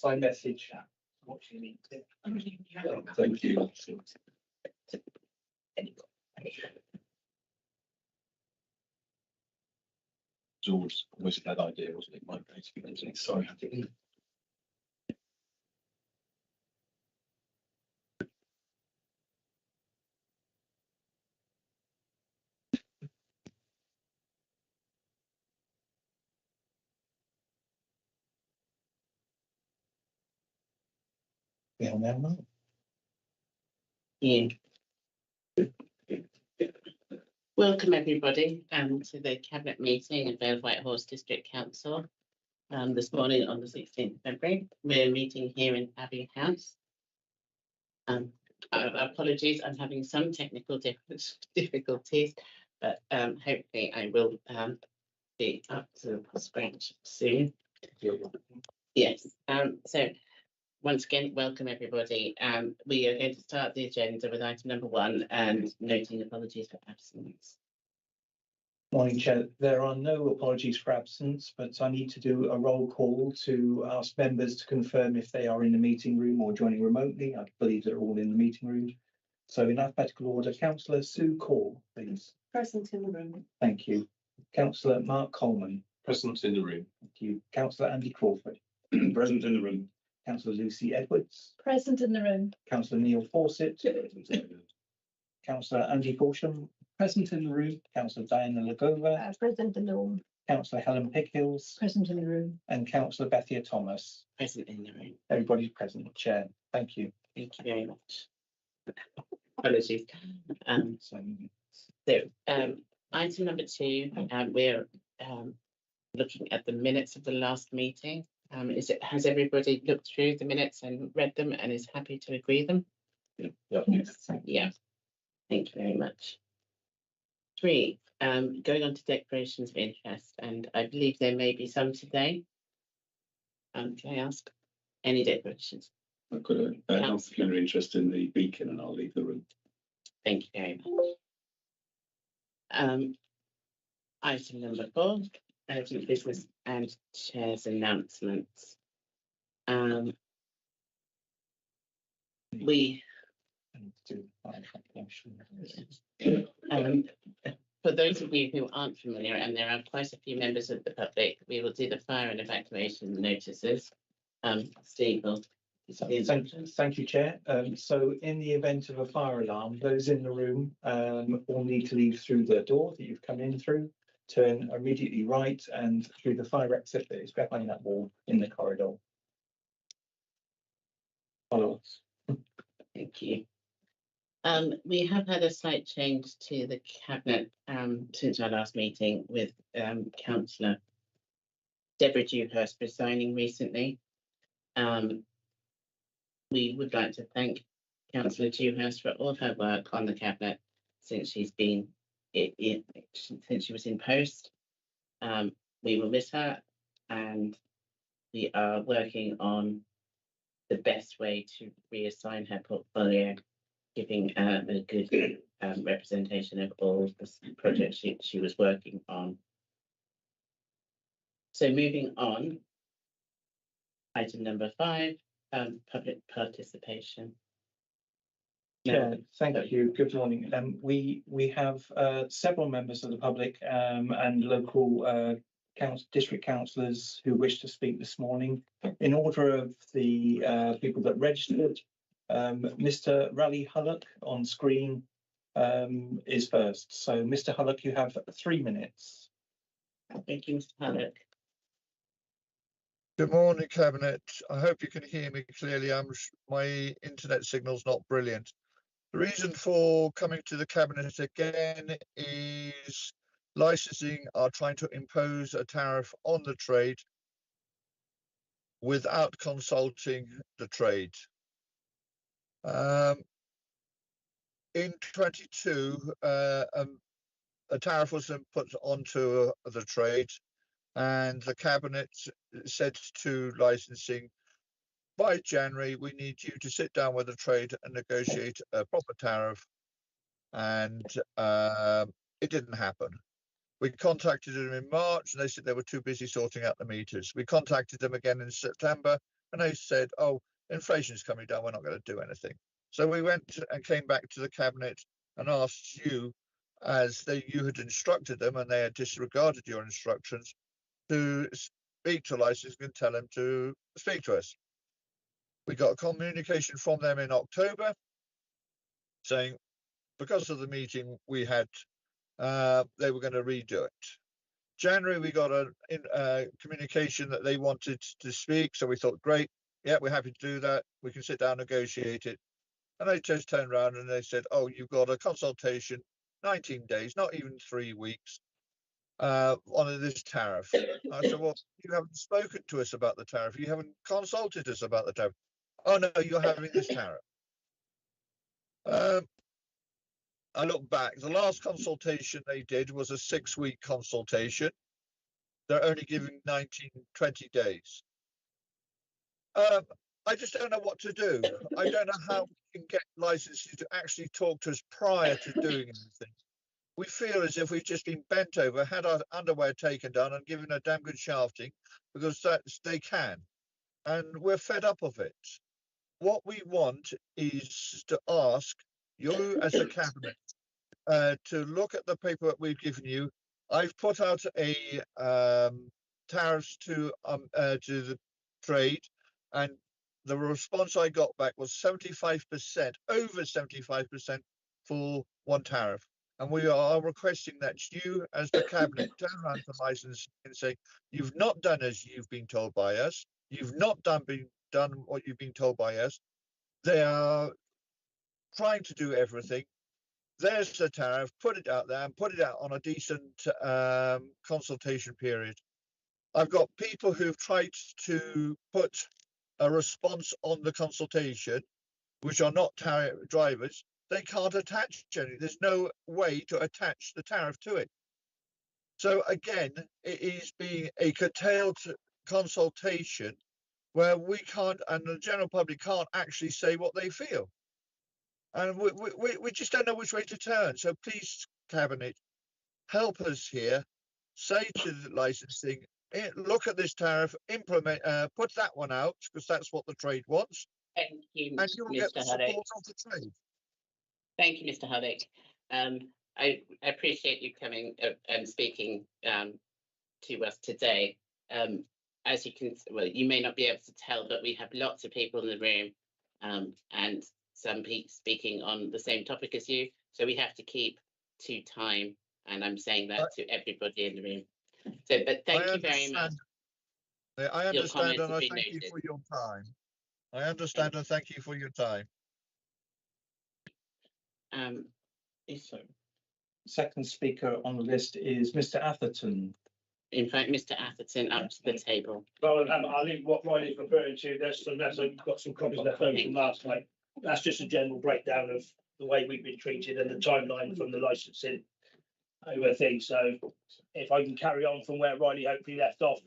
by message. Thank you. It's always a bad idea, wasn't it? My basically, sorry. Yeah, no. Yeah. Welcome everybody to the Cabinet meeting of Vale of Whitehorse District Council. This morning on the 16th of February, we're meeting here in Abbey House. Apologies, I'm having some technical difficulties, but hopefully I will be up to scratch soon. Yes, so once again, welcome everybody. We are going to start the agenda with item number 1 and noting apologies for absence. Morning, Chair. There are no apologies for absence, but I need to do a roll call to ask members to confirm if they are in the meeting room or joining remotely. I believe they're all in the meeting room. So in alphabetical order, Councillor Sue Call, please. Present in the room. Thank you. Councillor Mark Coleman. Present in the room. Thank you. Councillor Andy Crawford. Present in the room. Councillor Lucy Edwards. Present in the room. Councillor Neil Fawcett. Councillor Andy Forsham. Present in the room. Councillor Diana Lagova. Present in the room. Councillor Helen Pickhills. Present in the room. And Councillor Bethia Thomas. Present in the room. Everybody's present, Chair. Thank you. Thank you very much. Apologies. So item number 2, we're looking at the minutes of the last meeting. Has everybody looked through the minutes and read them and is happy to agree them? Yeah. Yeah. Thank you very much. 3, going on to declarations of interest, and I believe there may be some today. Can I ask any declarations? I've got a particular interest in the beacon and I'll leave the room. Thank you very much. Item number 4, urgent business and chair's announcements. For those of you who aren't familiar, and there are quite a few members of the public, we will do the fire and evacuation notices. Steve will. Thank you, Chair. So in the event of a fire alarm, those in the room all need to leave through the door that you've come in through, turn immediately right and through the fire exit that is behind that wall in the corridor. Follow us. Thank you. We have had a slight change to the Cabinet since our last meeting with Councillor Deborah Dewhurst resigning recently. We would like to thank Councillor Dewhurst for all her work on the Cabinet since she's been since she was in post. We will miss her, and we are working on the best way to reassign her portfolio, giving a good representation of all the projects she was working on. So moving on, item number 5, public participation. Chair, thank you. Good morning. We have several members of the public and local district councillors who wish to speak this morning. In order of the people that registered, Mr. Raleigh Hullock on screen is first. So, Mr. Hullock, you have 3 minutes. Thank you, Mr. Hullock. Good morning, Cabinet. I hope you can hear me clearly. My internet signal's not brilliant. The reason for coming to the Cabinet again is licensing are trying to impose a tariff on the trade without consulting the trade. In 22, a tariff was then put onto the trade, and the Cabinet said to licensing, by January, we need you to sit down with the trade and negotiate a proper tariff. And it didn't happen. We contacted them in March and they said they were too busy sorting out the meters. We contacted them again in September And they said, oh, inflation's coming down, we're not going to do anything. So we went and came back to the cabinet and asked you, as you had instructed them and they had disregarded your instructions, to speak to licensing and tell them to speak to us. We got communication from them in October saying, because of the meeting we had, they were going to redo it. January, we got a communication that they wanted to speak. So we thought, great, yeah, we're happy to do that. We can sit down and negotiate it. And they just turned around and they said, oh, you've got a consultation, 19 days, not even 3 weeks, on this tariff. I said, well, you haven't spoken to us about the tariff. You haven't consulted us about the tariff. Oh, no, you're having this tariff. I look back, the last consultation they did was a 6-week consultation. They're only giving 20 days. I just don't know what to do. I don't know how we can get licenses to actually talk to us prior to doing anything. We feel as if we've just been bent over, had our underwear taken down and given a damn good shafting because they can. And we're fed up of it. What we want is to ask you as a cabinet to look at the paperwork we've given you. I've put out a tariffs to the trade, and the response I got back was 75%, over 75% for one tariff. And we are requesting that you, as the cabinet, turn around to license and say, you've not done as you've been told by us. You've not done what you've been told by us. They are trying to do everything. There's the tariff, put it out there and put it out on a decent consultation period. I've got people who've tried to put a response on the consultation, which are not drivers. They can't attach any. There's no way to attach the tariff to it. So again, it is being a curtailed consultation where we can't, and the general public can't actually say what they feel. And we just don't know which way to turn. So please, Cabinet, help us here. Say to the licensing, look at this tariff, implement, put that one out, because that's what the trade wants. Thank you, And you'll get the Mr. support Huddick. of the trade. Thank you, Mr. Huddick. I appreciate you coming and speaking to us today. As you can, well, you may not be able to tell, but we have lots of people in the room, and some people speaking on the same topic as you. So we have to keep to time, and I'm saying that to everybody in the room. So, but thank you very much. I understand, and I been thank you noted. for your time. I understand and thank you for your time. So, Second speaker on the list is Mr. Atherton. in fact, Mr. Atherton, up to the table. Well, I think what Riley's referring to, I've got some copies left over from last night. That's just a general breakdown of the way we've been treated and the timeline from the licensing over things. So if I can carry on from where Riley hopefully left off,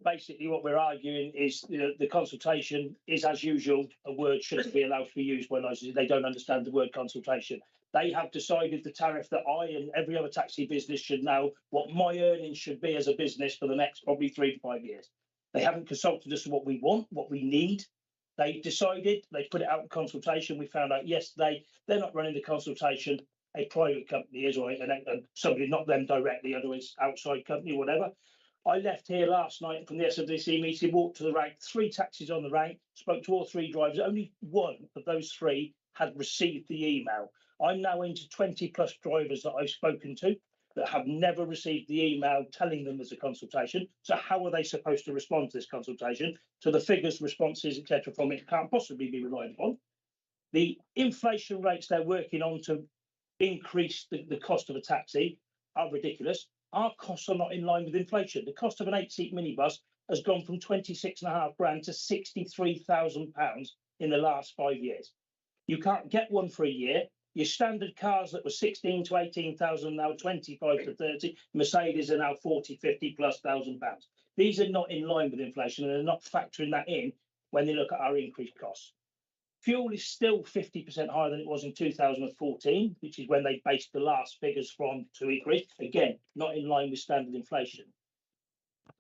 basically what we're arguing is the consultation is, as usual, a word shouldn't be allowed to be used by licensing. They don't understand the word consultation. They have decided the tariff that I and every other taxi business should know what my earnings should be as a business for the next probably 3 to 5 years. They haven't consulted us on what we want, what we need. They decided, they put it out in consultation. We found out yesterday they're not running the consultation. A private company is, or somebody, not them directly, otherwise outside company, whatever. I left here last night from the SWC meeting, walked to the rank, 3 taxis on the rank, spoke to all 3 drivers. Only one of those 3 had received the email. I'm now into 20 plus drivers that I've spoken to that have never received the email telling them there's a consultation. So how are they supposed to respond to this consultation? So the figures, responses, etc. from it can't possibly be relied upon. The inflation rates they're working on to increase the cost of a taxi are ridiculous. Our costs are not in line with inflation. The cost of an 8-seat minibus has gone from 26.5 grand to £63,000 in the last 5 years. You can't get one for a year. Your standard cars that were 16 to 18,000 now 25 to 30. Mercedes are now 40, 50 plus £1,000. These are not in line with inflation, and they're not factoring that in when they look at our increased costs. Fuel is still 50% higher than it was in 2014, which is when they based the last figures from to increase. Again, not in line with standard inflation.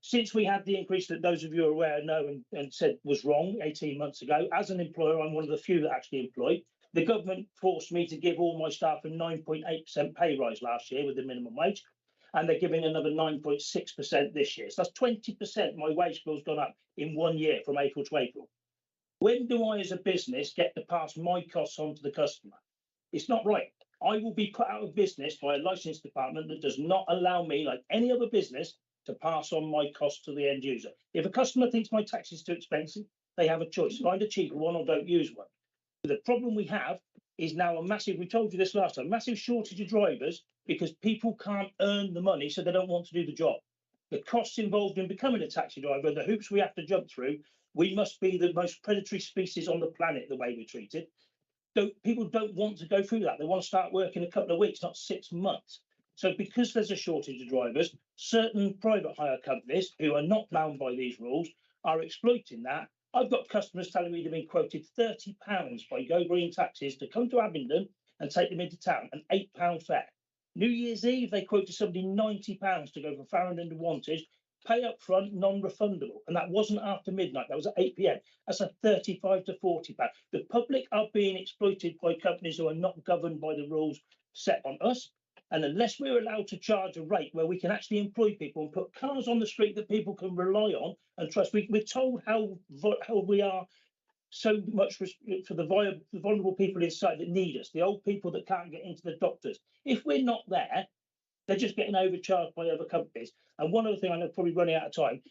since we had the increase that those of you are aware know and said was wrong 18 months ago, as an employer, I'm one of the few that actually employ. The government forced me to give all my staff a 9.8% pay rise last year with the minimum wage, and they're giving another 9.6% this year. So that's 20% my wage bill's gone up in 1 year from April to April. When do I, as a business, get to pass my costs on to the customer? It's not right. I will be put out of business by a licensed department that does not allow me, like any other business, to pass on my costs to the end user. If a customer thinks my tax is too expensive, they have a choice: find a cheaper one or don't use one. The problem we have is now a massive, we told you this last time, massive shortage of drivers because people can't earn the money, so they don't want to do the job. The costs involved in becoming a taxi driver, the hoops we have to jump through, we must be the most predatory species on the planet the way we're treated. People don't want to go through that. They want to start work in a couple of weeks, not 6 months. So because there's a shortage of drivers, certain private hire companies who are not bound by these rules are exploiting that. I've got customers telling me they've been quoted £30 by Go Green Taxis to come to Abingdon and take them into town, an £8 fare. New Year's Eve, they quoted somebody £90 to go from Farringdon to Wantage, pay up front, non-refundable. And that wasn't after midnight, that was at 8 p.m. That's a £35 to £40. The public are being exploited by companies who are not governed by the rules set on us. And unless we're allowed to charge a rate where we can actually employ people and put cars on the street that people can rely on and trust, we're told how we are so much for the vulnerable people inside that need us, the old people that can't get into the doctors. If we're not there, they're just getting overcharged by other companies. And one other thing, I know probably running out of time,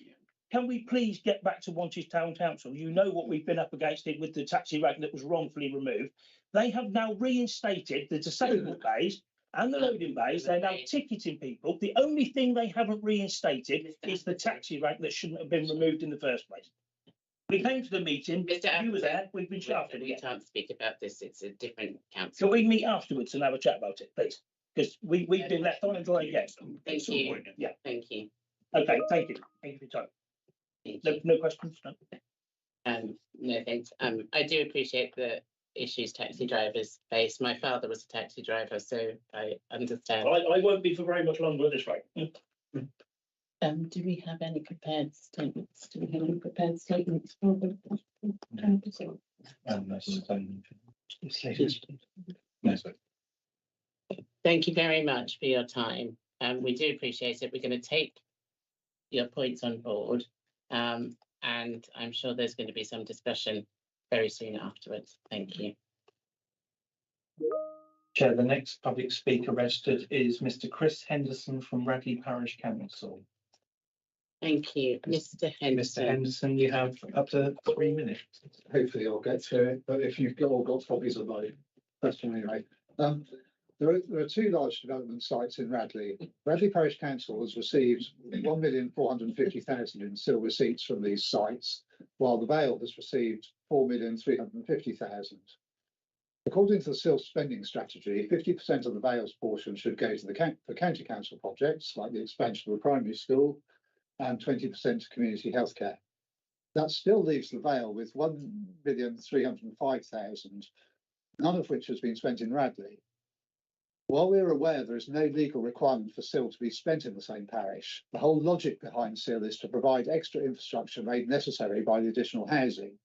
can we please get back to Wantage Town Council? You know what we've been up against it with the taxi rank that was wrongfully removed. They have now reinstated the disabled bays and the loading bays. They're now ticketing people. The only thing they haven't reinstated is the taxi rank that shouldn't have been removed in the first place. We came to the meeting, you were there, we've been shafted We again. can't speak about this, it's a different council. Can we meet afterwards and have a chat about it, please? Because we've been left on and dry again. Thank you. Yeah. Thank you. Okay, thank you. Thank you for your time. Thank No, you. no questions? No. No, thanks. I do appreciate the issues taxi drivers face. My father was a taxi driver, so I understand. I won't be for very much longer at this rate. Do we have any prepared statements? Do we have any prepared statements for the? Thank you very much for your time. We do appreciate it. We're going to take your points on board, and I'm sure there's going to be some discussion very soon afterwards. Thank you. Chair, the next public speaker registered is Mr. Chris Henderson from Radley Parish Council. Thank you, Mr. Henderson. Mr. Henderson, you have up to 3 minutes. Hopefully I'll get through it, but if you've all got copies of my question anyway. There are two large development sites in Radley. Radley Parish Council has received 1,450,000 in SIL receipts from these sites, while the Vale has received 4,350,000. According to the SIL spending strategy, 50% of the Vale's portion should go to the county council projects, like the expansion of the primary school, and 20% to community healthcare. That still leaves the Vale with 1,305,000, none of which has been spent in Radley. While we're aware there is no legal requirement for SIL to be spent in the same parish, the whole logic behind SIL is to provide extra infrastructure made necessary by the additional housing.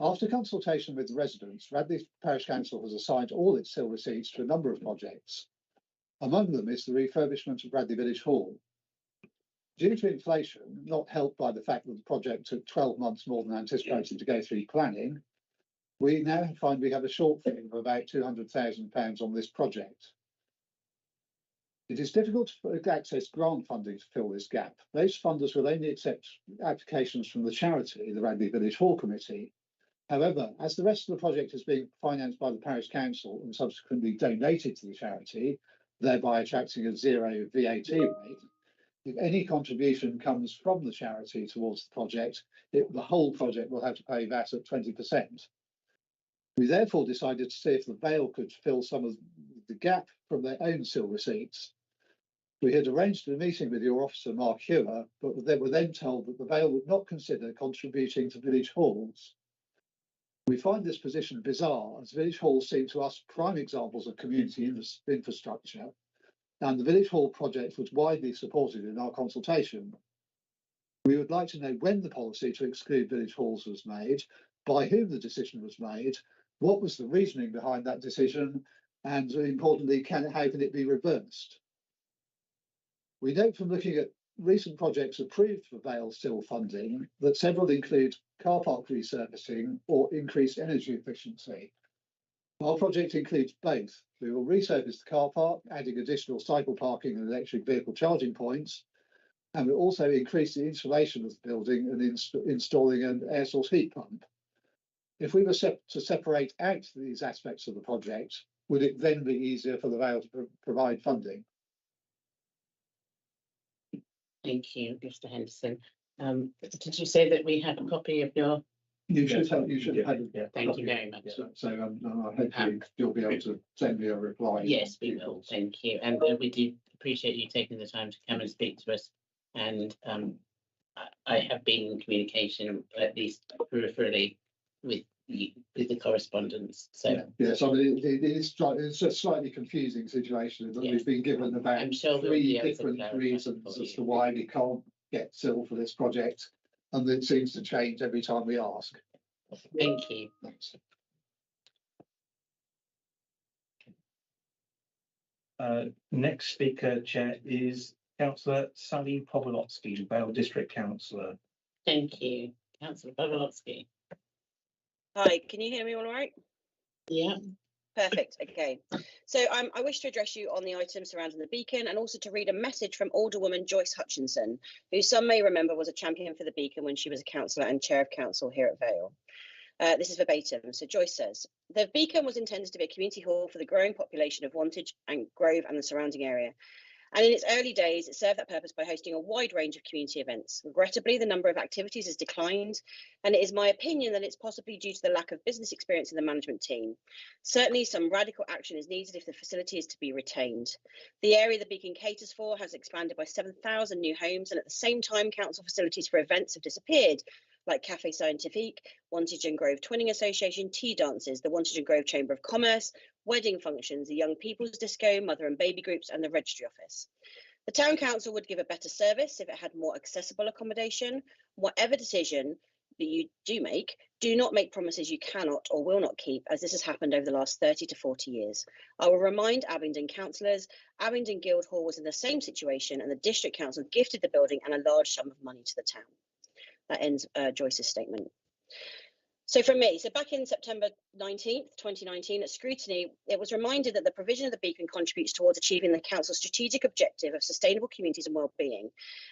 After consultation with the residents, Radley Parish Council has assigned all its SIL receipts to a number of projects. Among them is the refurbishment of Radley Village Hall. Due to inflation, not helped by the fact that the project took 12 months more than anticipated to go through planning, we now find we have a shortfall of about £200,000 on this project. It is difficult to access grant funding to fill this gap. Those funders will only accept applications from the charity, the Radley Village Hall Committee. However, as the rest of the project is being financed by the Parish Council and subsequently donated to the charity, thereby attracting a zero VAT rate, if any contribution comes from the charity towards the project, the whole project will have to pay VAT at 20%. We therefore decided to see if the Vale could fill some of the gap from their own SIL receipts. We had arranged a meeting with your officer, Mark Hewer, but they were then told that the Vale would not consider contributing to village halls. We find this position bizarre, as village halls seem to us prime examples of community infrastructure, and the village hall project was widely supported in our consultation. We would like to know when the policy to exclude village halls was made, by whom the decision was made, what was the reasoning behind that decision, and importantly, how can it be reversed? We note from looking at recent projects approved for Vale Sill funding that several include car park resurfacing or increased energy efficiency. Our project includes both. We will resurface the car park, adding additional cycle parking and electric vehicle charging points, and we'll also increase the insulation of the building and installing an air source heat pump. If we were to separate out these aspects of the project, would it then be easier for the Vale to provide funding? Thank you, Mr. Henderson. Did you say that we have a copy of your? You should have had it. Yeah. Thank you very much. So I hope you'll be able to send me a reply. Yes, we will. Thank you. And we do appreciate you taking the time to come and speak to us. And I have been in communication, at least peripherally, with the correspondence. So yes, I mean, it's a slightly confusing situation that we've been given about I'm sure we'll three be able to different clarify reasons for as you. to why we can't get SIL for this project, and it seems to change every time we ask. Thank you. Thanks. Next speaker, Chair, is Councillor Sally Powolowski, Vale District Councillor. Thank you. Councillor Powolowski. Hi, can you hear me all right? Yeah. Perfect. Okay. So I wish to address you on the items surrounding the beacon and also to read a message from Alderwoman Joyce Hutchinson, who some may remember was a champion for the beacon when she was a councillor and chair of council here at Vale. This is verbatim. So Joyce says, the beacon was intended to be a community hall for the growing population of Wantage and Grove and the surrounding area. And in its early days, it served that purpose by hosting a wide range of community events. Regrettably, the number of activities has declined, and it is my opinion that it's possibly due to the lack of business experience in the management team. Certainly, some radical action is needed if the facility is to be retained. The area the beacon caters for has expanded by 7,000 new homes, and at the same time, council facilities for events have disappeared, like Cafe Scientifique, Wantage and Grove Twinning Association, tea dances, the Wantage and Grove Chamber of Commerce, wedding functions, the Young People's Disco, mother and baby groups, and the registry office. The town council would give a better service if it had more accessible accommodation. Whatever decision that you do make, do not make promises you cannot or will not keep, as this has happened over the last 30 to 40 years. I will remind Abingdon councillors, Abingdon Guildhall was in the same situation and the district council gifted the building and a large sum of money to the town. That ends Joyce's statement. So from me, back in September 19th, 2019, at scrutiny, it was reminded that the provision of the beacon contributes towards achieving the council's strategic objective of sustainable communities and well-being,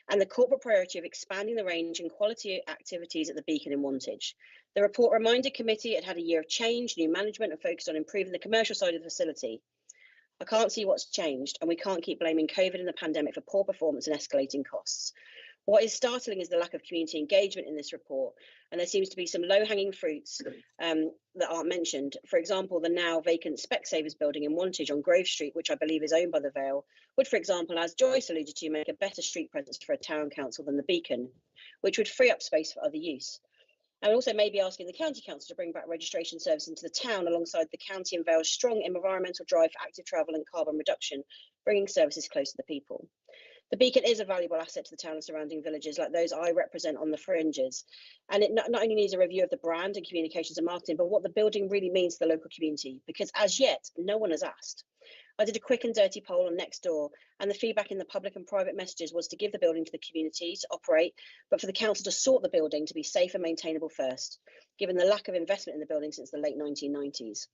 and the corporate priority of expanding the range and quality activities at the beacon in Wantage. The report reminded committee it had a year of change, new management, and focused on improving the commercial side of the facility. I can't see what's changed, and we can't keep blaming COVID and the pandemic for poor performance and escalating costs. What is startling is the lack of community engagement in this report, and there seems to be some low-hanging fruits that aren't mentioned. For example, the now vacant Specsavers building in Wantage on Grove Street, which I believe is owned by the Vale, would, for example, as Joyce alluded to, make a better street presence for a town council than the beacon, which would free up space for other use. And also maybe asking the county council to bring back registration service into the town alongside the county and Vale's strong environmental drive for active travel and carbon reduction, bringing services close to the people. The beacon is a valuable asset to the town and surrounding villages like those I represent on the fringes. And it not only needs a review of the brand and communications and marketing, but what the building really means to the local community, because as yet, no one has asked. I did a quick and dirty poll on Nextdoor, and the feedback in the public and private messages was to give the building to the community to operate, but for the council to sort the building to be safe and maintainable first, given the lack of investment in the building since the late 1990s.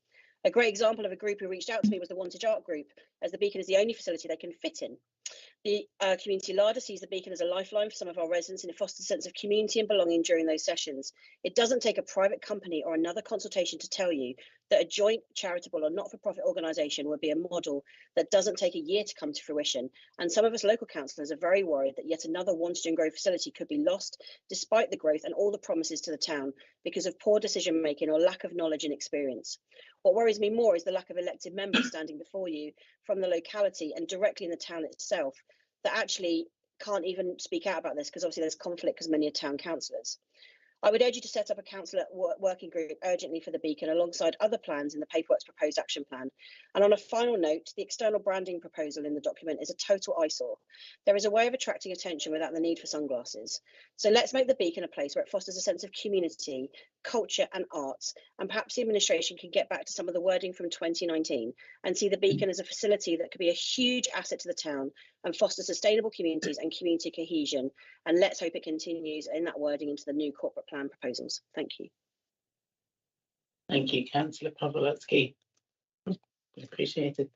A great example of a group who reached out to me was the Wantage Art Group, as the beacon is the only facility they can fit in. The community larder sees the beacon as a lifeline for some of our residents, and it fosters a sense of community and belonging during those sessions. It doesn't take a private company or another consultation to tell you that a joint charitable or not-for-profit organisation would be a model that doesn't take a year to come to fruition. And some of us local councillors are very worried that yet another Wantage and Grove facility could be lost despite the growth and all the promises to the town because of poor decision making or lack of knowledge and experience. What worries me more is the lack of elected members standing before you from the locality and directly in the town itself that actually can't even speak out about this because obviously there's conflict because many are town councillors. I would urge you to set up a council working group urgently for the Beacon alongside other plans in the paperwork's proposed action plan. And on a final note, the external branding proposal in the document is a total eyesore. There is a way of attracting attention without the need for sunglasses. So let's make the Beacon a place where it fosters a sense of community, culture and arts. And perhaps the administration can get back to some of the wording from 2019 and see the Beacon as a facility that could be a huge asset to the town and foster sustainable communities and community cohesion. And let's hope it continues in that wording into the new corporate plan proposals. Thank you. Thank you, Councillor Pawlowski. Appreciated.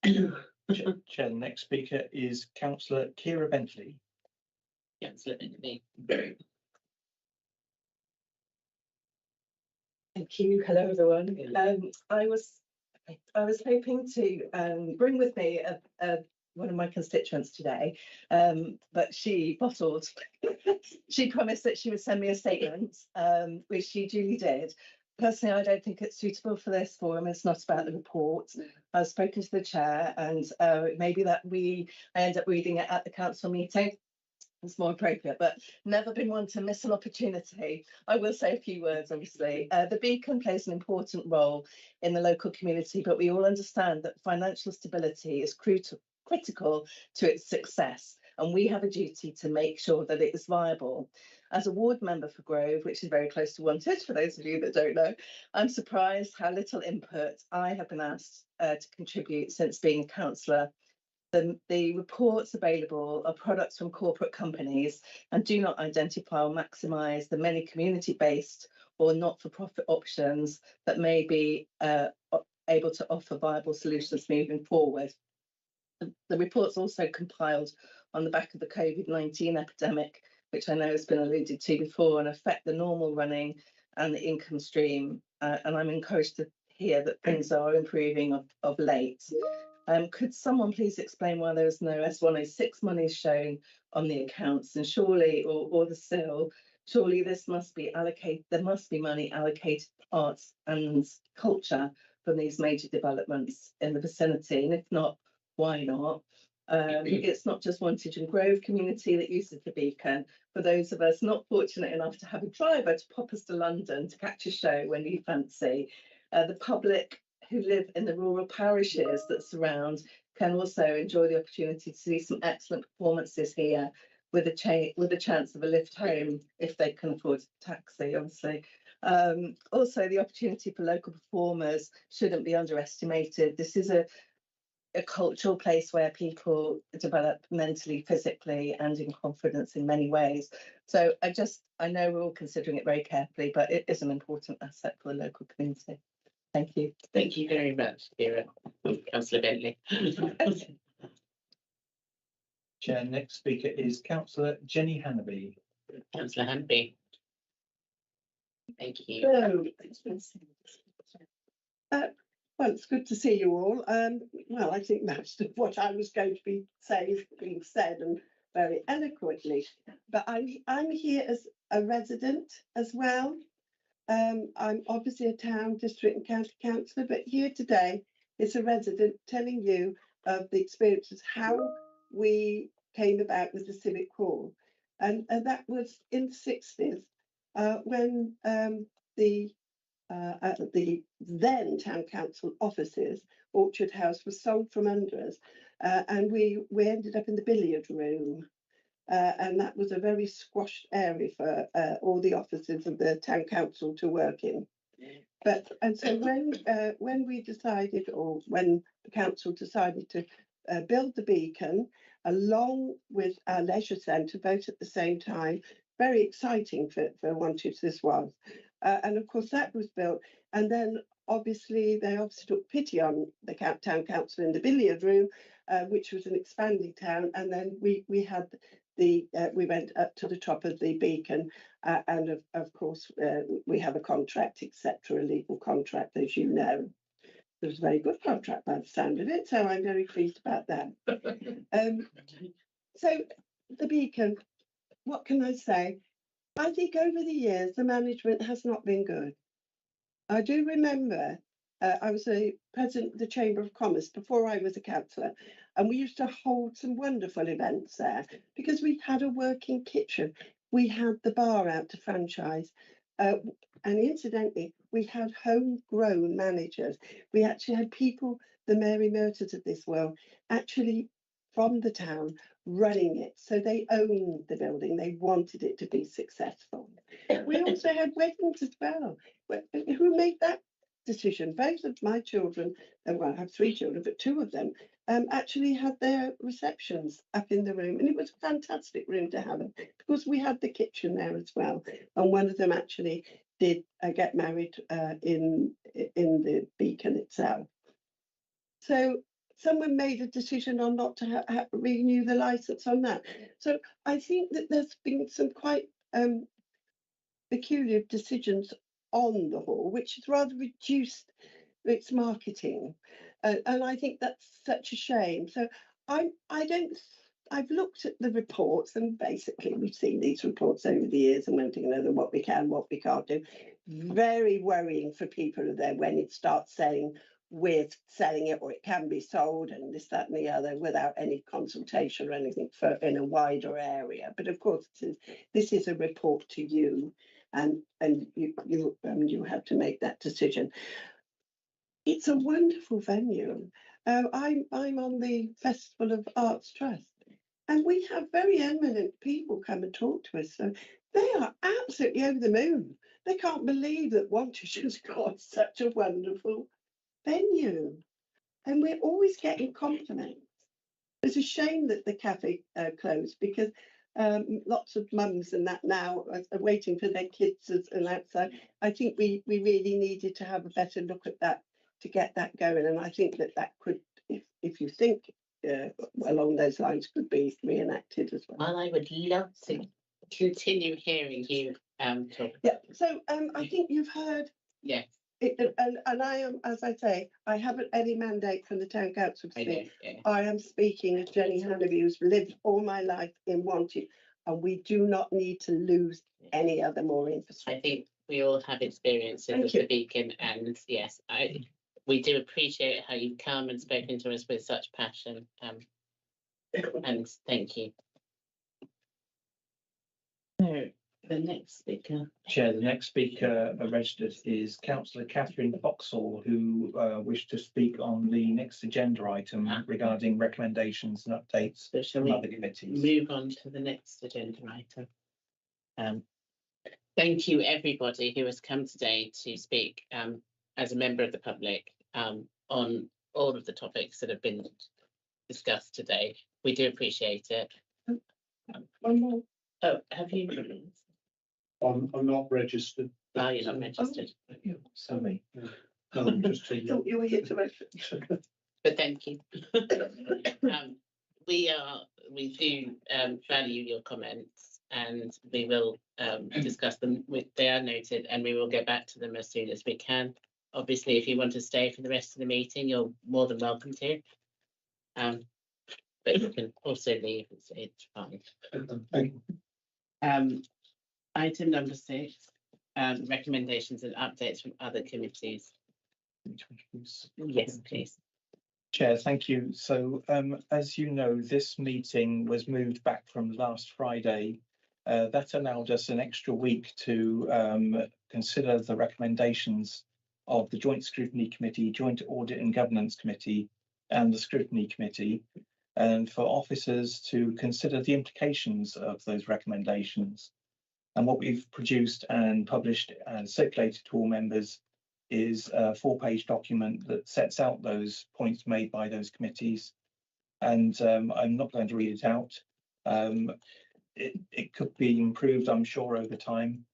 Chair, the next speaker is Councillor Kira Bentley. Councillor Bentley. Thank you. Hello, everyone. I was hoping to bring with me one of my constituents today, but she bottled. She promised that she would send me a statement, which she duly did. Personally, I don't think it's suitable for this forum. It's not about the report. I've spoken to the chair, and maybe that I end up reading it at the council meeting. It's more appropriate, but never been one to miss an opportunity. I will say a few words, obviously. The Beacon plays an important role in the local community, but we all understand that financial stability is critical to its success, and we have a duty to make sure that it is viable. As a ward member for Grove, which is very close to Wantage, for those of you that don't know, I'm surprised how little input I have been asked to contribute since being a councillor. The reports available are products from corporate companies and do not identify or maximise the many community-based or not-for-profit options that may be able to offer viable solutions moving forward. The report's also compiled on the back of the COVID-19 epidemic, which I know has been alluded to before, and affect the normal running and the income stream. And I'm encouraged to hear that things are improving of late. Could someone please explain why there is no S106 money shown on the accounts, and surely, or the SIL, surely this must be allocated, there must be money allocated to arts and culture from these major developments in the vicinity, and if not, why not? It's not just Wantage and Grove community that uses the Beacon. For those of us not fortunate enough to have a driver to pop us to London to catch a show when you fancy, the public who live in the rural parishes that surround can also enjoy the opportunity to see some excellent performances here with a chance of a lift home if they can afford a taxi, obviously. Also, the opportunity for local performers shouldn't be underestimated. This is a cultural place where people develop mentally, physically, and in confidence in many ways. So I know we're all considering it very carefully, but it is an important asset for the local community. Thank you. Thank you very much, Kira. Councillor Bentley. Chair, next speaker is Councillor Jenny Hannaby. Councillor Hanby. Thank you. Hello. Well, it's good to see you all. Well, I think most of what I was going to be saying is being said, and very eloquently. But I'm here as a resident as well. I'm obviously a town, district and county councillor, but here today is a resident telling you of the experiences, how we came about with the Civic Hall. And that was in the 60s when the then town council offices, Orchard House, was sold from under us, and we ended up in the billiard room. And that was a very squashed area for all the offices of the town council to work in. And so when we decided, or when the council decided to build the Beacon along with our leisure centre, both at the same time, very exciting for Wantage this was. And of course that was built, and then obviously they took pity on the town council in the billiard room, which was an expanding town, and then we had we went up to the top of the Beacon, and of course we have a contract, etc., a legal contract, as you know. It was a very good contract by the sound of it, so I'm very pleased about that. So the Beacon, what can I say? I think over the years the management has not been good. I do remember I was a president of the Chamber of Commerce before I was a councillor, and we used to hold some wonderful events there because we had a working kitchen. we had the bar out to franchise. And incidentally, we had homegrown managers. We actually had people, the Mary Murters of this world, actually from the town running it. So they owned the building. They wanted it to be successful. We also had weddings as well. Who made that decision? Both of my children, well, I have 3 children, but 2 of them actually had their receptions up in the room. And it was a fantastic room to have it because we had the kitchen there as well. And one of them actually did get married in the Beacon itself. So someone made a decision on not to renew the license on that. So I think that there's been some quite peculiar decisions on the hall, which has rather reduced its marketing. And I think that's such a shame. So I've looked at the reports, and basically we've seen these reports over the years and wanting to know what we can, what we can't do. Very worrying for people there when it starts saying we're selling it or it can be sold and this, that and the other without any consultation or anything for in a wider area. But of course, this is a report to you, and you have to make that decision. It's a wonderful venue. I'm on the Festival of Arts Trust, and we have very eminent people come and talk to us. So they are absolutely over the moon. They can't believe that Wantage has got such a wonderful venue, and we're always getting compliments. It's a shame that the cafe closed because lots of mums and that now are waiting for their kids and outside. I think we really needed to have a better look at that to get that going, and I think that could, if you think along those lines, could be reenacted as well. Well, I would love to continue hearing you talk. Yeah. So I think you've heard. Yes. And I am, as I say, I haven't any mandate from the town council to speak. Yeah. I am speaking as Jenny Hannaby, who's lived all my life in Wantage, and we do not need to lose any other more infrastructure. I think we all have experiences of the Beacon, and yes, we do appreciate how you've come and spoken to us with such passion. And thank you. So the next speaker. Chair, the next speaker registered is Councillor Catherine Foxall, who wished to speak on the next agenda item regarding recommendations and updates So shall from we other committees. move on to the next agenda item? Thank you, everybody who has come today to speak as a member of the public on all of the topics that have been discussed today. We do appreciate it. One more. Oh, have you? I'm not registered. Oh, you're not registered. Sorry. Just I thought you were here to register. But thank you. We do value your comments, and we will discuss them. They are noted, and we will get back to them as soon as we can. Obviously, if you want to stay for the rest of the meeting, you're more than welcome to. But you can also leave. It's fine. Item number 6, recommendations and updates from other committees. Yes, please. Chair, thank you. So as you know, this meeting was moved back from last Friday. That allowed us an extra week to consider the recommendations of the Joint Scrutiny Committee, Joint Audit and Governance Committee, and the Scrutiny Committee, and for officers to consider the implications of those recommendations. And what we've produced and published and circulated to all members is a 4-page document that sets out those points made by those committees. And I'm not going to read it out. It could be improved, I'm sure, over time.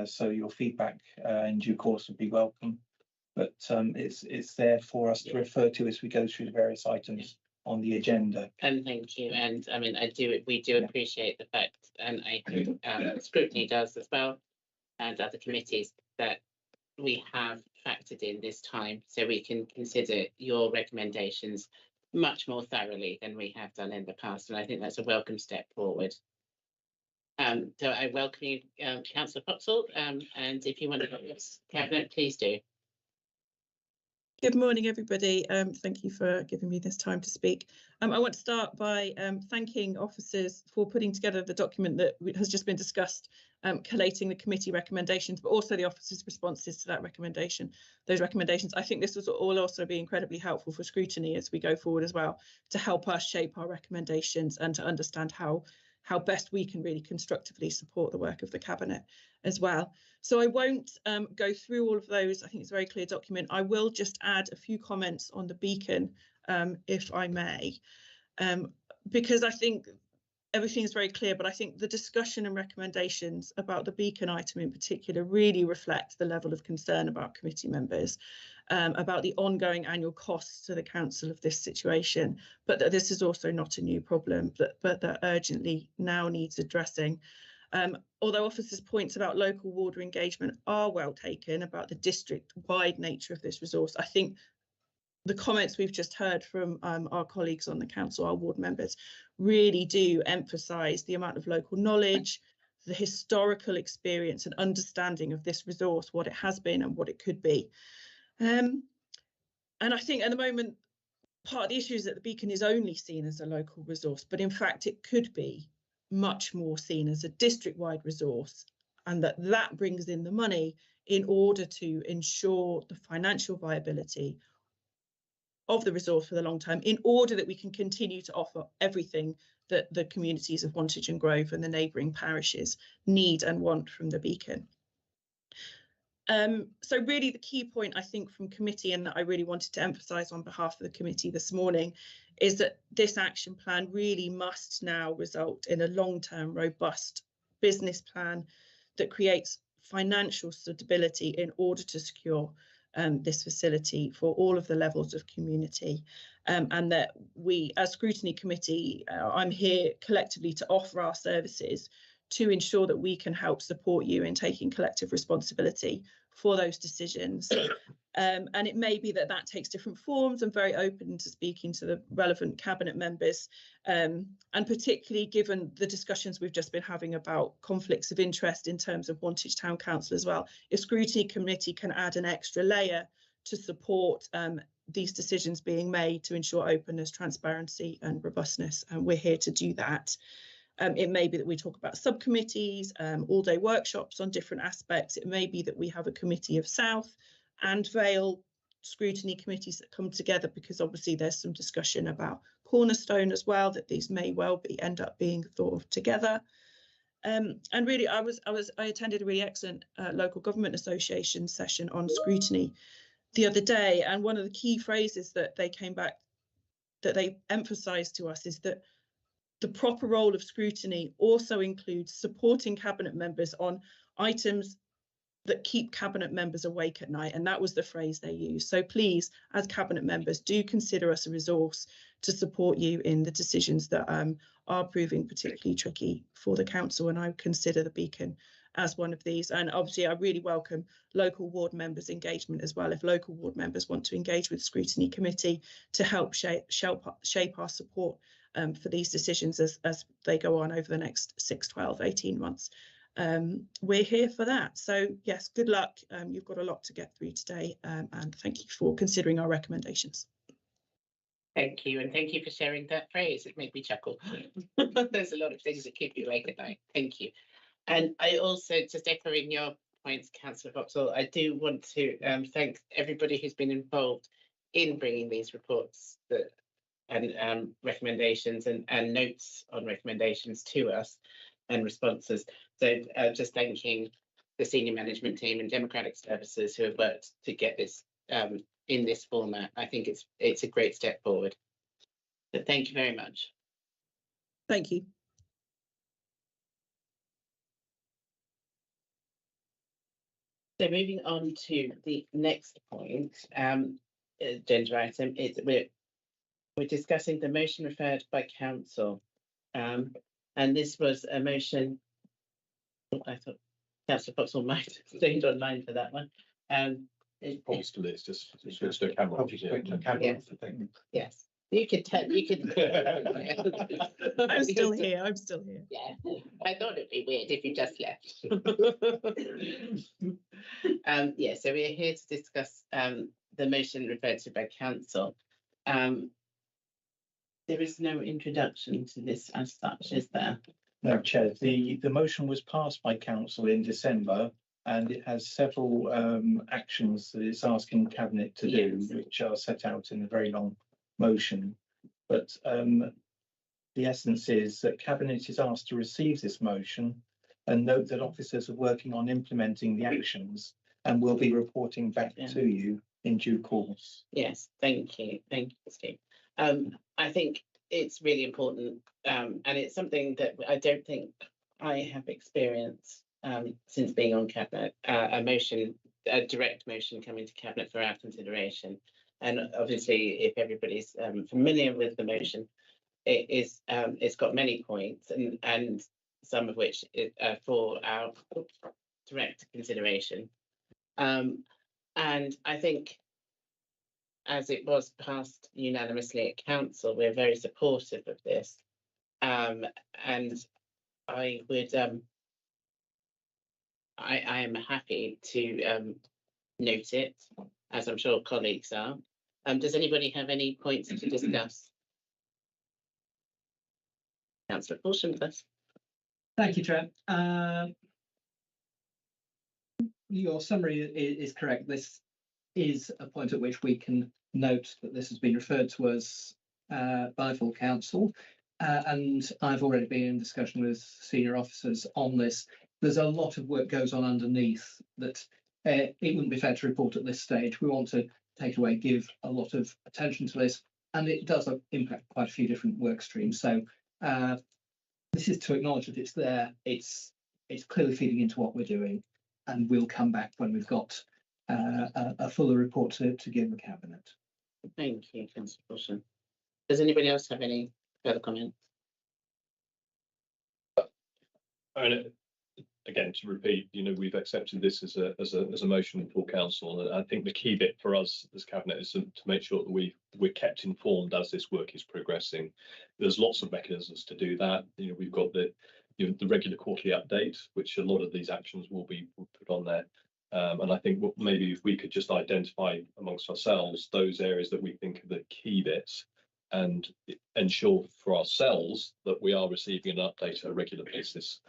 So your feedback in due course would be welcome. But it's there for us to refer to as we go through the various items on the agenda. And thank you. And I mean, we do appreciate the fact, and I think Scrutiny does as well, and other committees, that we have factored in this time so we can consider your recommendations much more thoroughly than we have done in the past. And I think that's a welcome step forward. So I welcome you, Councillor Foxall, and if you want to address Cabinet, please do. Good morning, everybody. Thank you for giving me this time to speak. I want to start by thanking officers for putting together the document that has just been discussed, collating the committee recommendations, but also the officers' responses to that recommendation. Those recommendations, I think this will all also be incredibly helpful for scrutiny as we go forward as well, to help us shape our recommendations and to understand how best we can really constructively support the work of the Cabinet as well. So I won't go through all of those. I think it's a very clear document. I will just add a few comments on the beacon, if I may, because I think everything is very clear, but I think the discussion and recommendations about the beacon item in particular really reflect the level of concern about committee members, about the ongoing annual costs to the council of this situation, but that this is also not a new problem, but that urgently now needs addressing. Although officers' points about local warder engagement are well taken about the district-wide nature of this resource, I think the comments we've just heard from our colleagues on the council, our ward members, really do emphasise the amount of local knowledge, the historical experience and understanding of this resource, what it has been and what it could be. And I think at the moment, part of the issue is that the beacon is only seen as a local resource, but in fact it could be much more seen as a district-wide resource, and that brings in the money in order to ensure the financial viability of the resource for the long term, in order that we can continue to offer everything that the communities of Wantage and Grove and the neighbouring parishes need and want from the beacon. So really the key point, I think, from committee, and that I really wanted to emphasise on behalf of the committee this morning, is that this action plan really must now result in a long-term, robust business plan that creates financial stability in order to secure this facility for all of the levels of community, and that we, as scrutiny committee, I'm here collectively to offer our services to ensure that we can help support you in taking collective responsibility for those decisions. And it may be that takes different forms. I'm very open to speaking to the relevant cabinet members, and particularly given the discussions we've just been having about conflicts of interest in terms of Wantage Town Council as well. If scrutiny committee can add an extra layer to support these decisions being made to ensure openness, transparency and robustness, and we're here to do that. It may be that we talk about subcommittees, all-day workshops on different aspects. It may be that we have a committee of South and Vale scrutiny committees that come together, because obviously there's some discussion about Cornerstone as well, that these may well end up being thought of together. And really, I attended a really excellent local government association session on scrutiny the other day, and one of the key phrases that they came back, that they emphasised to us, is that the proper role of scrutiny also includes supporting cabinet members on items that keep cabinet members awake at night, and that was the phrase they used. So please, as cabinet members, do consider us a resource to support you in the decisions that are proving particularly tricky for the council, and I consider the beacon as one of these. And obviously I really welcome local ward members' engagement as well. If local ward members want to engage with scrutiny committee to help shape our support for these decisions as they go on over the next 6, 12, 18 months. We're here for that. So yes, good luck. You've got a lot to get through today, and thank you for considering our recommendations. Thank you, and thank you for sharing that phrase. It made me chuckle. There's a lot of things that keep you awake at night. Thank you. And I also, just echoing your points, Councillor Vauxhall, I do want to thank everybody who's been involved in bringing these reports and recommendations and notes on recommendations to us and responses. So just thanking the senior management team and democratic services who have worked to get this in this format. I think it's a great step forward. So thank you very much. Thank you. So moving on to the next point, agenda item, we're discussing the motion referred by council, and this was a motion. I thought Councillor Vauxhall might have stayed online for that one. It's probably still is, just switch to camera. Yes. You could tell, you could. I'm still here. I'm still here. Yeah, I thought it'd be weird if you just left. Yeah, so we're here to discuss the motion referred to by council. There is no introduction to this as such, is there? No, Chair, the motion was passed by council in December and it has several actions that it's asking Cabinet to do, Yes. which are set out in a very long motion. But the essence is that Cabinet is asked to receive this motion and note that officers are working on implementing the actions and will be reporting back Yeah. to you in due course. Yes, thank you, Steve. I think it's really important, and it's something that I don't think I have experienced since being on Cabinet, a direct motion coming to Cabinet for our consideration. And obviously, if everybody's familiar with the motion, it's got many points and some of which for our direct consideration. And I think, as it was passed unanimously at council, we're very supportive of this. And I would, I am happy to note it, as I'm sure colleagues are. Does anybody have any points to discuss? Councillor Paulson first. Thank you, Chair. Your summary is correct. This is a point at which we can note that this has been referred to us by full council, and I've already been in discussion with senior officers on this. There's a lot of work goes on underneath that it wouldn't be fair to report at this stage. We want to take away, give a lot of attention to this, and it does impact quite a few different work streams. So this is to acknowledge that it's there. It's clearly feeding into what we're doing, and we'll come back when we've got a fuller report to give the Cabinet. Thank you, Councillor Paulson. Does anybody else have any further comments? Again, to repeat, we've accepted this as a motion for council, and I think the key bit for us as Cabinet is to make sure that we're kept informed as this work is progressing. There's lots of mechanisms to do that. We've got the regular quarterly update, which a lot of these actions will put on there. And I think maybe if we could just identify amongst ourselves those areas that we think are the key bits and ensure for ourselves that we are receiving an update at a regular basis.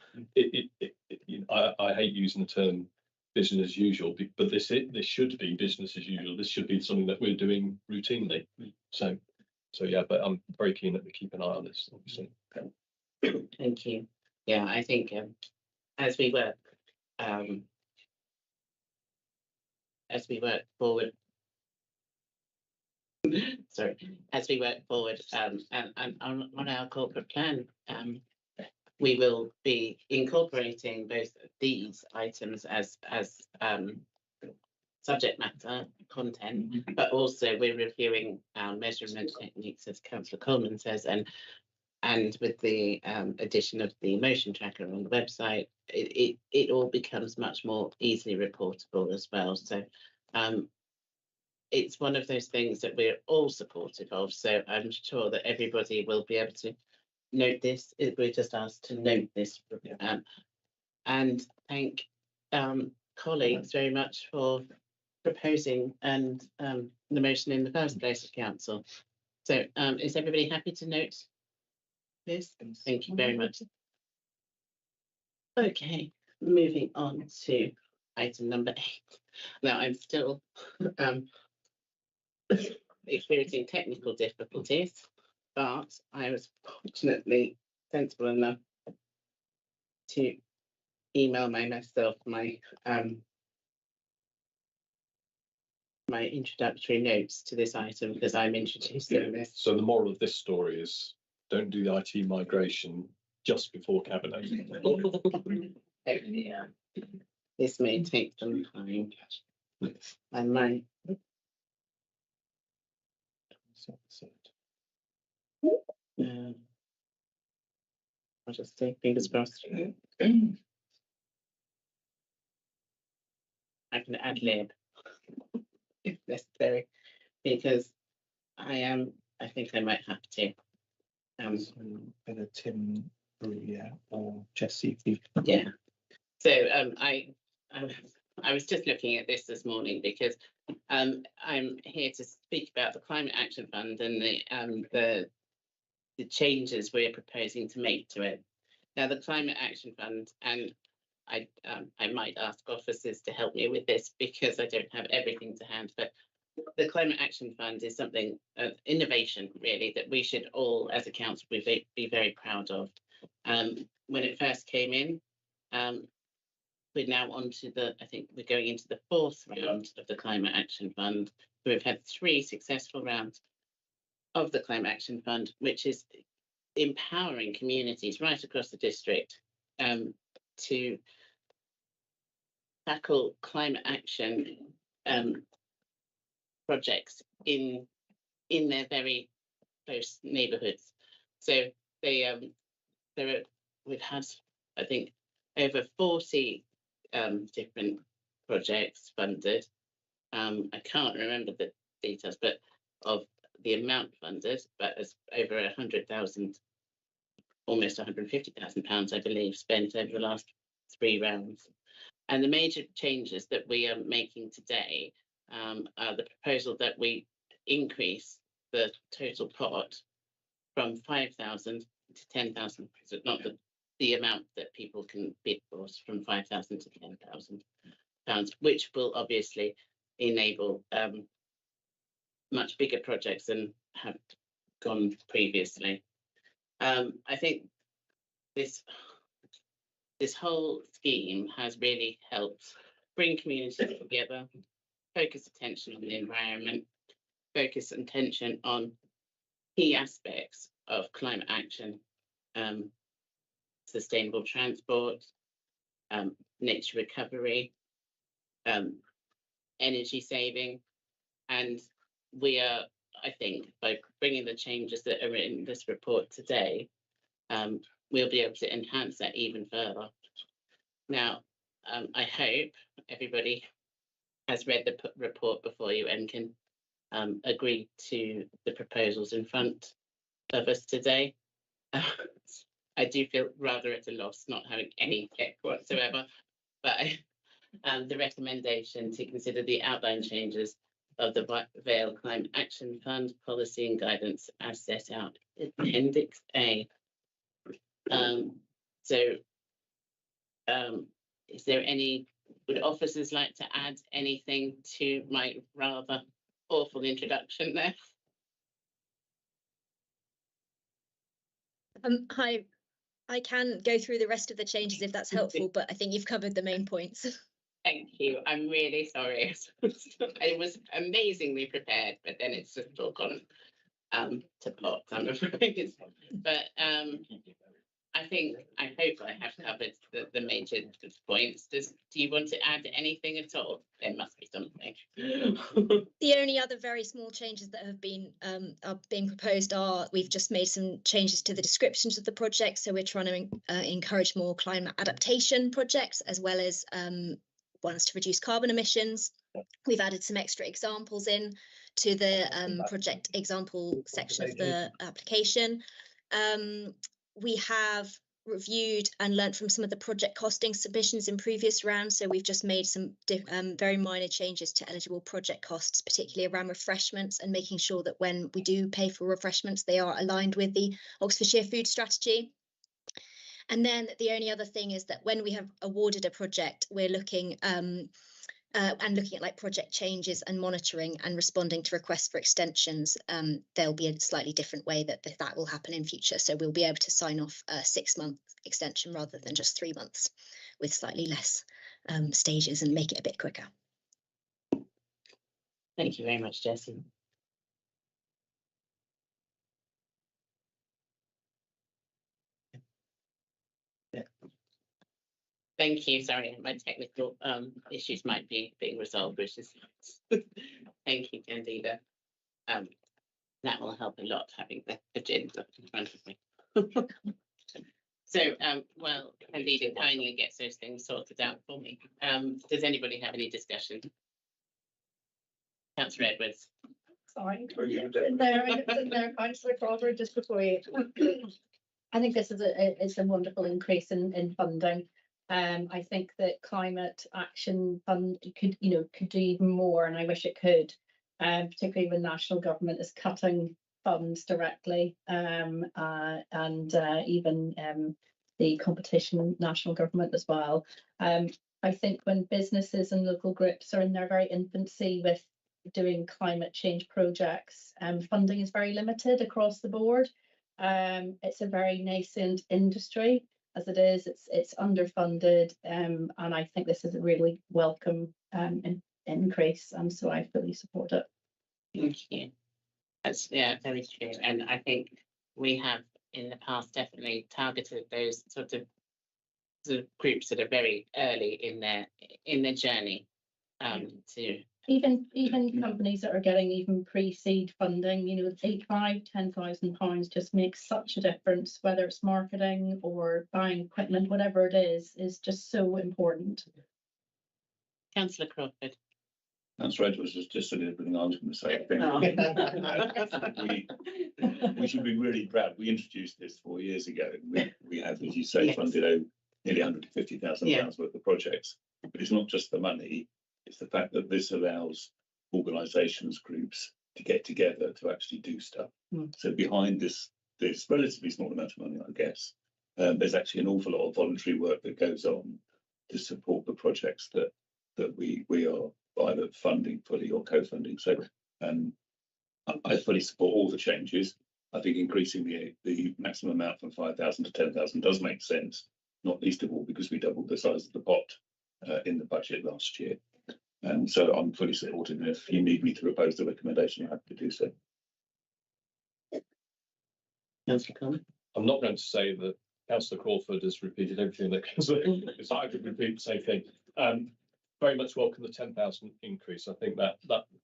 I hate using the term business as usual, but this should be business as usual. This should be something that we're doing routinely. So yeah, but I'm very keen that we keep an eye on this, obviously. Thank you. Yeah, I think as we work forward. Sorry, as we work forward and on our corporate plan, we will be incorporating both these items as subject matter content, but also we're reviewing our measurement techniques, as Councillor Coleman says, and with the addition of the motion tracker on the website, it all becomes much more easily reportable as well. So it's one of those things that we're all supportive of. So I'm sure that everybody will be able to note this. We're just asked to note this, and thank colleagues very much for proposing and the motion in the first place of council. So is everybody happy to note this? Thank you very much. Okay, moving on to item number 8. Now I'm still experiencing technical difficulties, but I was fortunately sensible enough to email myself my introductory notes to this item because I'm introducing this. So the moral of this story is don't do the IT migration just before Cabinet. Yeah. This may take some time. I might. I'll just say fingers crossed. I can ad lib if necessary, because I am I think I might have to. So whether Tim, Maria or Jessie. Yeah. So I was just looking at this morning because I'm here to speak about the Climate Action Fund and the changes we're proposing to make to it. Now, the Climate Action Fund, and I might ask officers to help me with this because I don't have everything to hand, but the Climate Action Fund is something, innovation really, that we should all as a council be very proud of. When it first came in, we're now on to I think we're going into the 4th round of the Climate Action Fund. We've had 3 successful rounds of the Climate Action Fund, which is empowering communities right across the district to tackle climate action projects in their very close neighbourhoods. So we've had, I think, over 40 different projects funded. I can't remember the details, but of the amount funded, but it's over 100,000, almost 150,000 pounds, I believe, spent over the last 3 rounds. And the major changes that we are making today are the proposal that we increase the total pot from 5,000 to 10,000, so not the amount that people can bid for, from 5,000 to 10,000 pounds, which will obviously enable much bigger projects than have gone previously. I think this whole scheme has really helped bring communities together, focus attention on the environment, focus attention on key aspects of climate action, sustainable transport, nature recovery, energy saving, and we are, I think, by bringing the changes that are in this report today, we'll be able to enhance that even further. Now, I hope everybody has read the report before you and can agree to the proposals in front of us today. I do feel rather at a loss not having any tech whatsoever, but the recommendation to consider the outline changes of the Vale Climate Action Fund policy and guidance as set out in Appendix A. Is there would officers like to add anything to my rather awful introduction there? I can go through the rest of the changes if that's helpful, but I think you've covered the main points. Thank you. I'm really sorry. I was amazingly prepared, but then it's just all gone to pot, I'm afraid. But I hope I have covered the major points. Do you want to add anything at all? There must be something. The only other very small changes that have been are being proposed are we've just made some changes to the descriptions of the project. So we're trying to encourage more climate adaptation projects as well as ones to reduce carbon emissions. We've added some extra examples in to the project example section of the application. We have reviewed and learnt from some of the project costing submissions in previous rounds. So we've just made some very minor changes to eligible project costs, particularly around refreshments and making sure that when we do pay for refreshments, they are aligned with the Oxfordshire Food Strategy. And then the only other thing is that when we have awarded a project, we're looking at like project changes and monitoring and responding to requests for extensions. There'll be a slightly different way that will happen in future. So we'll be able to sign off a 6-month extension rather than just 3 months with slightly less stages and make it a bit quicker. Thank you very much, Jessie. Thank you. Sorry, my technical issues might be being resolved, which is thank you, Candida. That will help a lot having the agenda in front of me. So, well, Candida kindly gets those things sorted out for me. Does anybody have any discussion? Councillor Edwards. Sorry. In there, Councillor Crawford, just before you. I think this is a wonderful increase in funding. I think that climate action fund could do even more, and I wish it could. Particularly when national government is cutting funds directly, and even the competition national government as well. I think when businesses and local groups are in their very infancy with doing climate change projects, funding is very limited across the board. It's a very nascent industry as it is. It's underfunded, and I think this is a really welcome increase, and so I fully support it. Thank you. That's very true, and I think we have in the past definitely targeted those sort of groups that are very early in their journey. To even companies that are getting even pre-seed funding, £10,000 just makes such a difference, whether it's marketing or buying equipment, whatever it is just so important. Councillor Crawford. Councillor Edwards was just said everything I was going to say. We should be really proud. We introduced this 4 years ago. We have, as you say, funded nearly £150,000 worth of projects. But it's not just the money, it's the fact that this allows organisations, groups to get together to actually do stuff. So behind this relatively small amount of money, I guess, there's actually an awful lot of voluntary work that goes on to support the projects that we are either funding fully or co-funding. So I fully support all the changes. I think increasing the maximum amount from 5,000 to 10,000 does make sense, not least of all because we doubled the size of the pot in the budget last year. And so I'm fully supportive. And if you need me to propose the recommendation, I'm happy to do so. I'm not going to say that Councillor Crawford has repeated everything that because I could repeat the same thing. Very much welcome the 10,000 increase. I think that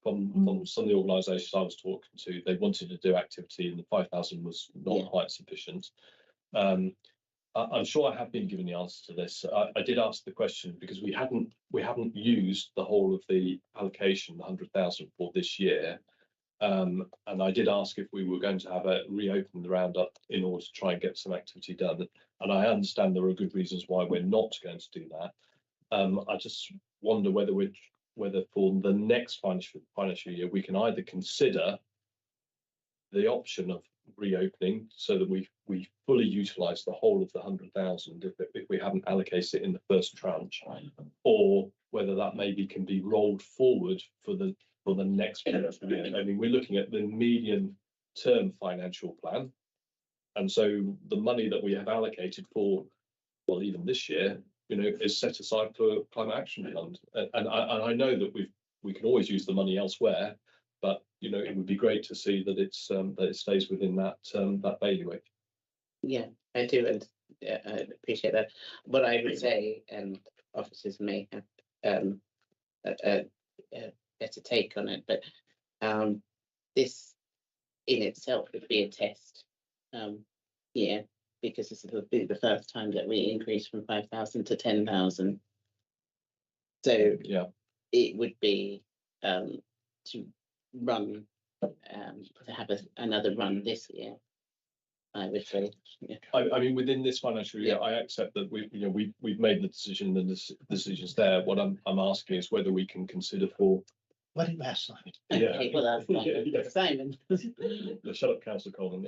from some of the organisations I was talking to, they wanted to do activity and the 5,000 was not quite sufficient. I'm sure I have been given the answer to this. I did ask the question because we haven't used the whole of the allocation, the 100,000 for this year. And I did ask if we were going to have a reopen the roundup in order to try and get some activity done. And I understand there are good reasons why we're not going to do that. I just wonder whether for the next financial year we can either consider the option of reopening so that we fully utilise the whole of the 100,000 if we haven't allocated it in the first tranche, or whether that maybe can be rolled forward for the next financial year. I mean, we're looking at the medium-term financial plan, and so the money that we have allocated for, well, even this year, is set aside for climate action fund, and I know that we can always use the money elsewhere, but it would be great to see that it stays within that bailiwick. Yeah, I do, and I appreciate that. What I would say, and officers may have a better take on it, but this in itself would be a test year, because this will be the first time that we increase from 5,000 to 10,000. So it would be to run to have another run this year, I would say. I mean, within this financial year, I accept that we've made the decision and the decisions there. What I'm asking is whether we can consider for. Let him ask Simon. Okay, well, that's Simon. Shut up, Councillor Colin.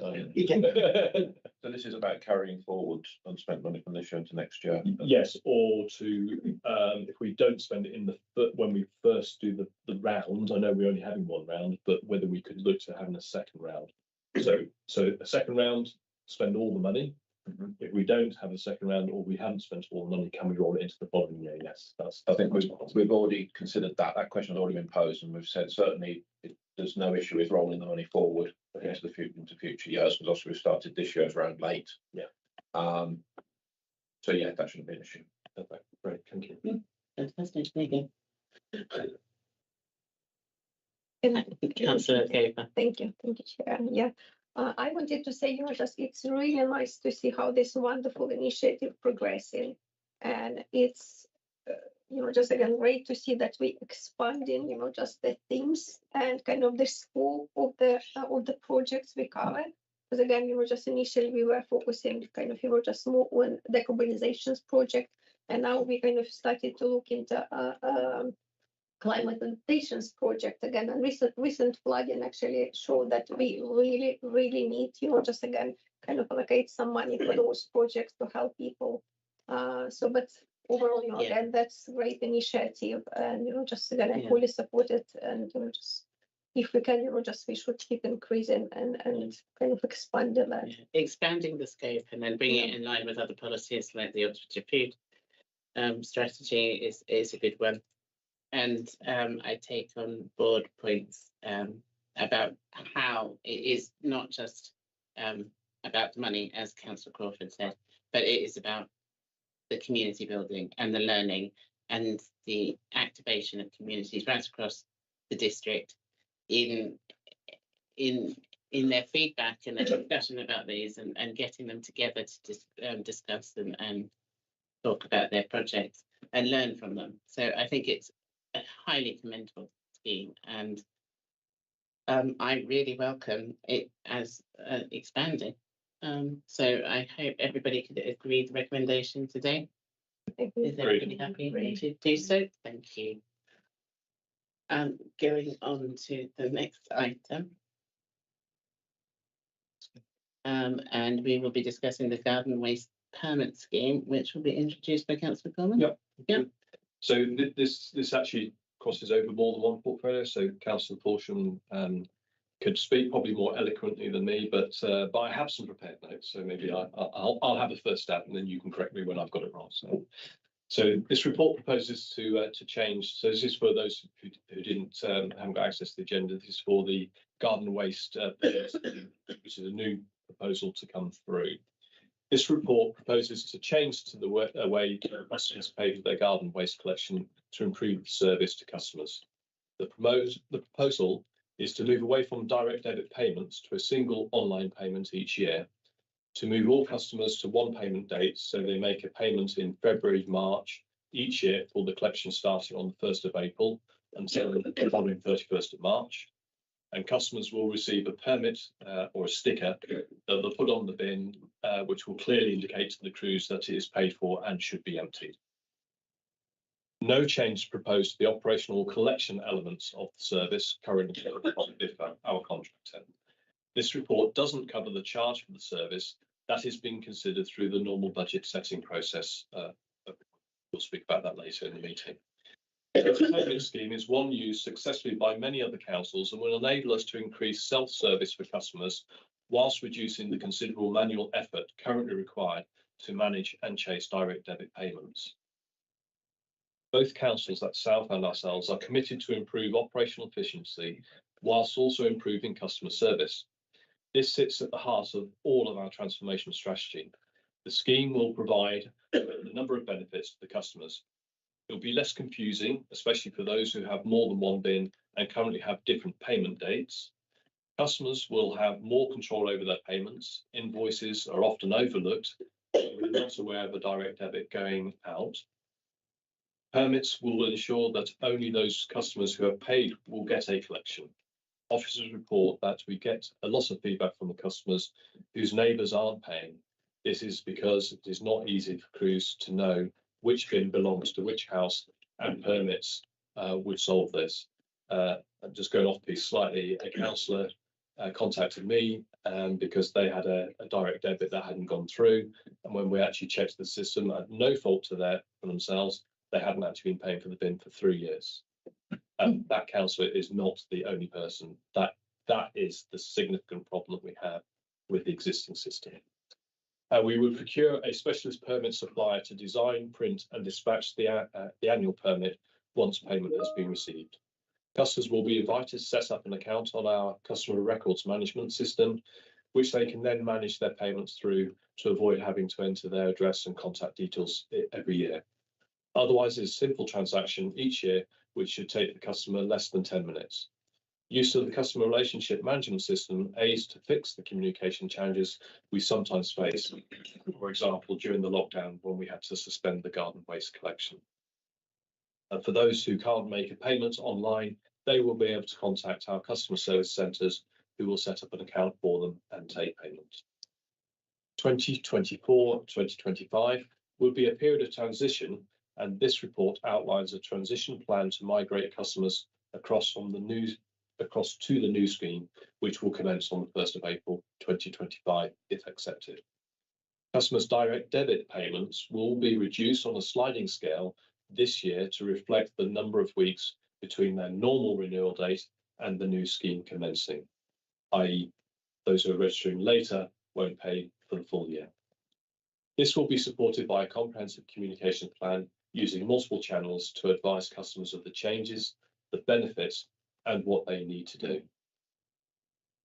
So this is about carrying forward unspent money from this year into next year. Yes, or to if we don't spend it when we first do the round. I know we're only having one round, but whether we could look to having a second round. So a second round, spend all the money. If we don't have a second round, or we haven't spent all the money, can we roll it into the following year? Yes, I think we've already considered that. That question has already been posed, and we've said certainly there's no issue with rolling the money forward into future years, because also we started this year's round late. So yeah, that shouldn't be an issue. Perfect. Great, thank you. Fantastic, thank you. Councillor Caper. Thank you, Chair. Yeah. I wanted to say, it's really nice to see how this wonderful initiative progressing, and it's just again great to see that we expanding, just the themes and kind of the scope of the projects we cover. Because again, just initially we were focusing kind of, just more on decarbonizations project, and now we kind of started to look into climate adaptations project again. And recent flooding actually showed that we really need, just again kind of allocate some money for those projects to help people. But overall, again, that's a great initiative, and just again, I fully support it, and just if we can, we should keep increasing and kind of expanding that. Expanding the scope and then bringing it in line with other policies like the alternative food strategy is a good one. And I take on board points about how it is not just about the money, as Councillor Crawford said, but it is about the community building and the learning and the activation of communities right across the district in their feedback and their discussion about these, and getting them together to discuss them and talk about their projects and learn from them. So I think it's a highly commendable scheme, and I really welcome it as expanding. So I hope everybody could agree with the recommendation today. Is everybody happy to do so? Thank you. Going on to the next item. And we will be discussing the garden waste permit scheme, which will be introduced by Councillor Coleman. Yep. So this actually crosses over more than one portfolio. So Councillor Porsham could speak probably more eloquently than me, but I have some prepared notes. So maybe I'll have a first stab, and then you can correct me when I've got it wrong. So this report proposes to change. So this is for those who haven't got access to the agenda. This is for the garden waste, which is a new proposal to come through. This report proposes to change to the way customers pay for their garden waste collection to improve the service to customers. The proposal is to move away from direct debit payments to a single online payment each year, to move all customers to one payment date, so they make a payment in February, March each year for the collection starting on the 1st of April until the following 31st of March. And customers will receive a permit or a sticker that they'll put on the bin, which will clearly indicate to the crews that it is paid for and should be emptied. No change proposed to the operational collection elements of the service currently with our contractor. This report doesn't cover the charge for the service. That is being considered through the normal budget setting process. We'll speak about that later in the meeting. The payment scheme is one used successfully by many other councils and will enable us to increase self-service for customers whilst reducing the considerable manual effort currently required to manage and chase direct debit payments. Both councils, that's South and ourselves, are committed to improve operational efficiency whilst also improving customer service. This sits at the heart of all of our transformation strategy. The scheme will provide a number of benefits to the customers. It will be less confusing, especially for those who have more than one bin and currently have different payment dates. Customers will have more control over their payments. Invoices are often overlooked. We're not aware of a direct debit going out. Permits will ensure that only those customers who have paid will get a collection. Officers report that we get a lot of feedback from the customers whose neighbours aren't paying. This is because it is not easy for crews to know which bin belongs to which house, and permits would solve this. I'm just going off piece slightly. A councillor contacted me because they had a direct debit that hadn't gone through, and when we actually checked the system, at no fault to for themselves, they hadn't actually been paying for the bin for 3 years. That councillor is not the only person. That is the significant problem that we have with the existing system. We would procure a specialist permit supplier to design, print and dispatch the annual permit once payment has been received. Customers will be invited to set up an account on our customer records management system, which they can then manage their payments through to avoid having to enter their address and contact details every year. Otherwise, it's a simple transaction each year, which should take the customer less than 10 minutes. Use of the customer relationship management system aids to fix the communication challenges we sometimes face, for example, during the lockdown when we had to suspend the garden waste collection. And for those who can't make a payment online, they will be able to contact our customer service centres, who will set up an account for them and take payments. 2024-2025 will be a period of transition, and this report outlines a transition plan to migrate customers across to the new scheme, which will commence on the 1st of April 2025 if accepted. Customers' direct debit payments will be reduced on a sliding scale this year to reflect the number of weeks between their normal renewal date and the new scheme commencing, i.e. those who are registering later won't pay for the full year. This will be supported by a comprehensive communication plan using multiple channels to advise customers of the changes, the benefits, and what they need to do.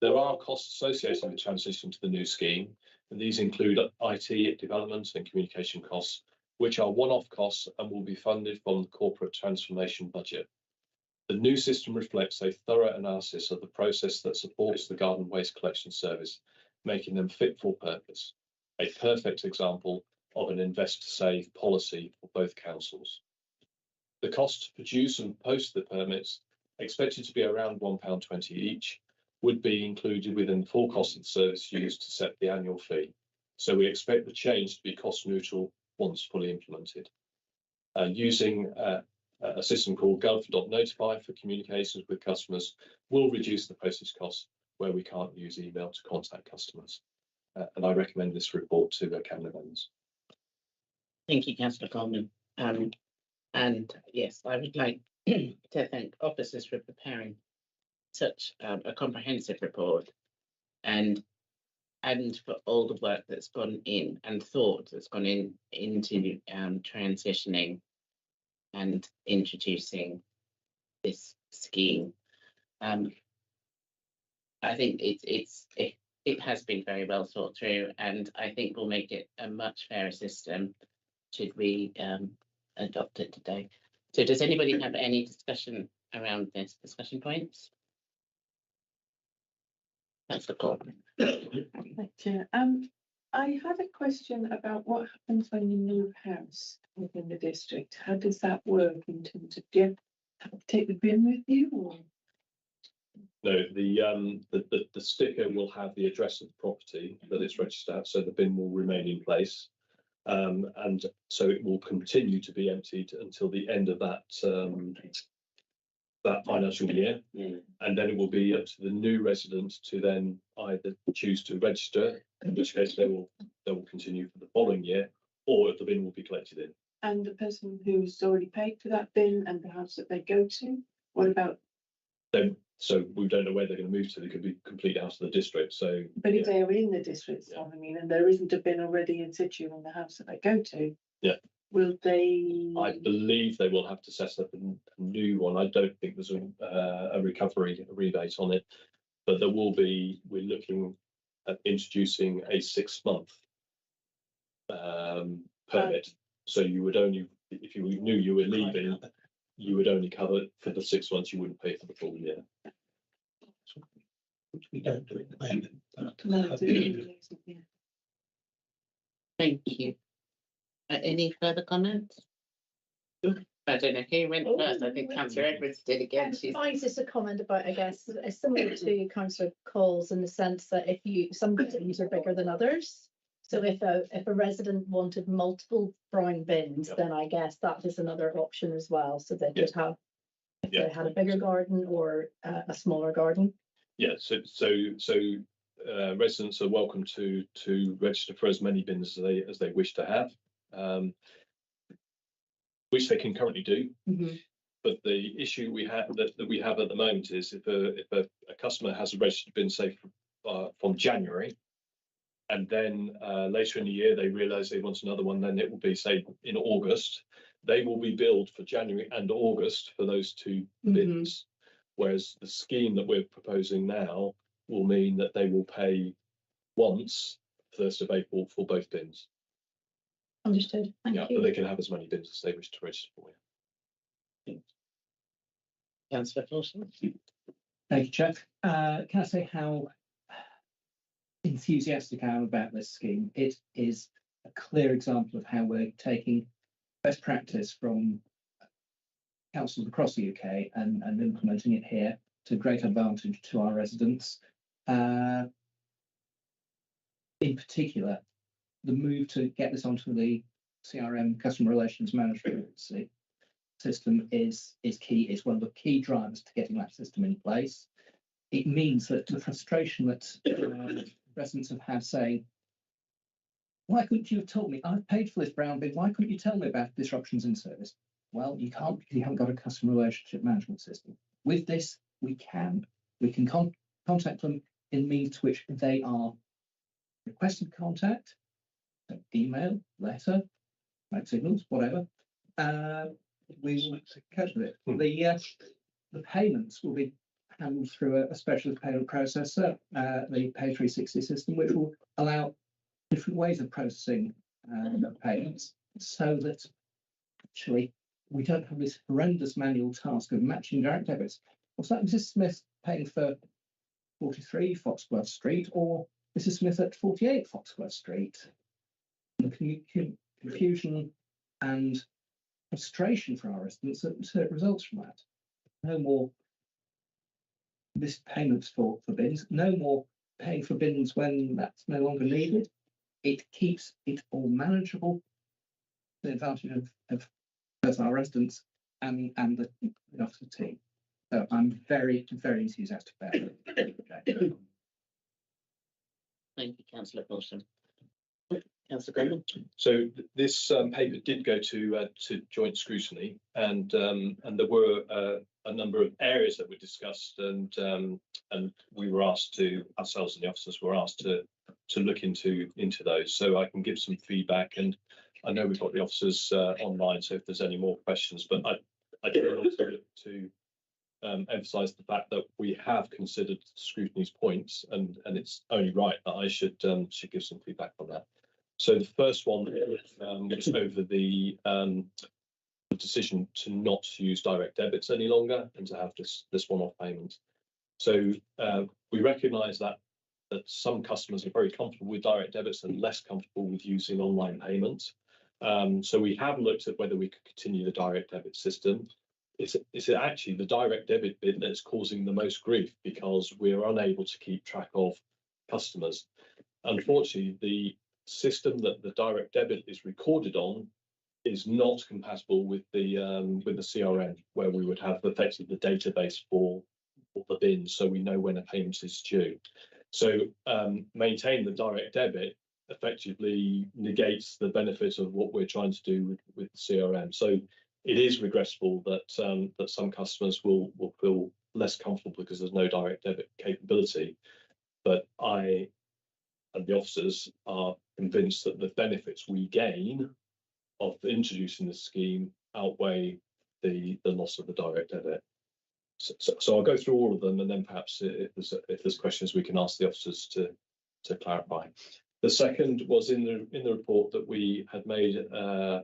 There are costs associated with transition to the new scheme, and these include IT development and communication costs, which are one-off costs and will be funded from the corporate transformation budget. The new system reflects a thorough analysis of the process that supports the garden waste collection service, making them fit for purpose. A perfect example of an invest to save policy for both councils. The cost to produce and post the permits, expected to be around £1.20 each, would be included within the full cost of the service used to set the annual fee. So we expect the change to be cost neutral once fully implemented. Using a system called gov.notify for communications with customers will reduce the postage costs where we can't use email to contact customers. And I recommend this report to Cabinet members. Thank you, Councillor Coleman. And yes, I would like to thank officers for preparing such a comprehensive report, and for all the work that's gone in and thought that's gone into transitioning and introducing this scheme. I think it has been very well thought through, and I think will make it a much fairer system should we adopt it today. So does anybody have any discussion around this discussion points? That's the call. Chair. I had a question about what happens when you move house within the district. How does that work in terms of, do you have to take the bin with you, or? No, the sticker will have the address of the property that it's registered at, so the bin will remain in place. And so it will continue to be emptied until the end of that financial year, and then it will be up to the new residents to then either choose to register, in which case they will continue for the following year, or the bin will be collected in. And the person who's already paid for that bin and the house that they go to, what about? Then, so we don't know where they're going to move to. They could be completely out of the district. So, but if they're in the district, so I mean, and there isn't a bin already in situ in the house that they go to, will they? I believe they will have to set up a new one. I don't think there's a recovery rebate on it, but there will be. We're looking at introducing a 6-month permit. So you would only, if you knew you were leaving, you would only cover it for the 6 months. You wouldn't pay for the full year. Which we don't do at the moment. Thank you. Any further comments? I don't know who went first. I think Councillor Edwards did again. Mine's just a comment about, I guess, similar to Councillor Cole's in the sense that some bins are bigger than others. So if a resident wanted multiple brown bins, then I guess that is another option as well. So they could have, if they had a bigger garden or a smaller garden. Yeah. So residents are welcome to register for as many bins as they wish to have. Which they can currently do, but the issue we have that we have at the moment is if a customer has a registered bin, say from January, and then later in the year they realise they want another one, then it will be say in August. They will be billed for January and August for those 2 bins, whereas the scheme that we're proposing now will mean that they will pay once 1st of April for both bins. Understood. Thank you. But they can have as many bins as they wish to register for. Councillor Forson. Thank you, Chair. Can I say how enthusiastic I am about this scheme? It is a clear example of how we're taking best practice from councils across the UK and implementing it here to great advantage to our residents. In particular, the move to get this onto the CRM, customer relations management system, is key. It's one of the key drivers to getting that system in place. It means that the frustration that residents have had saying, why couldn't you have told me? I've paid for this brown bin. Why couldn't you tell me about disruptions in service? Well, you can't because you haven't got a customer relationship management system. With this, we can. We can contact them in means to which they are requested contact, so email, letter, smoke signals, whatever. We will cope with it. The payments will be handled through a specialist payment processor, the Pay 360 system, which will allow different ways of processing payments, so that actually we don't have this horrendous manual task of matching direct debits. Was that Mrs. Smith paying for 43 Foxglove Street or Mrs. Smith at 48 Foxglove Street? The confusion and frustration for our residents that results from that. No more missed payments for bins, no more paying for bins when that's no longer needed. It keeps it all manageable, the advantage of both our residents and the officer team. So I'm very, very enthusiastic about it. Thank you, Councillor Paulson. Councillor Graham. So this paper did go to joint scrutiny, and there were a number of areas that were discussed, and we were asked to, ourselves and the officers were asked to look into those. So I can give some feedback, and I know we've got the officers online, so if there's any more questions, but I do want to emphasise the fact that we have considered scrutiny's points, and it's only right that I should give some feedback on that. So the first one was over the decision to not use direct debits any longer and to have this one-off payment. So we recognise that some customers are very comfortable with direct debits and less comfortable with using online payments. So we have looked at whether we could continue the direct debit system. It's actually the direct debit bit that's causing the most grief, because we're unable to keep track of customers. Unfortunately, the system that the direct debit is recorded on is not compatible with the CRM, where we would have effectively the database for the bins, so we know when a payment is due. So maintain the direct debit effectively negates the benefit of what we're trying to do with the CRM. So it is regrettable that that some customers will feel less comfortable because there's no direct debit capability. But I and the officers are convinced that the benefits we gain of introducing the scheme outweigh the loss of the direct debit. So I'll go through all of them, and then perhaps if there's questions, we can ask the officers to clarify. The second was in the report that we had made a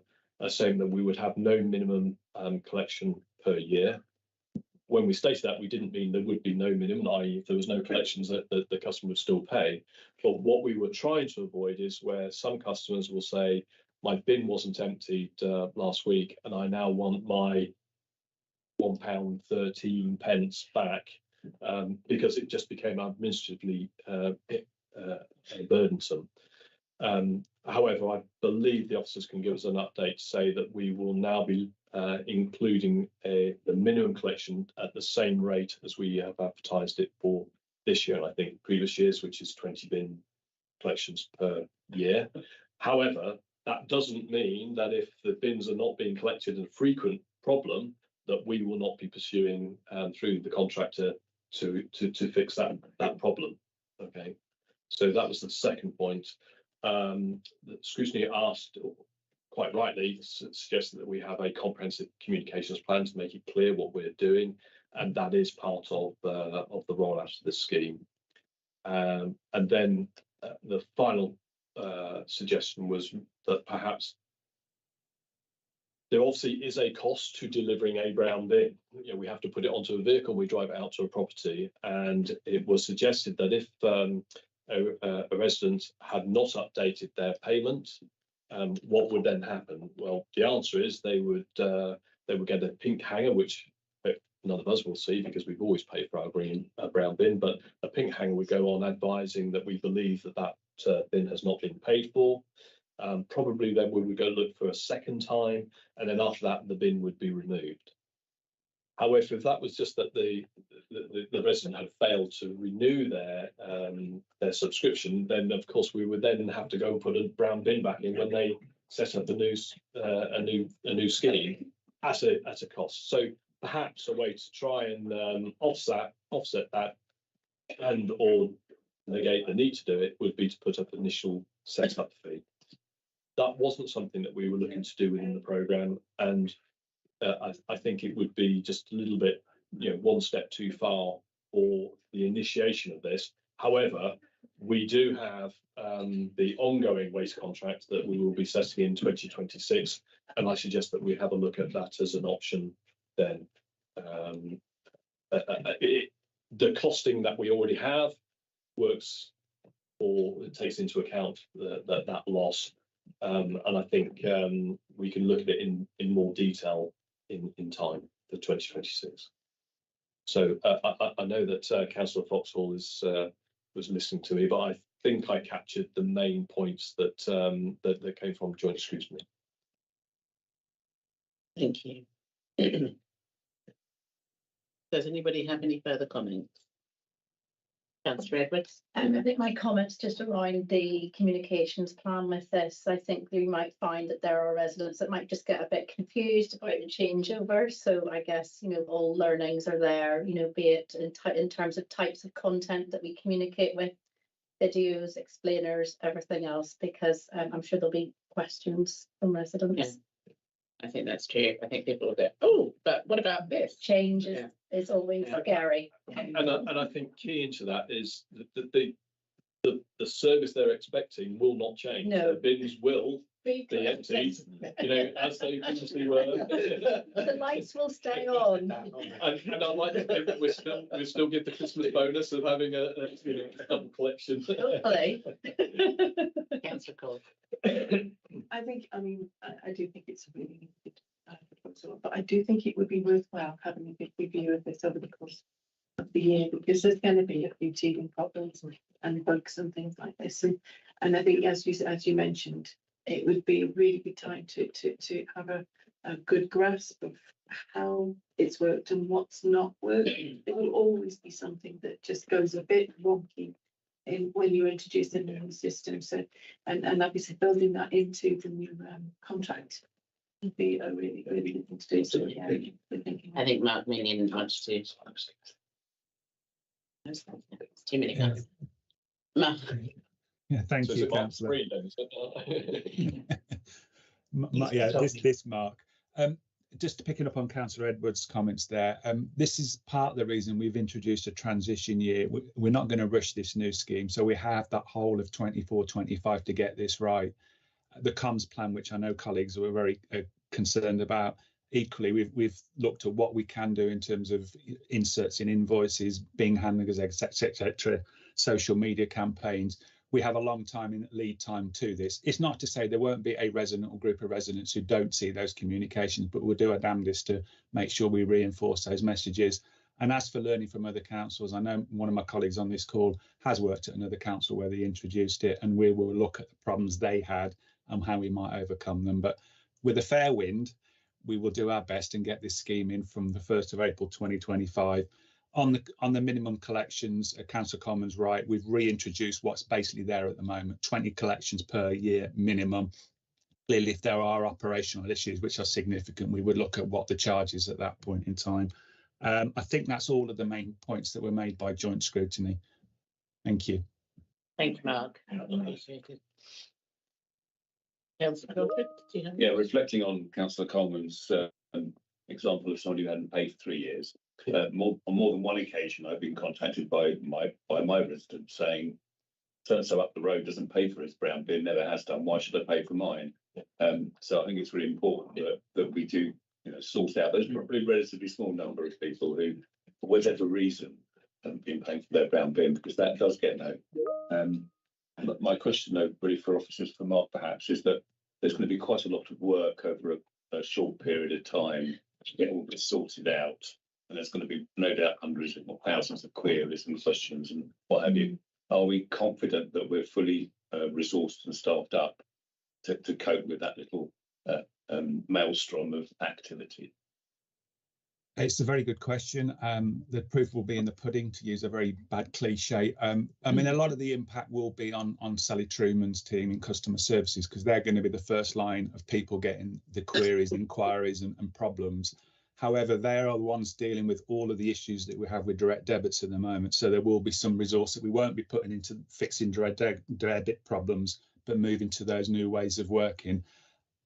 statement that we would have no minimum collection per year. When we stated that, we didn't mean there would be no minimum, i.e. if there was no collections that the customer would still pay. But what we were trying to avoid is where some customers will say, my bin wasn't emptied last week and I now want my £1.13 back because it just became administratively burdensome. However, I believe the officers can give us an update to say that we will now be including the minimum collection at the same rate as we have advertised it for this year, and I think previous years, which is 20 bin collections per year. However, that doesn't mean that if the bins are not being collected and a frequent problem, that we will not be pursuing through the contractor to fix that problem. Okay, so that was the second point. The scrutiny asked, quite rightly, suggested that we have a comprehensive communications plan to make it clear what we're doing, and that is part of the rollout of this scheme. And then the final suggestion was that perhaps there obviously is a cost to delivering a brown bin. You know, we have to put it onto a vehicle, we drive it out to a property, and it was suggested that if a resident had not updated their payment, what would then happen? Well, the answer is they would they would get a pink hanger, which none of us will see because we've always paid for our brown bin, but a pink hanger would go on advising that we believe that bin has not been paid for. Probably then we would go look for a second time, and then after that the bin would be removed. However, if that was just that the resident had failed to renew their subscription, then of course we would then have to go and put a brown bin back in when they set up a new scheme at a cost. So perhaps a way to try and offset that and or negate the need to do it would be to put up initial setup fee. That wasn't something that we were looking to do within the programme, and I think it would be just a little bit, one step too far for the initiation of this. However, we do have the ongoing waste contract that we will be setting in 2026, and I suggest that we have a look at that as an option then. The costing that we already have works, or it takes into account that loss, and I think we can look at it in more detail in time for 2026. So I know that Councillor Foxhall was listening to me, but I think I captured the main points that came from joint scrutiny. Thank you. Does anybody have any further comments? Councillor Edwards? I think my comments just around the communications plan with this. I think we might find that there are residents that might just get a bit confused about the changeover. So I guess, all learnings are there, be it in terms of types of content that we communicate with, videos, explainers, everything else, because I'm sure there'll be questions from residents. Yeah. I think that's true. I think people will go, oh, but what about this? Change is always scary. And I think key into that is that the service they're expecting will not change. No. The bins will be empty, as they previously were. The lights will stay on. And I like to think that we still give the Christmas bonus of having a double collection. Hopefully. Councillor Cole. I do think it's a really good proposal, but I do think it would be worthwhile having a big review of this over the course of the year, because there's going to be a few teething problems and bugs and things like this. And I think, as you mentioned, it would be a really good time to have a good grasp of how it's worked and what's not worked. There will always be something that just goes a bit wonky when you introduce a new system. So, and obviously building that into the new contract would be a really, really good thing to do. So yeah, we're thinking. I think Mark Minion wants to. Too many comments. Mark. Yeah, thank you, Councillor. This Mark. Just picking up on Councillor Edwards' comments there, this is part of the reason we've introduced a transition year. We're not going to rush this new scheme, so we have that whole of 24-25 to get this right. The comms plan, which I know colleagues were very concerned about, equally we've looked at what we can do in terms of inserts in invoices, Bing handlers, etc., social media campaigns. We have a long time in lead time to this. It's not to say there won't be a resident or group of residents who don't see those communications, but we'll do our damnedest to make sure we reinforce those messages. And as for learning from other councils, I know one of my colleagues on this call has worked at another council where they introduced it, and we will look at the problems they had and how we might overcome them. But with a fair wind, we will do our best and get this scheme in from the 1st of April 2025. On the minimum collections, Councillor Coleman's right, we've reintroduced what's basically there at the moment, 20 collections per year minimum. Clearly, if there are operational issues which are significant, we would look at what the charge is at that point in time. I think that's all of the main points that were made by joint scrutiny. Thank you. Thank you, Mark. Yeah, reflecting on Councillor Coleman's example of somebody who hadn't paid for 3 years. On more than one occasion, I've been contacted by my resident saying, so up the road doesn't pay for his brown bin, never has done. Why should I pay for mine? So I think it's really important that we do, sort out. There's probably a relatively small number of people who, for whatever reason, haven't been paying for their brown bin, because that does get known. My question, though, really for officers, for Mark perhaps, is that there's going to be quite a lot of work over a short period of time to get all this sorted out. And there's going to be no doubt hundreds, if not thousands, of queries and questions and what have you. Are we confident that we're fully resourced and staffed up to cope with that little maelstrom of activity? It's a very good question. The proof will be in the pudding, to use a very bad cliche. I mean, a lot of the impact will be on Sally Truman's team in customer services, because they're going to be the first line of people getting the queries, inquiries and problems. However, they are the ones dealing with all of the issues that we have with direct debits at the moment. So there will be some resource that we won't be putting into fixing direct debit problems, but moving to those new ways of working.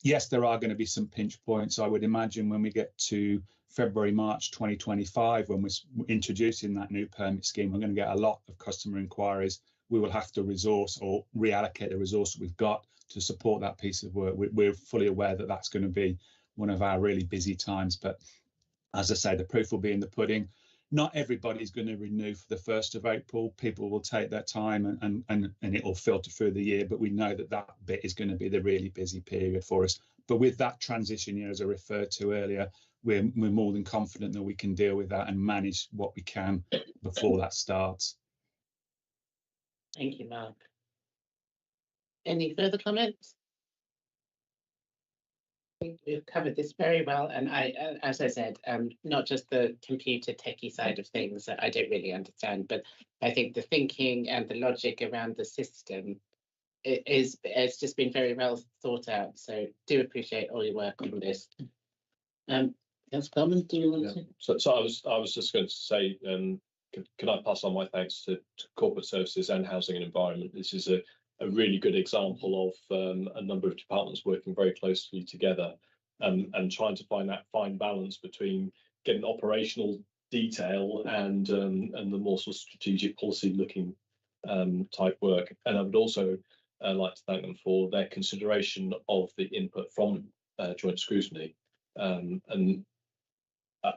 Yes, there are going to be some pinch points. I would imagine when we get to February, March 2025, when we're introducing that new permit scheme, we're going to get a lot of customer inquiries. We will have to resource or reallocate the resource that we've got to support that piece of work. We're fully aware that that's going to be one of our really busy times. But as I say, the proof will be in the pudding. Not everybody's going to renew for the 1st of April. People will take their time and it will filter through the year. But we know that that bit is going to be the really busy period for us. But with that transition year, as I referred to earlier, we're more than confident that we can deal with that and manage what we can before that starts. Thank you, Mark. Any further comments? We've covered this very well, and as I said, not just the computer techie side of things that I don't really understand, but I think the thinking and the logic around the system it's just been very well thought out. So do appreciate all your work on this. Councillor Coleman, do you want to? So I was just going to say, can I pass on my thanks to Corporate Services and Housing and Environment? This is a really good example of a number of departments working very closely together and trying to find that fine balance between getting operational detail and the more sort of strategic policy looking type work. And I would also like to thank them for their consideration of the input from joint scrutiny. And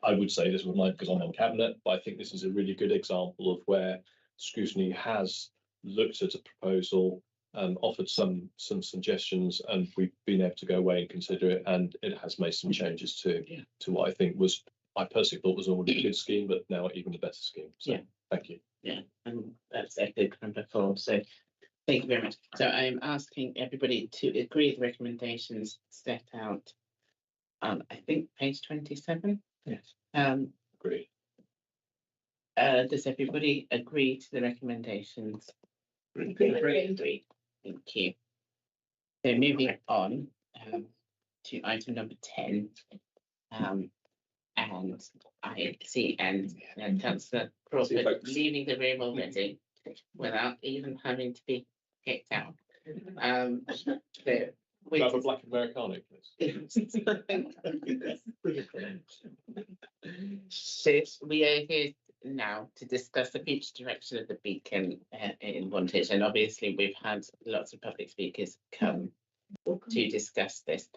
I would say this wouldn't because I'm on cabinet, but I think this is a really good example of where scrutiny has looked at a proposal, offered some suggestions, and we've been able to go away and consider it, and it has made some changes to what I think was, I personally thought was already a good scheme, but now even a better scheme. So thank you. Yeah, and that's echoed from before. So thank you very much. So I'm asking everybody to agree with the recommendations set out on, I think, page 27. Yes. Agree. Does everybody agree to the recommendations? Agree. Thank you. So moving on to item number 10. And I see Councillor Crawford leaving the room already without even having to be kicked out. We have a black Americano, please. So we are here now to discuss the future direction of the beacon in Wantage, and obviously we've had lots of public speakers come to discuss this.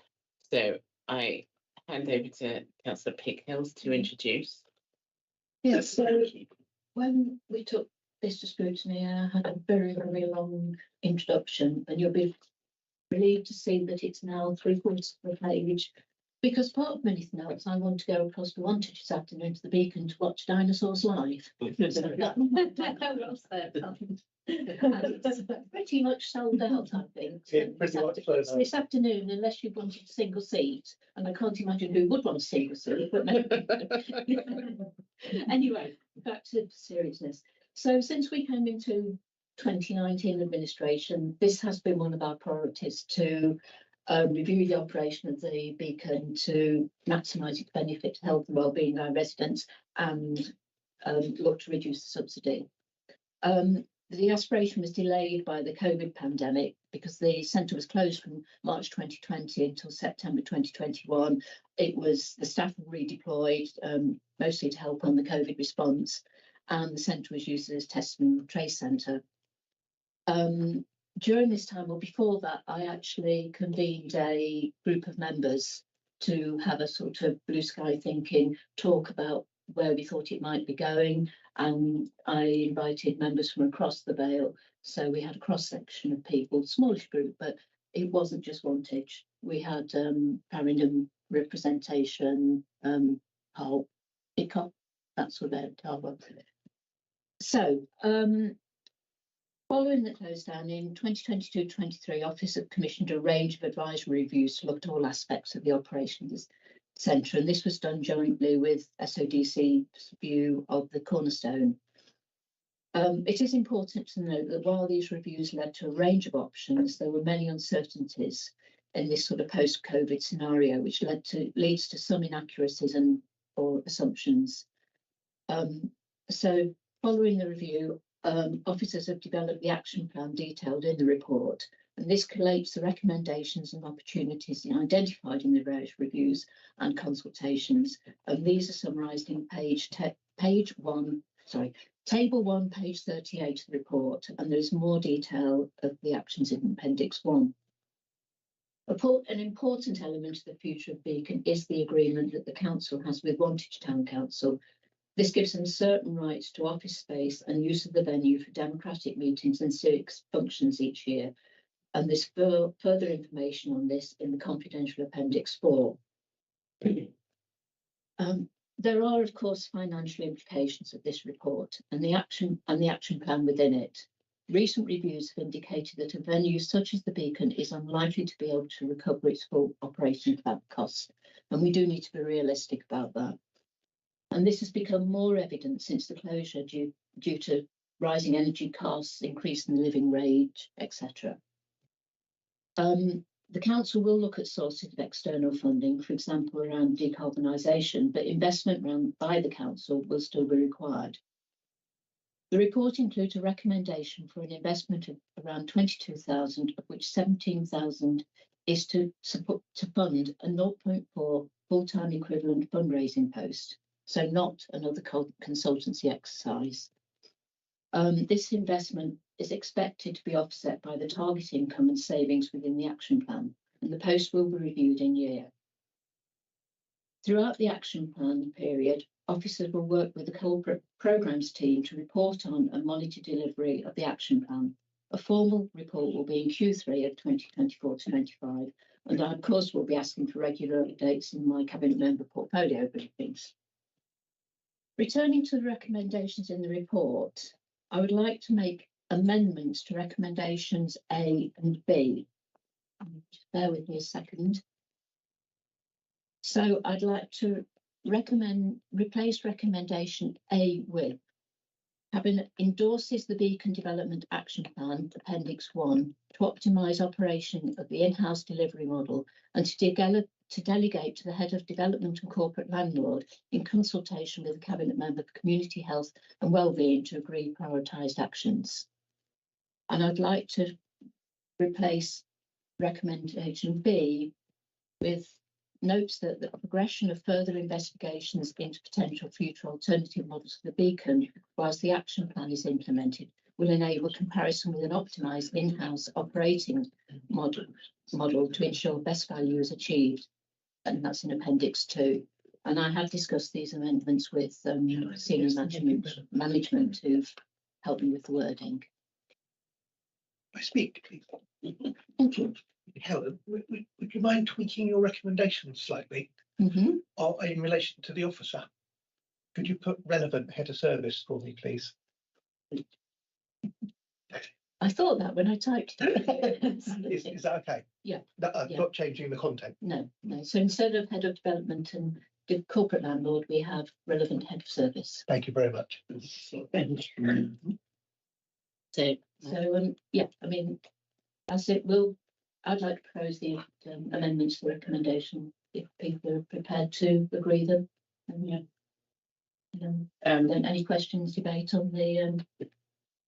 So I hand over to Councillor Pighills to introduce. Yes, so when we took this to scrutiny, I had a very, very long introduction, and you'll be relieved to see that it's now 3/4 of a page, because part of anything else, I want to go across to Wantage this afternoon to the Beacon to watch dinosaurs live. So it's pretty much sold out, I think. This afternoon, unless you wanted a single seat, and I can't imagine who would want a single seat, but maybe. Anyway, back to seriousness. So since we came into 2019 administration, this has been one of our priorities to review the operation of the beacon to maximise its benefit to health and wellbeing of our residents and look to reduce the subsidy. The aspiration was delayed by the COVID pandemic because the centre was closed from March 2020 until September 2021. The staff were redeployed, mostly to help on the COVID response, and the centre was used as a test and trace centre. During this time, or before that, I actually convened a group of members to have a sort of blue sky thinking talk about where we thought it might be going, and I invited members from across the Vale. So we had a cross section of people, smallish group, but it wasn't just Wantage. We had Farringham, representation, whole pick-up, that sort of area. So, following the close down in 2022-23, Office have commissioned a range of advisory reviews to look at all aspects of the operation of this centre, and this was done jointly with SODC's view of the cornerstone. It is important to note that while these reviews led to a range of options, there were many uncertainties in this sort of post-COVID scenario, which leads to some inaccuracies or assumptions. So following the review, officers have developed the action plan detailed in the report, and this collates the recommendations and opportunities identified in the various reviews and consultations. And these are summarised in Table 1, page 38 of the report, and there's more detail of the actions in Appendix 1. An important element of the future of Beacon is the agreement that the council has with Wantage Town Council. This gives them certain rights to office space and use of the venue for democratic meetings and civic functions each year. And there's further information on this in the confidential Appendix 4. There are, of course, financial implications of this report and the action plan within it. Recent reviews have indicated that a venue such as the Beacon is unlikely to be able to recover its full operating costs, and we do need to be realistic about that. And this has become more evident since the closure due to rising energy costs, increase in the living wage, etc. The council will look at sources of external funding, for example, around decarbonisation, but investment by the council will still be required. The report includes a recommendation for an investment of around 22,000, of which 17,000 is to fund a 0.4 full-time equivalent fundraising post, so not another consultancy exercise. This investment is expected to be offset by the target income and savings within the action plan, and the post will be reviewed in year. Throughout the action plan period, officers will work with the corporate programmes team to report on and monitor delivery of the action plan. A formal report will be in Q3 of 2024-25, and I, of course, will be asking for regular updates in my cabinet member portfolio briefings. Returning to the recommendations in the report, I would like to make amendments to recommendations A and B. Just bear with me a second. So I'd like to replace recommendation A with Cabinet endorses the Beacon Development Action Plan, Appendix 1, to optimise operation of the in-house delivery model and to delegate to the Head of Development and Corporate Landlord in consultation with the Cabinet Member for Community Health and Wellbeing to agree prioritised actions. And I'd like to replace recommendation B with notes that the progression of further investigations into potential future alternative models for the Beacon, whilst the action plan is implemented, will enable comparison with an optimised in-house operating model to ensure best value is achieved. And that's in Appendix 2. And I have discussed these amendments with senior management who've helped me with the wording. I speak, please. Thank you. Helen, would you mind tweaking your recommendations slightly in relation to the officer? Could you put relevant head of service for me, please? I thought that when I typed it. Is that okay? Yeah. Not changing the content? No. So instead of head of development and the corporate landlord, we have relevant head of service. Thank you very much. So yeah, I mean, as it will, I'd like to propose the amendments to the recommendation if people are prepared to agree them. And, then any questions, debate on the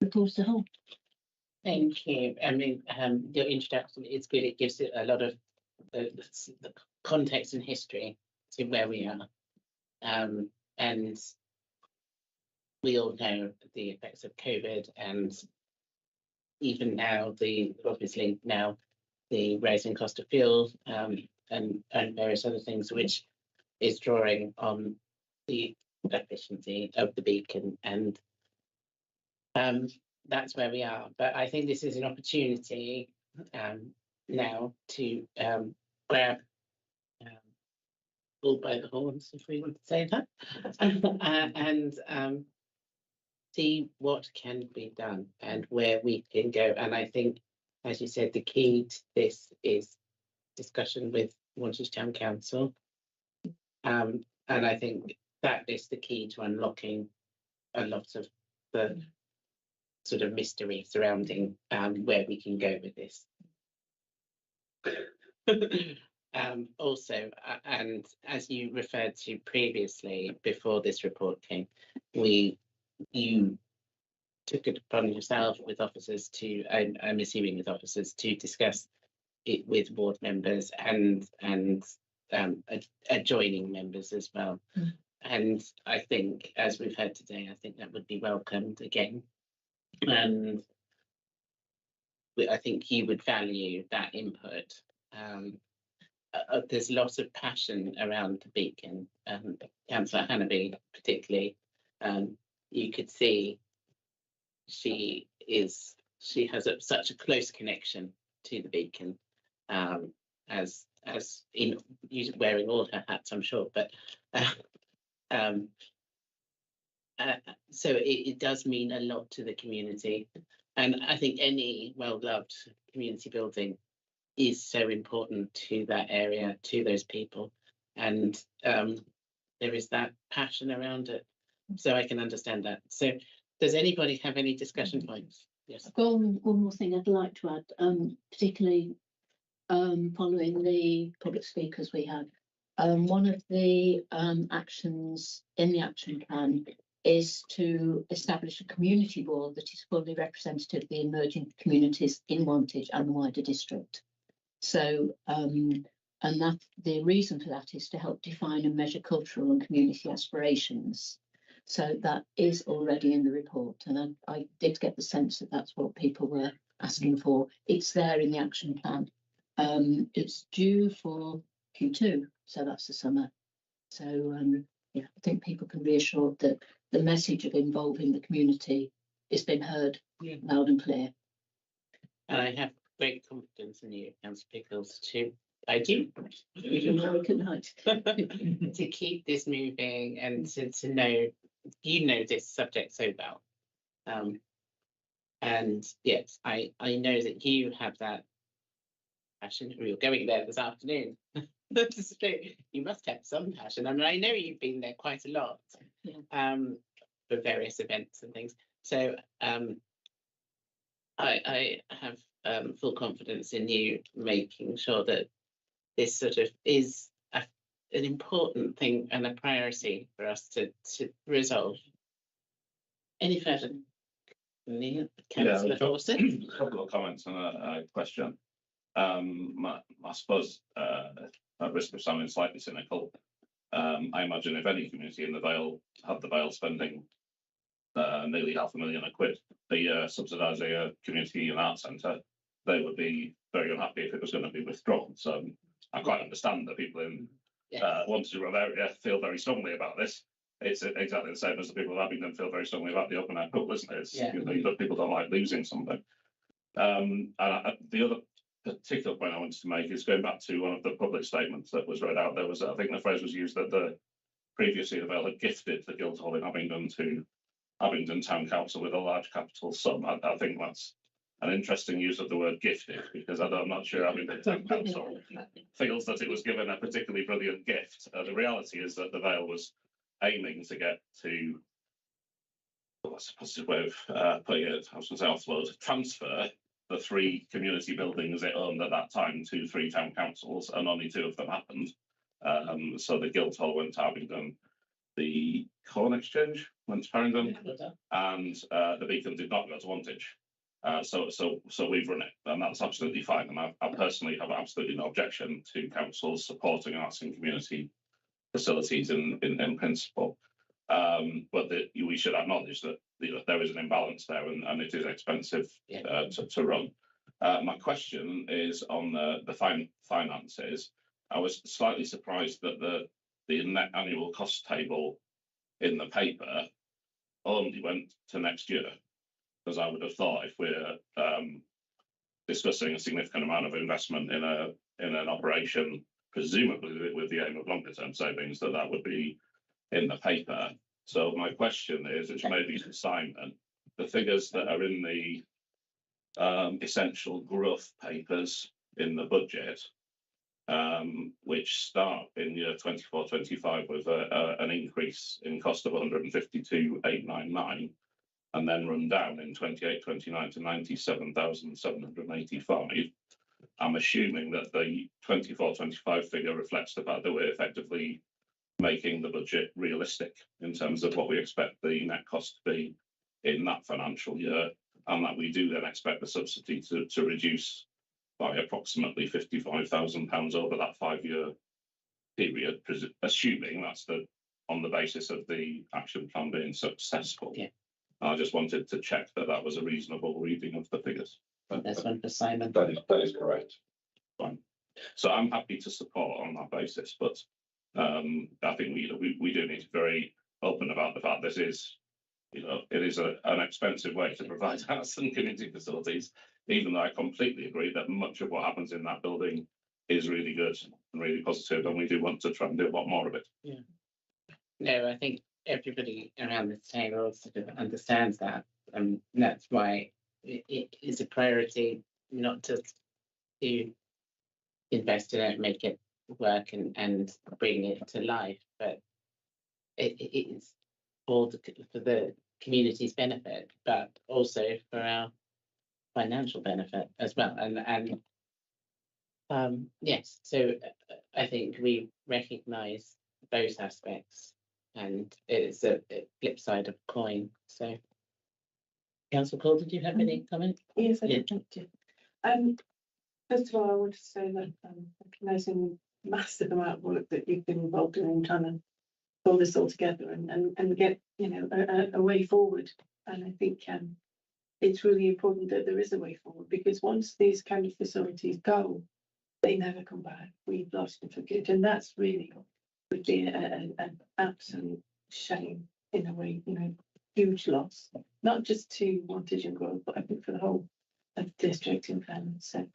report as a whole? Thank you. I mean, your introduction is good. It gives it a lot of the context and history to where we are. And we all know the effects of COVID, and even now, obviously now the rising cost of fuel and various other things, which is drawing on the efficiency of the Beacon, and that's where we are. But I think this is an opportunity now to grab bull by the horns, if we want to say that, and see what can be done and where we can go. And I think, as you said, the key to this is discussion with Wantage Town Council. And I think that is the key to unlocking a lot of the sort of mystery surrounding where we can go with this. Also, and as you referred to previously, before this report came, you took it upon yourself with officers to, I'm assuming with officers, to discuss it with ward members and adjoining members as well. Mm. And I think, as we've heard today, I think that would be welcomed again. And I think you would value that input. There's lots of passion around the beacon. Councillor Hannaby, particularly, you could see she has such a close connection to the beacon, as in wearing all her hats, I'm sure. But so it does mean a lot to the community, and I think any well-loved community building is so important to that area, to those people, and there is that passion around it, so I can understand that. So does anybody have any discussion points? Yes. I've got one more thing I'd like to add, particularly following the public speakers we had. One of the actions in the action plan is to establish a community board that is fully representative of the emerging communities in Wantage and the wider district. So, and that the reason for that is to help define and measure cultural and community aspirations. So that is already in the report, and I did get the sense that that's what people were asking for. It's there in the action plan. It's due for Q2, so that's the summer. So yeah, I think people can be assured that the message of involving the community has been heard loud and clear. And I have great confidence in you, Councillor Pickles, to keep this moving and to know, you know, this subject so well. And yes, I know that you have that passion. You're going there this afternoon. You must have some passion. I mean, I know you've been there quite a lot, for various events and things. So I have full confidence in you making sure that this sort of is an important thing and a priority for us to resolve. Any further? Councillor Fawcett? A couple of comments and a question. I suppose, at risk of sounding slightly cynical, I imagine if any community in the Vale had the Vale spending nearly £500,000 a year subsidising a community and arts centre, they would be very unhappy if it was going to be withdrawn. So I quite understand that people in Wantage area feel very strongly about this. It's exactly the same as the people of Abingdon feel very strongly about the open air pool, isn't it? It's, you know, people don't like losing something. And the other particular point I wanted to make is going back to one of the public statements that was read out. There was, I think the phrase was used that previously the Vale had gifted the Guildhall in Abingdon to Abingdon Town Council with a large capital sum. I think that's an interesting use of the word gifted, because I'm not sure Abingdon Town Council feels that it was given a particularly brilliant gift. The reality is that the Vale was aiming to get to, well, that's a positive way of putting it, I was going to say offload, transfer the 3 community buildings it owned at that time to 3 town councils, and only 2 of them happened. So the Guildhall went to Abingdon, the Corn Exchange went to Farringdon, and the Beacon did not go to Wantage. So we've run it, and that's absolutely fine. And I personally have absolutely no objection to councils supporting arts and community facilities in principle. But we should acknowledge that, you know, there is an imbalance there, and it is expensive to run. My question is on the finances. I was slightly surprised that the net annual cost table in the paper only went to next year, because I would have thought if we're discussing a significant amount of investment in an operation presumably with the aim of longer term savings, that would be in the paper. So my question is, which maybe to Simon, the figures that are in the essential growth papers in the budget, which start in year 24-25 with an increase in cost of 152,899, and then run down in 28-29 to 97,785. I'm assuming that the 24-25 figure reflects the fact that we're effectively making the budget realistic in terms of what we expect the net cost to be in that financial year, and that we do then expect the subsidy to reduce by approximately £55,000 over that 5-year period, assuming that's on the basis of the action plan being successful. Yeah. I just wanted to check that was a reasonable reading of the figures. That's one for Simon. That is correct. Fine. So I'm happy to support on that basis, but I think we do need to be very open about the fact this is, it is an expensive way to provide house and community facilities, even though I completely agree that much of what happens in that building is really good and really positive, and we do want to try and do a lot more of it. Yeah. No, I think everybody around this table sort of understands that, and that's why it is a priority, not just to invest in it, make it work and bring it to life, but it is for the community's benefit, but also for our financial benefit as well. And yes, so I think we recognise those aspects, and it's a flip side of a coin. So, Councillor Cole, did you have any comment? Yes, I did. Thank you. First of all, I want to say that recognising the massive amount of work that you've been involved in trying to pull this all together and get a way forward. And I think it's really important that there is a way forward, because once these kind of facilities go, they never come back. We've lost them for good, and that's really would be an absolute shame in a way. Huge loss, not just to Wantage and Grove, but I think for the whole of the district in fairness. So,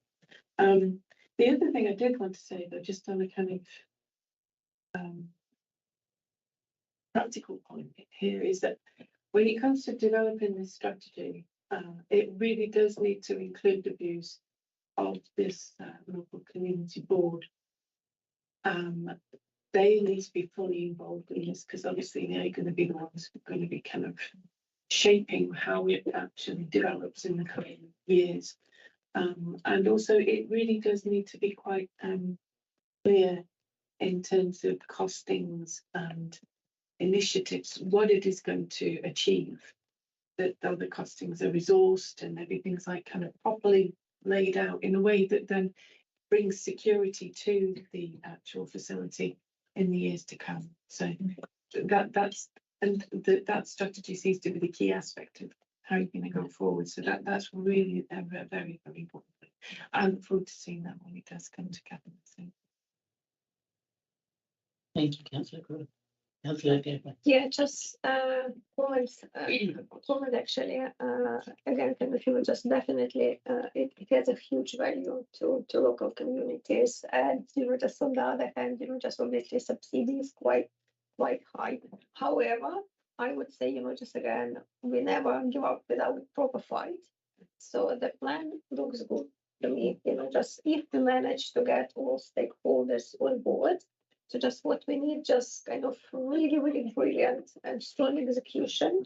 the other thing I did want to say, though, just on a kind of practical point here, is that when it comes to developing this strategy, it really does need to include the views of this local community board. They need to be fully involved in this, because obviously they're going to be the ones who are going to be kind of shaping how it actually develops in the coming years. And also it really does need to be quite clear in terms of costings and initiatives, what it is going to achieve, that the costings are resourced and everything's like kind of properly laid out in a way that then brings security to the actual facility in the years to come. So that strategy seems to be the key aspect of how you're going to go forward. So that's really a very, very important thing. I look forward to seeing that when it does come to cabinet. So. Thank you, Councillor Grove. Councillor Gabriel. Yeah, just comments. Comment actually. Again, kind of just definitely it has a huge value to local communities, and just on the other hand, just obviously subsidies quite high. However, I would say just again, we never give up without proper fight. So the plan looks good to me. Just if we manage to get all stakeholders on board. So just what we need, just kind of really, really brilliant and strong execution.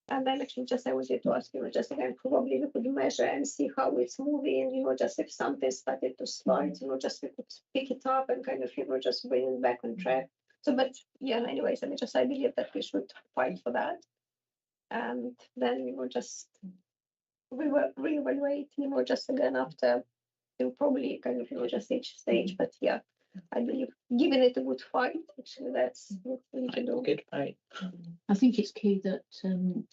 And then actually just I wanted to ask, just again, probably we could measure and see how it's moving, just if something started to slide, just we could pick it up and kind of, just bring it back on track. So, but yeah, anyways, I believe that we should fight for that. And then we will reevaluate, just again after, probably kind of, just each stage, but yeah. I believe giving it a good fight, actually, that's what we need to do. Good fight. I think it's key that the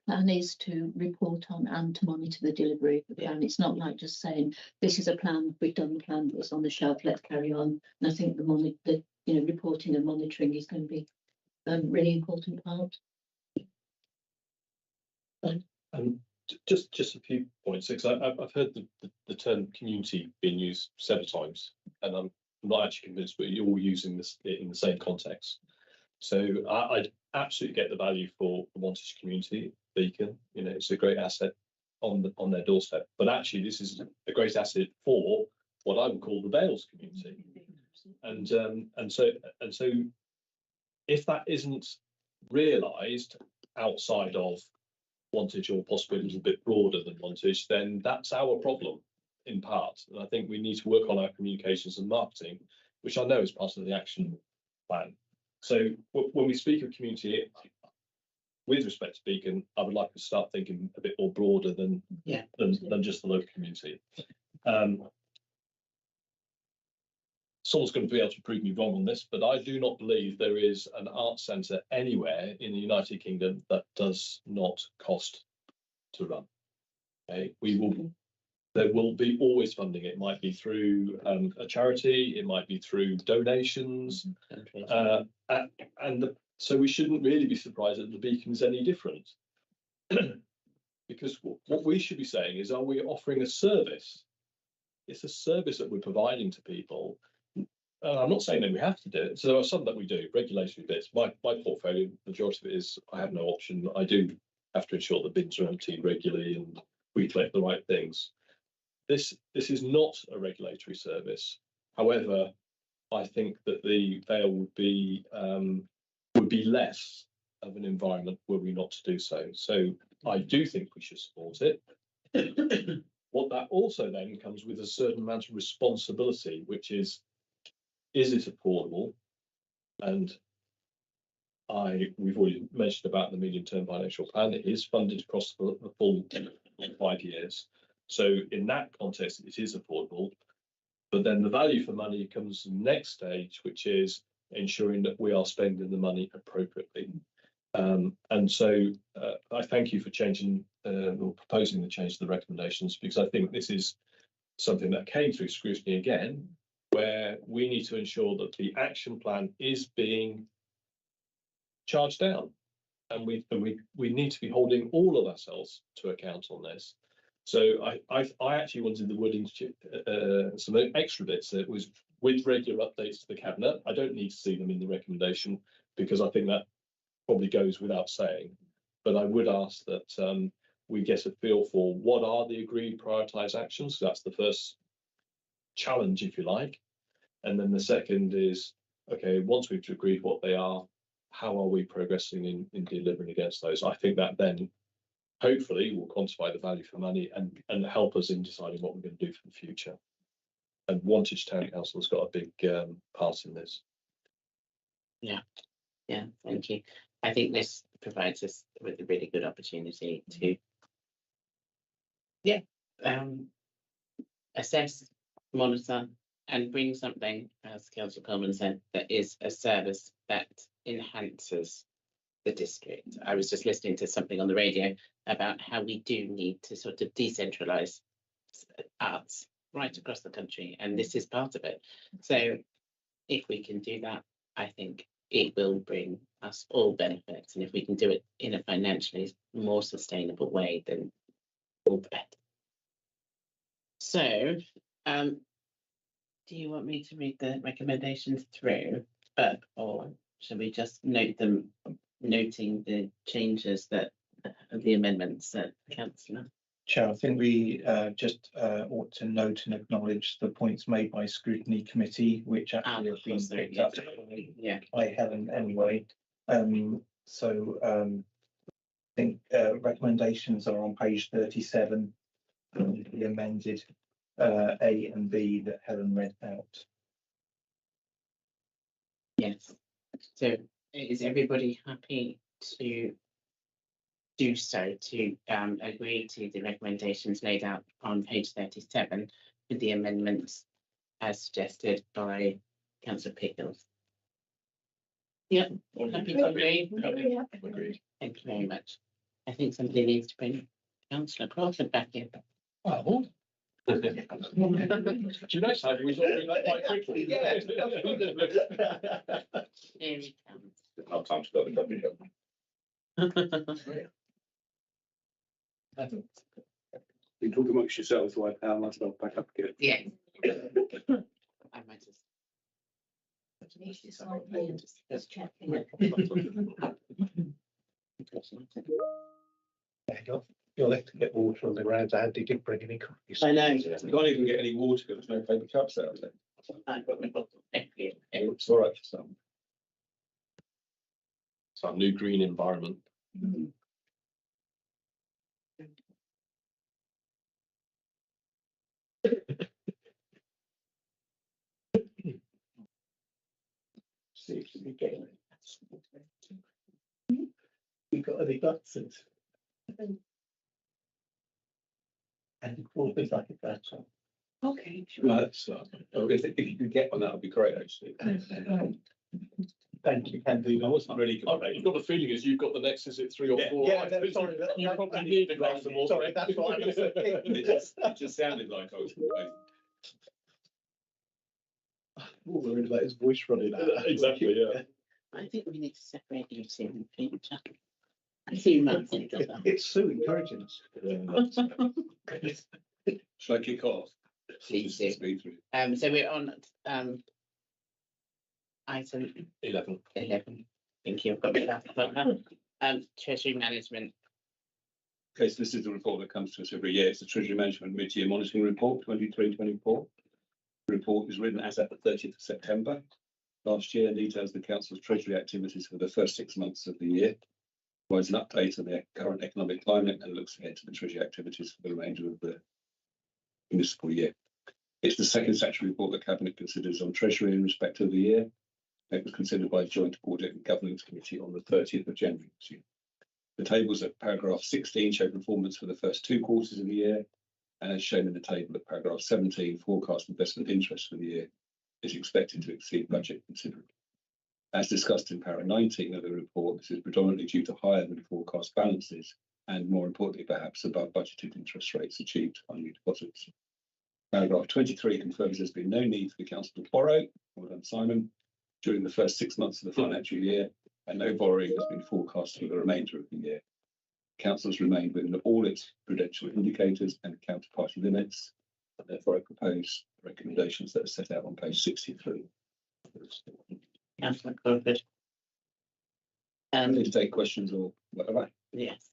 plan is to report on and to monitor the delivery of the plan. It's not like just saying this is a plan, we've done the plan, it's on the shelf, let's carry on. And I think the reporting and monitoring is going to be a really important part. Just a few points, because I've heard the term community being used several times, and I'm not actually convinced but you're all using this in the same context. So I'd absolutely get the value for the Wantage community, Beacon. You know, it's a great asset on their doorstep. But actually, this is a great asset for what I would call the Vales community. And so if that isn't realised outside of Wantage, or possibly a little bit broader than Wantage, then that's our problem in part. And I think we need to work on our communications and marketing, which I know is part of the action plan. So when we speak of community, with respect to Beacon, I would like to start thinking a bit more broader than just the local community. Someone's going to be able to prove me wrong on this, but I do not believe there is an arts centre anywhere in the United Kingdom that does not cost to run. Okay, there will be always funding. It might be through a charity, it might be through donations, so we shouldn't really be surprised that the Beacon is any different. Because what we should be saying is, are we offering a service? It's a service that we're providing to people. I'm not saying that we have to do it. So there are some that we do, regulatory bits. My portfolio, majority of it is I have no option. I do have to ensure the bins are emptied regularly and we collect the right things. This is not a regulatory service. However, I think that the Vale would be less of an environment were we not to do so. So I do think we should support it. What that also then comes with a certain amount of responsibility, which is it affordable? And we've already mentioned about the medium-term financial plan. It is funded across the full 5 years. So in that context, it is affordable. But then the value for money comes to the next stage, which is ensuring that we are spending the money appropriately. And so I thank you for changing or proposing the change to the recommendations, because I think this is something that came through scrutiny again, where we need to ensure that the action plan is being charged down, and we need to be holding all of ourselves to account on this. So I actually wanted the wording some extra bits that was with regular updates to the cabinet. I don't need to see them in the recommendation because I think that probably goes without saying, but I would ask that we get a feel for what are the agreed prioritised actions. That's the first challenge, if you like. And then the second is, okay, once we've agreed what they are, how are we progressing in delivering against those? I think that then hopefully will quantify the value for money and help us in deciding what we're going to do for the future. And Wantage Town Council has got a big part in this. Yeah, thank you. I think this provides us with a really good opportunity to assess, monitor, and bring something, as Councillor Coleman said, that is a service that enhances the district. I was just listening to something on the radio about how we do need to sort of decentralise arts right across the country, and this is part of it. So if we can do that, I think it will bring us all benefits, and if we can do it in a financially more sustainable way, then all the better. So do you want me to read the recommendations through, or should we just note them, noting the changes that the amendments that Councillor? Chair, I think we just ought to note and acknowledge the points made by Scrutiny Committee, which actually have been picked up by Helen anyway. So I think recommendations are on page 37, the amended A and B that Helen read out. Yes. So is everybody happy to do so, to agree to the recommendations laid out on page 37 with the amendments as suggested by Councillor Pickles? Yep, happy to agree. Agreed. Thank you very much. I think somebody needs to bring Councillor Crawford back in. Oh. Do you know something? We got that quite quickly. Here he comes. Our time's got the W. You talk amongst yourselves, so I myself back up again. Yeah. I might just. Just checking. You'll have to get water on the ground. Andy didn't bring any coffees. I know. You can't even get any water because there's no paper cups out there. I've got my bottle. It's all right for some. It's our new green environment. Seems to be getting it. You got any glasses? And all things like that. Okay. No, that's, if you could get one, that would be great, actually. Thank you, Candy. I wasn't really good. I've got the feeling is you've got the next, is it 3 or 4? Yeah, no, sorry. You probably need a glass of water. Sorry, that's what I was thinking. It just sounded like I was. All worried about his voice running out. Exactly, yeah. I think we need to separate you two and feature. I see months. It's so encouraging us. Shall I kick off? Please do. So we're on item 11. Thank you. I've got that. Treasury management. Okay, so this is the report that comes to us every year. It's the Treasury Management Mid-Year Monitoring Report 23-24. The report is written as at the 30th of September last year and details the Council's Treasury activities for the first 6 months of the year, provides an update on the current economic climate and looks ahead to the Treasury activities for the remainder of the municipal year. It's the second statutory report the Cabinet considers on Treasury in respect of the year. It was considered by Joint Audit and Governance Committee on the 30th of January this year. The tables at paragraph 16 show performance for the first 2 quarters of the year, and as shown in the table at paragraph 17, forecast investment interest for the year is expected to exceed budget considerably. As discussed in paragraph 19 of the report, this is predominantly due to higher than forecast balances and, more importantly, perhaps above budgeted interest rates achieved on new deposits. Paragraph 23 confirms there's been no need for the Council to borrow, well done Simon, during the first 6 months of the financial year, and no borrowing has been forecast for the remainder of the year. Council has remained within all its prudential indicators and counterparty limits, and therefore I propose recommendations that are set out on page 63. Councillor Crawford. Need to take questions or whatever. Yes.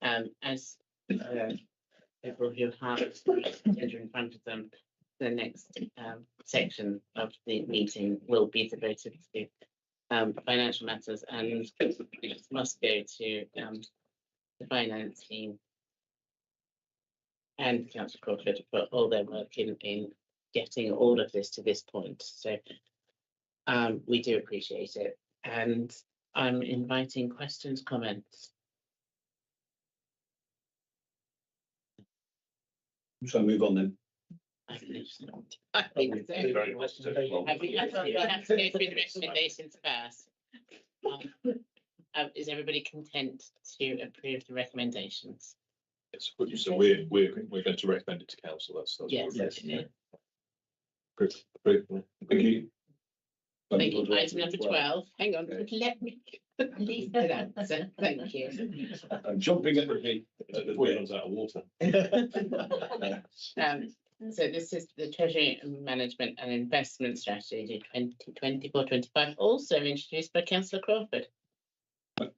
As people who have agenda in front of them, the next section of the meeting will be devoted to financial matters, and it must go to the finance team and Councillor Crawford for all their work in getting all of this to this point. So we do appreciate it, and I'm inviting questions, comments. Shall I move on then? I believe so. I think so. Very much so. We have to go through the recommendations first. Is everybody content to approve the recommendations? Yes, so we're going to recommend it to council. That's Yes. Approved. Thank you. Thank you. Item number 12. Hang on, let me leave that answer. Thank you. I'm jumping at the beat. Before it runs out of water. So this is the Treasury Management and Investment Strategy 2024-25, also introduced by Councillor Crawford.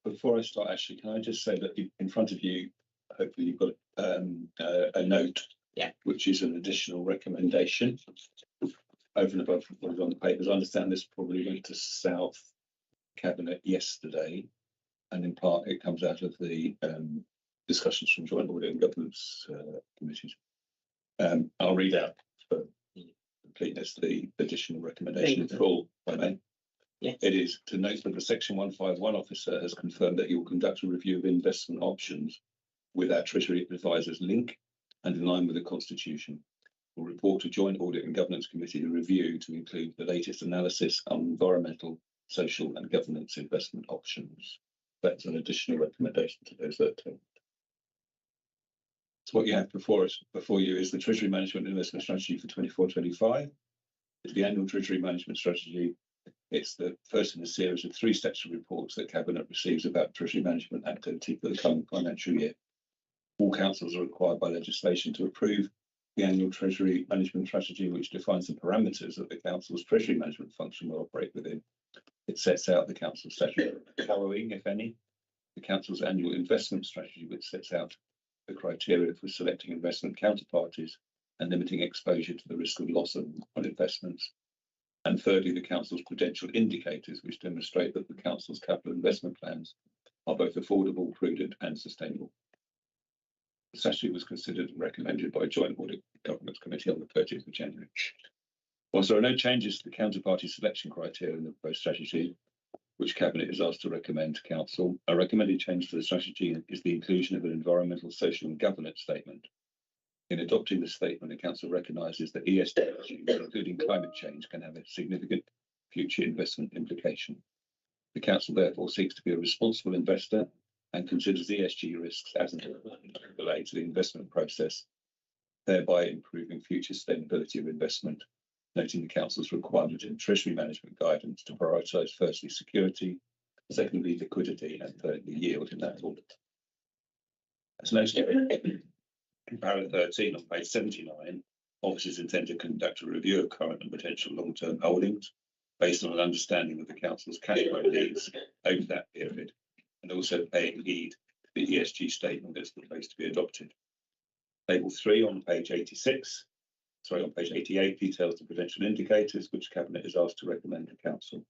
Before I start, actually, can I just say that in front of you, hopefully you've got a note, which is an additional recommendation over and above what is on the papers. I understand this probably went to South Cabinet yesterday, and in part it comes out of the discussions from Joint Audit and Governance committees. I'll read out for completeness the additional recommendation in full, if I may. Yes. It is to note that the Section 151 officer has confirmed that he will conduct a review of investment options with our Treasury Advisors link and in line with the Constitution. Will report to Joint Audit and Governance Committee the review to include the latest analysis on environmental, social and governance investment options. That's an additional recommendation to those that so what you have before you is the Treasury Management Investment Strategy for 24-25. It's the annual Treasury Management Strategy. It's the first in a series of 3 statutory reports that Cabinet receives about Treasury Management activity for the coming financial year. All councils are required by legislation to approve the annual Treasury Management Strategy, which defines the parameters that the council's Treasury management function will operate within. It sets out the council's statutory borrowing, if any, the council's annual investment strategy, which sets out the criteria for selecting investment counterparties and limiting exposure to the risk of loss on investments. And thirdly, the council's prudential indicators, which demonstrate that the council's capital investment plans are both affordable, prudent and sustainable. The strategy was considered and recommended by a joint audit governance committee on the 30th of January. Whilst there are no changes to the counterparty selection criteria in the proposed strategy, which Cabinet is asked to recommend to Council, a recommended change to the strategy is the inclusion of an environmental, social and governance statement. In adopting this statement, the Council recognises that ESG, including climate change, can have a significant future investment implication. The Council therefore seeks to be a responsible investor and considers ESG risks as an overlay to the investment process, thereby improving future sustainability of investment, noting the Council's requirement in Treasury management guidance to prioritise firstly security, secondly liquidity and thirdly yield in that order. As noted in paragraph 13 on page 79, officers intend to conduct a review of current and potential long-term holdings based on an understanding of the Council's cash flow needs over that period, and also paying heed to the ESG statement that's proposed to be adopted. Table 3 on page 88 details the prudential indicators which Cabinet is asked to recommend to Council.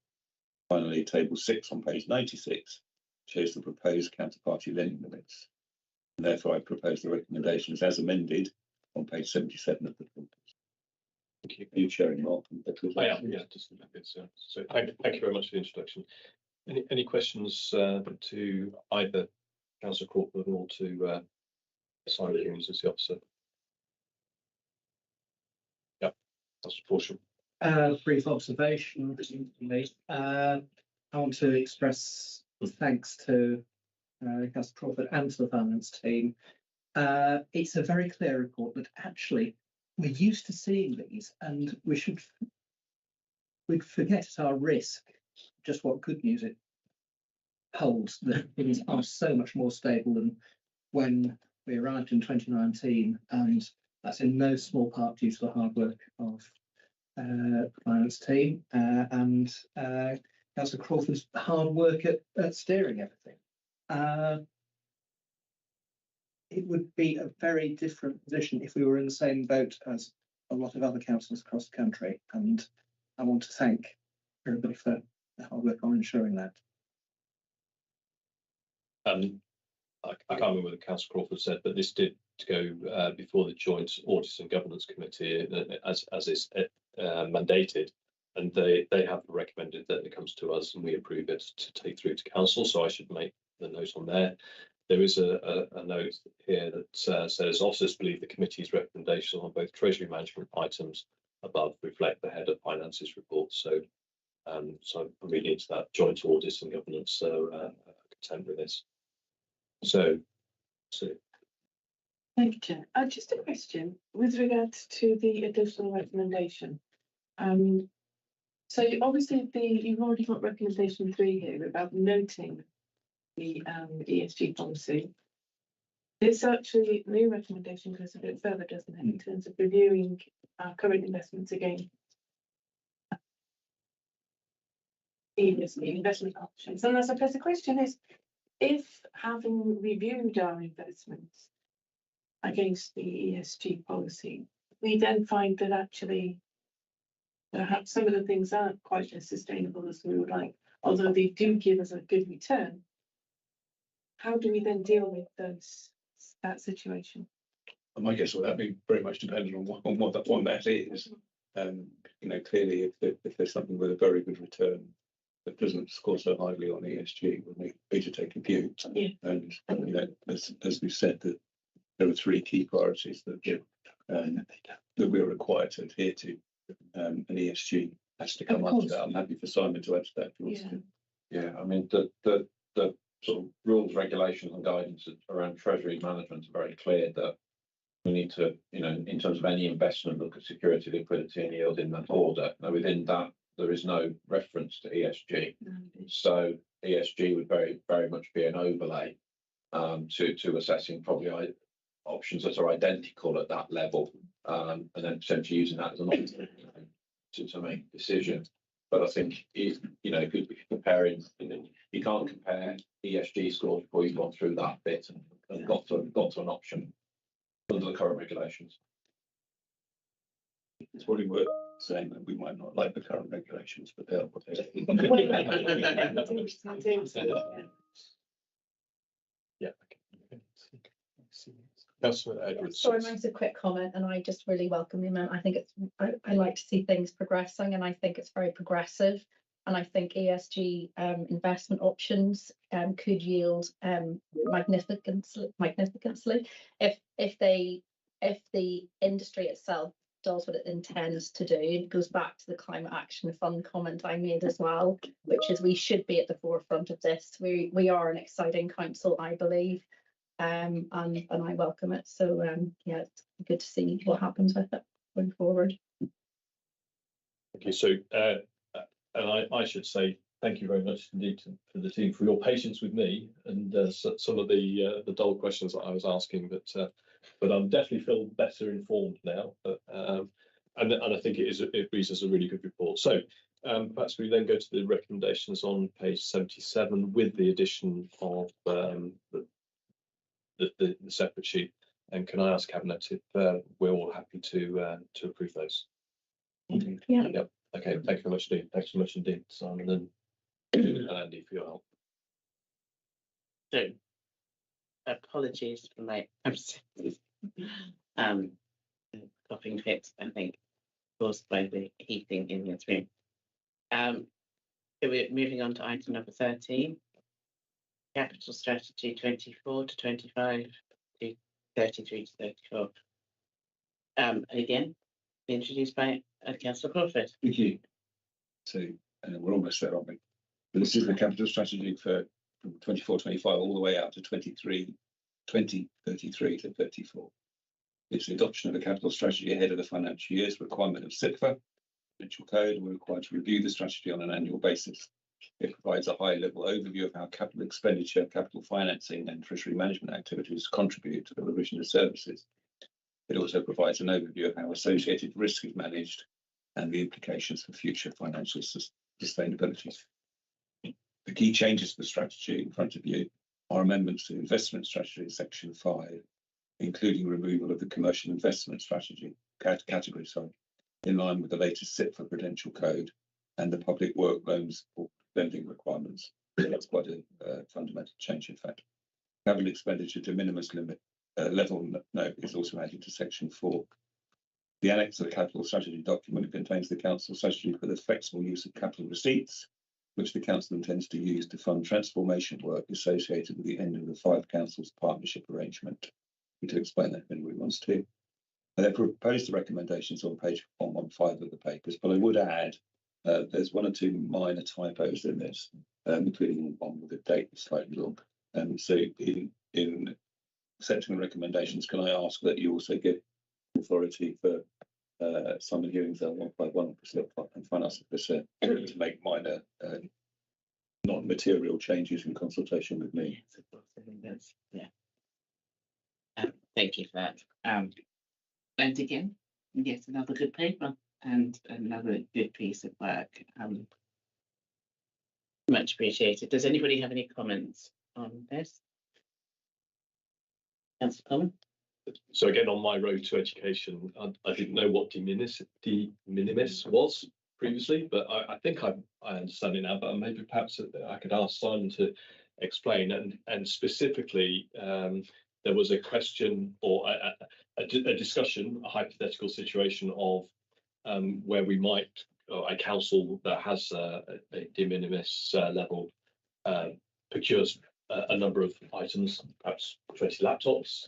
Finally, table 6 on page 96 shows the proposed counterparty lending limits. And therefore, I propose the recommendations as amended on page 77 of the report. Thank you. Are you sharing, Mark? I am, yeah, just a bit. So thank you very much for the introduction. Any questions to either Councillor Crawford or to Simon Hughes as the officer? Yeah, that's a portion. Brief observation. I want to express thanks to Councillor Crawford and to the finance team. It's a very clear report, but actually we're used to seeing these, and we'd forget at our risk just what good news it holds. That things are so much more stable than when we arrived in 2019, and that's in no small part due to the hard work of the finance team and Councillor Crawford's hard work at steering everything. It would be a very different position if we were in the same boat as a lot of other councils across the country, and I want to thank everybody for the hard work on ensuring that. I can't remember what Councillor Crawford said, but this did go before the Joint Audit and Governance Committee as is mandated, and they have recommended that it comes to us and we approve it to take through to Council. So I should make the note on there. There is a note here that says officers believe the committee's recommendations on both Treasury management items above reflect the Head of Finance's report. So so I'm reading into that Joint Audit and Governance, so content with this. So thank you, Chair. Just a question with regards to the additional recommendation. So obviously you've already got recommendation 3 here about noting the ESG policy. This actually new recommendation goes a bit further, doesn't it, in terms of reviewing our current investments again. Investment options. And I suppose the question is, if having reviewed our investments against the ESG policy, we then find that actually perhaps some of the things aren't quite as sustainable as we would like, although they do give us a good return, how do we then deal with that situation? I guess well, that'd be very much dependent on what that is. You know, clearly, if there's something with a very good return that doesn't score so highly on ESG, we need to take a view. Yeah. And you know, as we've said, that there are 3 key priorities that we're required to adhere to, and ESG has to come up to that. I'm happy for Simon to add to that. Yeah, I mean the sort of rules, regulations and guidance around Treasury management are very clear that we need to, you know, in terms of any investment, look at security, liquidity and yield in that order. Now within that there is no reference to ESG. So ESG would very much be an overlay to assessing probably options that are identical at that level, and then potentially using that as an option to make a decision. But I think if you're comparing, you can't compare ESG scores before you've gone through that bit and got to an option under the current regulations. It's probably worth saying that we might not like the current regulations, but they're what they Yeah. Councillor Edwards. Sorry, mine's a quick comment, and I just really welcome the amount. I think I like to see things progressing, and I think it's very progressive. And I think ESG investment options could yield magnificently if the industry itself does what it intends to do. It goes back to the Climate Action Fund comment I made as well, which is we should be at the forefront of this. We are an exciting council, I believe. And I welcome it. So yeah, it's good to see what happens with it going forward. Okay, so and I should say thank you very much indeed for the team for your patience with me and some of the dull questions that I was asking, but I'm definitely feel better informed now. And I think it reads as a really good report. So perhaps we then go to the recommendations on page 77 with the addition of the separate sheet. And can I ask Cabinet if we're all happy to approve those? Yeah. Yep. Okay. Thank you very much indeed. Thanks so much indeed, Simon and Andy, for your help. So, apologies for my absence. Coughing fits, I think, caused by the heating in this room. So we're moving on to item number 13. Capital Strategy 24 to 25 to 33 to 34. And again, introduced by Councillor Crawford. Thank you. So we're almost there, aren't we? But this is the capital strategy for 24-25 all the way out to 2033 to 34. It's the adoption of a capital strategy ahead of the financial year's requirement of CIPFA. Financial Code, we're required to review the strategy on an annual basis. It provides a high-level overview of how capital expenditure, capital financing and treasury management activities contribute to the provision of services. It also provides an overview of how associated risk is managed and the implications for future financial sustainability. The key changes to the strategy in front of you are amendments to the investment strategy section 5, including removal of the commercial investment strategy category, in line with the latest CIPFA Prudential Code and the public work loans lending requirements. So that's quite a fundamental change, in fact. Capital expenditure de minimis limit level note is also added to section 4. The annex of the capital strategy document contains the council strategy for the flexible use of capital receipts, which the council intends to use to fund transformation work associated with the end of the 5 councils partnership arrangement. We to explain that if anybody wants to. And they propose the recommendations on page 115 of the papers, but I would add there's 1 or 2 minor typos in this, including one with the date slightly wrong. So in accepting the recommendations, can I ask that you also give authority for Simon Hewings, 151 and Finance Officer, to make minor non-material changes in consultation with me? Yes, of course, I think that's, yeah. Thank you for that. And again, yes, another good paper and another good piece of work. Much appreciated. Does anybody have any comments on this? Councillor Common? So again, on my road to education, I didn't know what de minimis was previously, but I think I understand it now. But maybe perhaps I could ask Simon to explain. And specifically, there was a question or a discussion, a hypothetical situation of where we might, or a council that has a de minimis level procures a number of items, perhaps 20 laptops,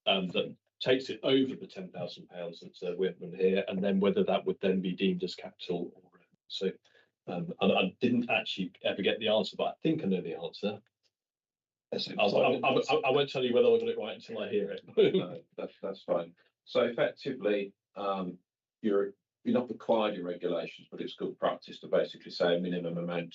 that takes it over the £10,000 that we're here, and then whether that would then be deemed as capital. So I didn't actually ever get the answer, but I think I know the answer. I won't tell you whether I got it right until I hear it. No, that's fine. So effectively, you're not required in regulations, but it's good practice to basically say a minimum amount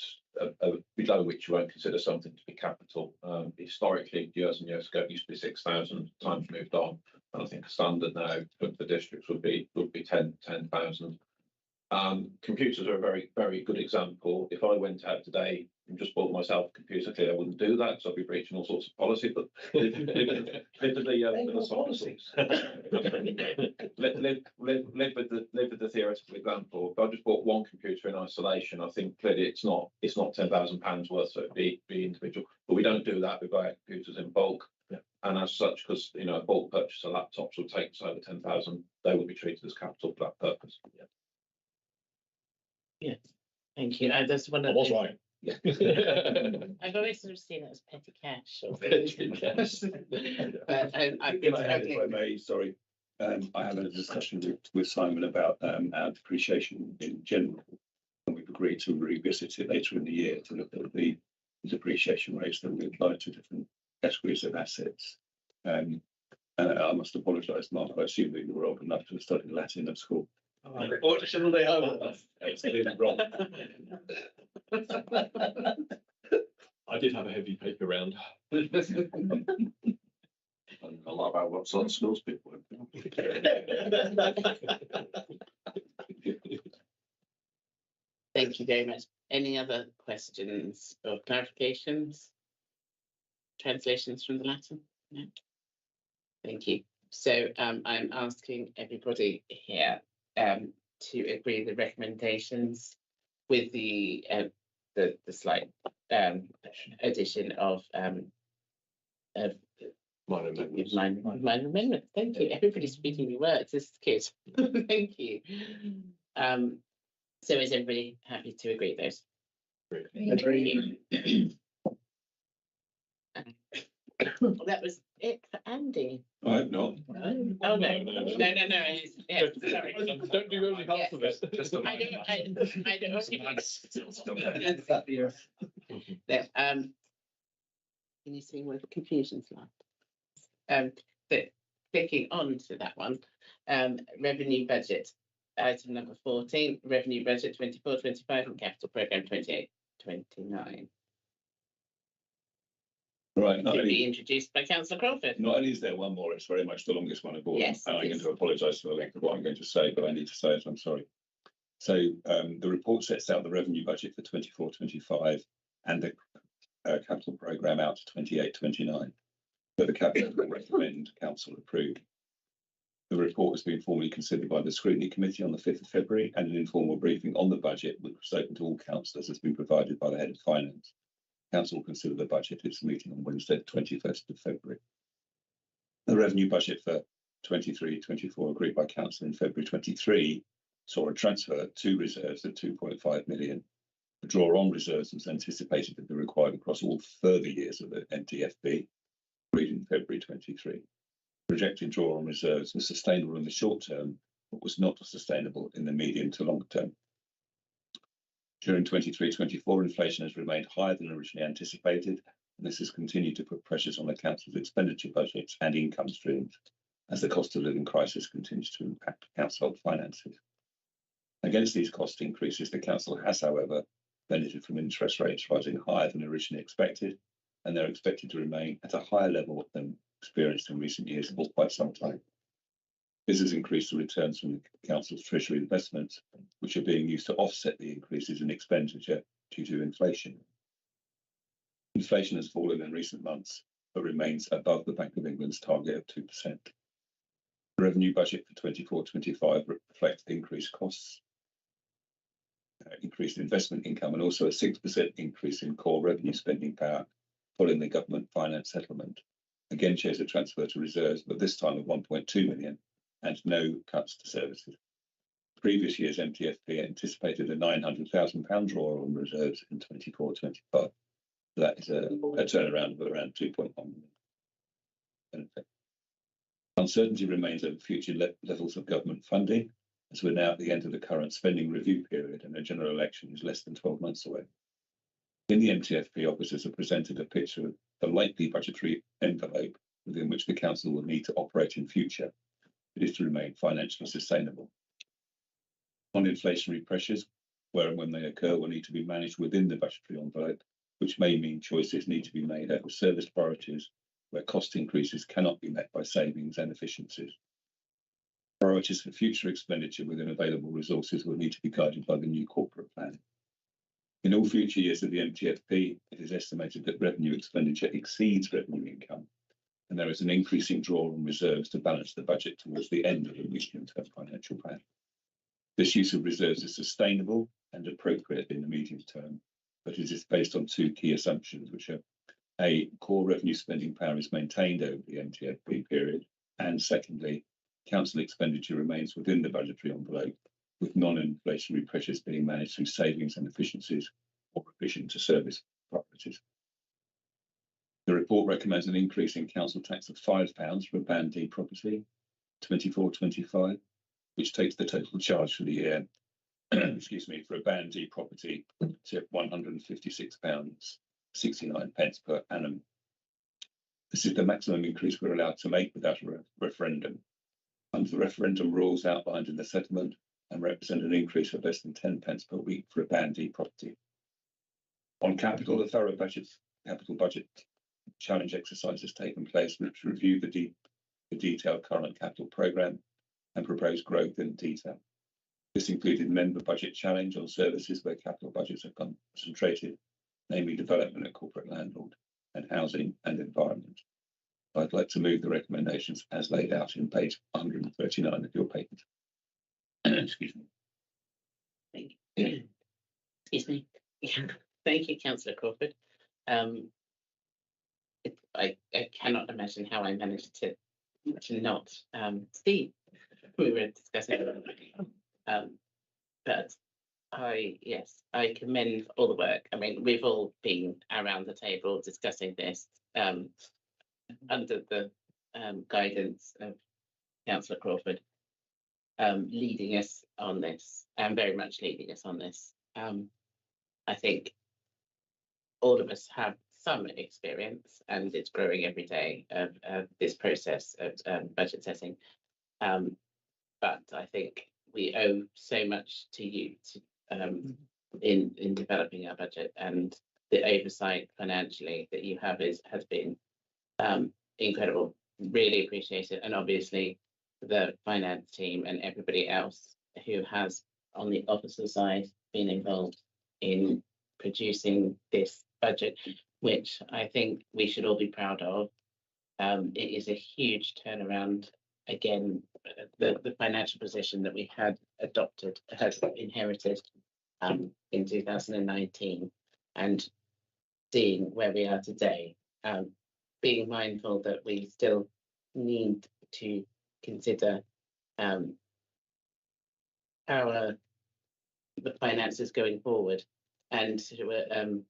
below which you won't consider something to be capital. Historically, years and years ago, it used to be 6,000. Times moved on, and I think a standard now for the districts would be 10,000. Computers are a very, very good example. If I went out today and just bought myself a computer, clearly I wouldn't do that because I'd be breaching all sorts of policy. But live with the theoretical example. If I just bought one computer in isolation, I think clearly it's not £10,000 worth, so it'd be individual. But we don't do that. We buy computers in bulk. Yeah. And as such, because a bulk purchase of laptops would take us over 10,000, they would be treated as capital for that purpose. Yeah. Yes, thank you. There's one. I was right. Yeah. I've always sort of seen it as petty cash. Or but if I may, sorry, I had a discussion with Simon about our depreciation in general, and we've agreed to revisit it later in the year to look at the depreciation rates that we apply to different categories of assets. And I must apologise, Mark. I assume that you were old enough to have studied Latin at school. What should they have? It's clearly wrong. I did have a heavy paper round. A lot about what sort of schools people went to. Thank you very much. Any other questions or clarifications? Translations from the Latin? No. Thank you. So I'm asking everybody here to agree the recommendations with the slight addition of minor amendments. Thank you. Everybody's speaking me words. This is good. Thank you. So is everybody happy to agree those? Agree. That was it for Andy. I hope not. Oh no! Yeah, sorry. Don't do only half of it. I don't. Can you see where the confusion's like? But clicking on to that one, revenue budget, item number 14, revenue budget 24-25 and capital programme 28-29. Right. To be introduced by Councillor Crawford. Not only is there one more, it's very much the longest one of all. Yes, and I'm going to apologise for the length of what I'm going to say, but I need to say it. I'm sorry. So the report sets out the revenue budget for 24-25 and the capital programme out to 28-29. But the cabinet will recommend council approve. The report has been formally considered by the Scrutiny Committee on the 5th of February, and an informal briefing on the budget, which was open to all councillors, has been provided by the Head of Finance. Council will consider the budget at its meeting on Wednesday, the 21st of February. The revenue budget for 23-24 agreed by Council in February 23 saw a transfer to reserves of 2.5 million. The draw on reserves was anticipated to be required across all further years of the NTFB, agreed in February 23. Projected draw on reserves was sustainable in the short term, but was not sustainable in the medium to long term. During 23-24, inflation has remained higher than originally anticipated, and this has continued to put pressures on the council's expenditure budgets and income streams as the cost of living crisis continues to impact household finances. Against these cost increases, the council has, however, benefited from interest rates rising higher than originally expected, and they're expected to remain at a higher level than experienced in recent years for quite some time. This has increased the returns from the council's treasury investments, which are being used to offset the increases in expenditure due to inflation. Inflation has fallen in recent months, but remains above the Bank of England's target of 2%. The revenue budget for 24-25 reflects increased costs, increased investment income, and also a 6% increase in core revenue spending power following the government finance settlement. Again, shows a transfer to reserves, but this time of 1.2 million. And no cuts to services. Previous year's MTFP anticipated a £900,000 draw on reserves in 24-25. That is a turnaround of around 2.1 million. Uncertainty remains over future levels of government funding, as we're now at the end of the current spending review period and a general election is less than 12 months away. In the MTFP, officers have presented a picture of the likely budgetary envelope within which the council will need to operate in future. It is to remain financially sustainable. Non-inflationary pressures, where and when they occur, will need to be managed within the budgetary envelope, which may mean choices need to be made over service priorities where cost increases cannot be met by savings and efficiencies. Priorities for future expenditure within available resources will need to be guided by the new corporate plan. In all future years of the MTFP, it is estimated that revenue expenditure exceeds revenue income, and there is an increasing draw on reserves to balance the budget towards the end of the medium-term financial plan. This use of reserves is sustainable and appropriate in the medium term, but it is based on two key assumptions, which are A, core revenue spending power is maintained over the MTFP period, and secondly, council expenditure remains within the budgetary envelope, with non-inflationary pressures being managed through savings and efficiencies or revision to service priorities. The report recommends an increase in council tax of £5 for a Band D property, 24-25, which takes the total charge for the year, excuse me, for a Band D property to £156.69 per annum. This is the maximum increase we're allowed to make without a referendum. Under the referendum rules outlined in the settlement, and represent an increase of less than 10 pence per week for a Band D property. On capital, the thorough capital budget challenge exercise has taken place, which reviewed the detailed current capital programme and proposed growth in detail. This included member budget challenge on services where capital budgets are concentrated, namely development and corporate landlord, and housing and environment. I'd like to move the recommendations as laid out in page 139 of your papers. Excuse me. Thank you. Excuse me. Thank you, Councillor Crawford. I cannot imagine how I managed to not see we were discussing but I commend all the work. I mean, we've all been around the table discussing this under the guidance of Councillor Crawford, leading us on this, and very much leading us on this. I think all of us have some experience, and it's growing every day, of this process of budget setting. But I think we owe so much to you in developing our budget, and the oversight financially that you have has been incredible. Really appreciate it, and obviously the finance team and everybody else who has on the officer side been involved in producing this budget, which I think we should all be proud of. It is a huge turnaround. Again, the financial position that we had inherited in 2019, and seeing where we are today, being mindful that we still need to consider the finances going forward, and to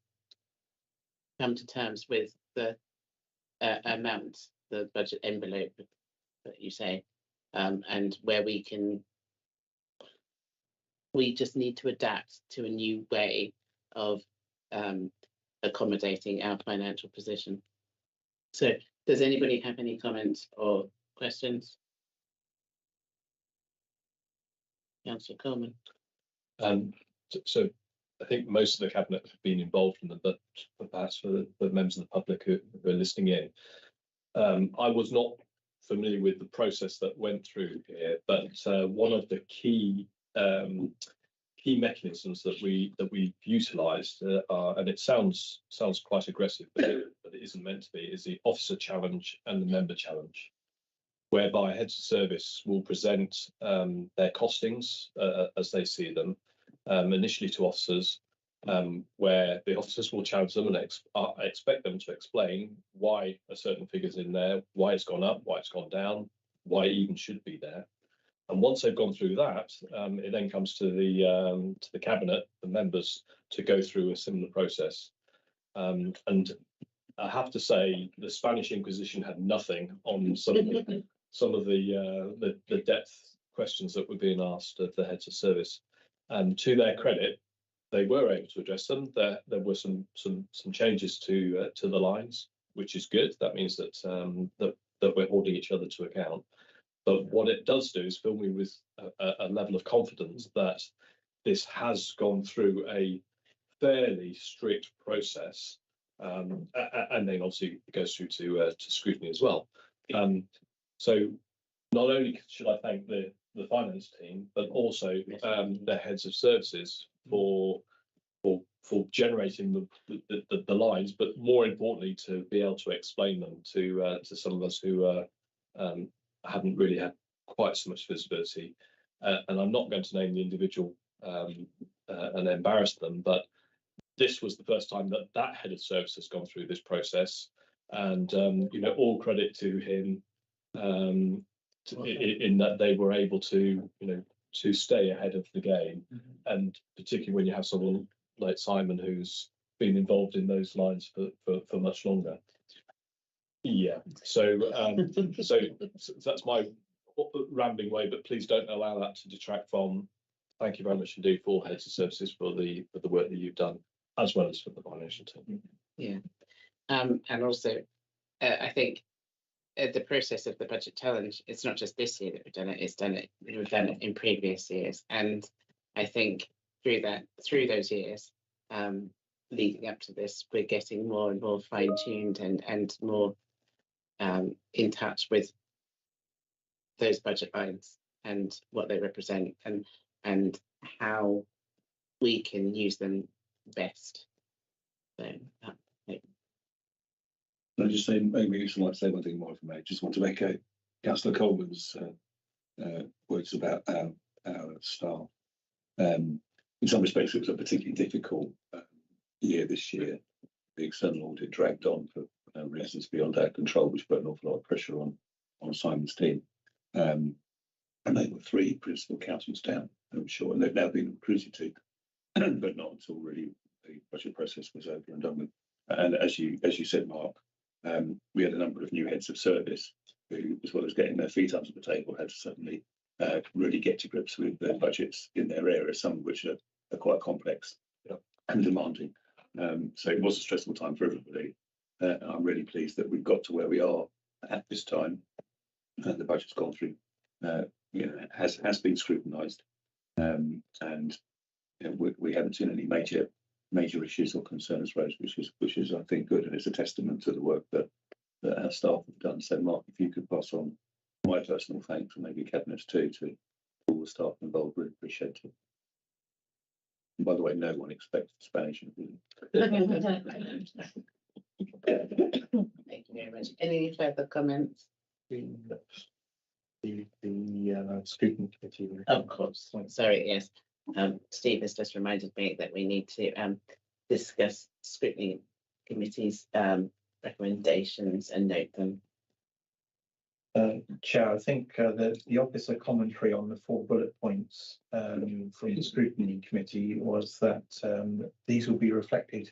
come to terms with the amount, the budget envelope that you say, and where we just need to adapt to a new way of accommodating our financial position. So does anybody have any comments or questions? Councillor Coleman. So I think most of the cabinet have been involved in them, but perhaps for the members of the public who are listening in, I was not familiar with the process that went through here, but one of the key mechanisms that we've utilised, and it sounds quite aggressive, but it isn't meant to be, is the officer challenge and the member challenge, whereby heads of service will present their costings as they see them, initially to officers, where the officers will challenge them and expect them to explain why a certain figure's in there, why it's gone up, why it's gone down, why it even should be there. And once they've gone through that, it then comes to the cabinet, the members, to go through a similar process. And I have to say, the Spanish Inquisition had nothing on some of the depth questions that were being asked of the heads of service. And to their credit, they were able to address them. There were some changes to the lines, which is good. That means that we're holding each other to account. But what it does do is fill me with a level of confidence that this has gone through a fairly strict process, and then obviously it goes through to scrutiny as well. So not only should I thank the finance team, but also their heads of services for generating the lines, but more importantly to be able to explain them to some of us who haven't really had quite so much visibility. And I'm not going to name the individual and embarrass them, but this was the first time that head of service has gone through this process, and all credit to him in that they were able to to stay ahead of the game, and particularly when you have someone like Simon who's been involved in those lines for much longer. Yeah, so that's my rambling way, but please don't allow that to detract from. Thank you very much indeed for heads of services for the work that you've done, as well as for the financial team. Yeah, and also I think the process of the budget challenge, it's not just this year that we've done it, we've done it in previous years, and I think through those years leading up to this, we're getting more and more fine-tuned and more in touch with those budget lines and what they represent, and how we can use them best. So I just say, maybe I'd like to say one thing more, if I may. Just want to echo Councillor Coleman's words about our staff. In some respects, it was a particularly difficult year this year. The external audit dragged on for reasons beyond our control, which put an awful lot of pressure on Simon's team. And they were 3 principal accountants down, I'm sure, and they've now been recruited to, but not until really the budget process was over and done with. And as you said, Mark, we had a number of new heads of service who, as well as getting their feet under the table, had to suddenly really get to grips with their budgets in their area, some of which are quite complex and demanding. So it was a stressful time for everybody. I'm really pleased that we've got to where we are at this time, and the budget's gone through, has been scrutinised, and we haven't seen any major issues or concerns raised, which is I think good, and it's a testament to the work that our staff have done. So Mark, if you could pass on my personal thanks, and maybe Cabinet's too, to all the staff involved, really appreciate it. And by the way, no one expects Spanish. Thank you very much. Any further comments? The scrutiny committee. Of course. Sorry, yes. Steve has just reminded me that we need to discuss scrutiny committee's recommendations and note them. Chair, I think the officer commentary on the 4 bullet points from the scrutiny committee was that these will be reflected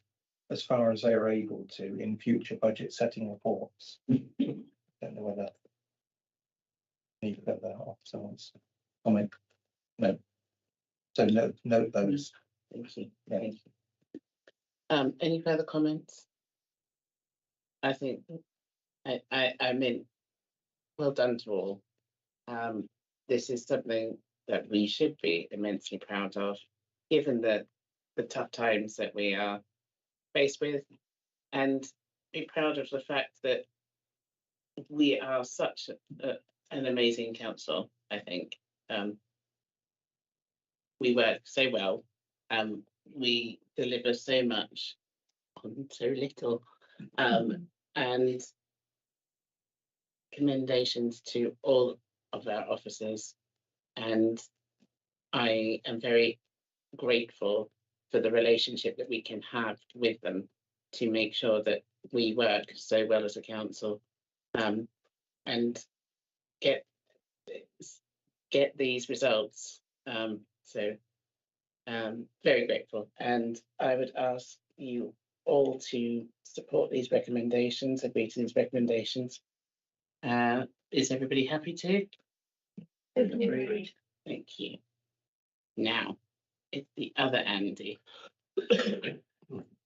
as far as they are able to in future budget setting reports. Don't know whether need to get that off someone's comment. No. So note those. Thank you. Yeah. Thank you. Any further comments? I think I mean, well done to all. This is something that we should be immensely proud of, given the tough times that we are faced with, and be proud of the fact that we are such an amazing council. I think we work so well, we deliver so much on so little, and commendations to all of our officers, and I am very grateful for the relationship that we can have with them to make sure that we work so well as a council, and get these results. So very grateful, and I would ask you all to support these recommendations, agree to these recommendations. Is everybody happy to? Agreed. Thank you. Now it's the other Andy.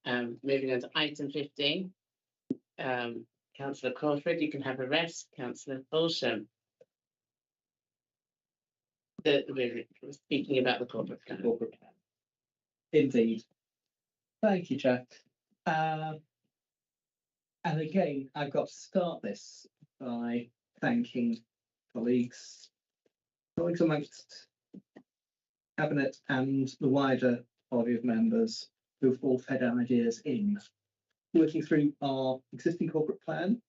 Moving on to item 15. Councillor Crawford, you can have a rest. Councillor Bolsham. we're speaking about the corporate plan. Corporate plan. Indeed. Thank you, Jack. And again, I've got to start this by thanking colleagues amongst Cabinet and the wider body of members who've all fed ideas in, working through our existing corporate plan,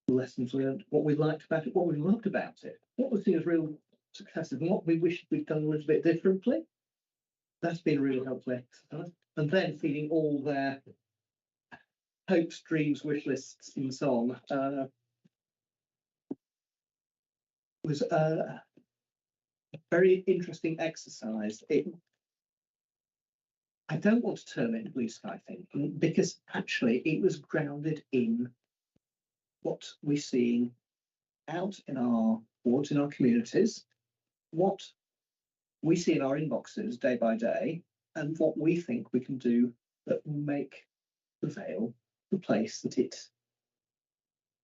lessons learned, what we liked about it, what we loved about it, what was seen as real successes, and what we wished we'd done a little bit differently. That's been a really helpful exercise. And then feeding all their hopes, dreams, wish lists, and so on was a very interesting exercise. I don't want to term it blue sky thinking, because actually it was grounded in what we're seeing out in our wards, in our communities, what we see in our inboxes day by day, and what we think we can do that will make the Vale the place that it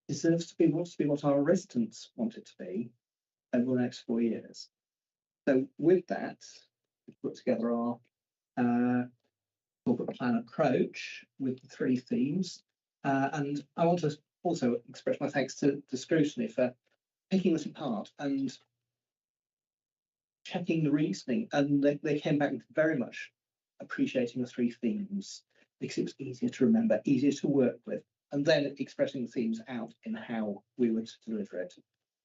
deserves to be, wants to be, what our residents want it to be over the next 4 years. So with that, we've put together our corporate plan approach with the 3 themes. And I want to also express my thanks to Scrutiny for picking this apart and checking the reasoning. And they came back very much appreciating the 3 themes because it was easier to remember, easier to work with, and then expressing the themes out in how we were to deliver it.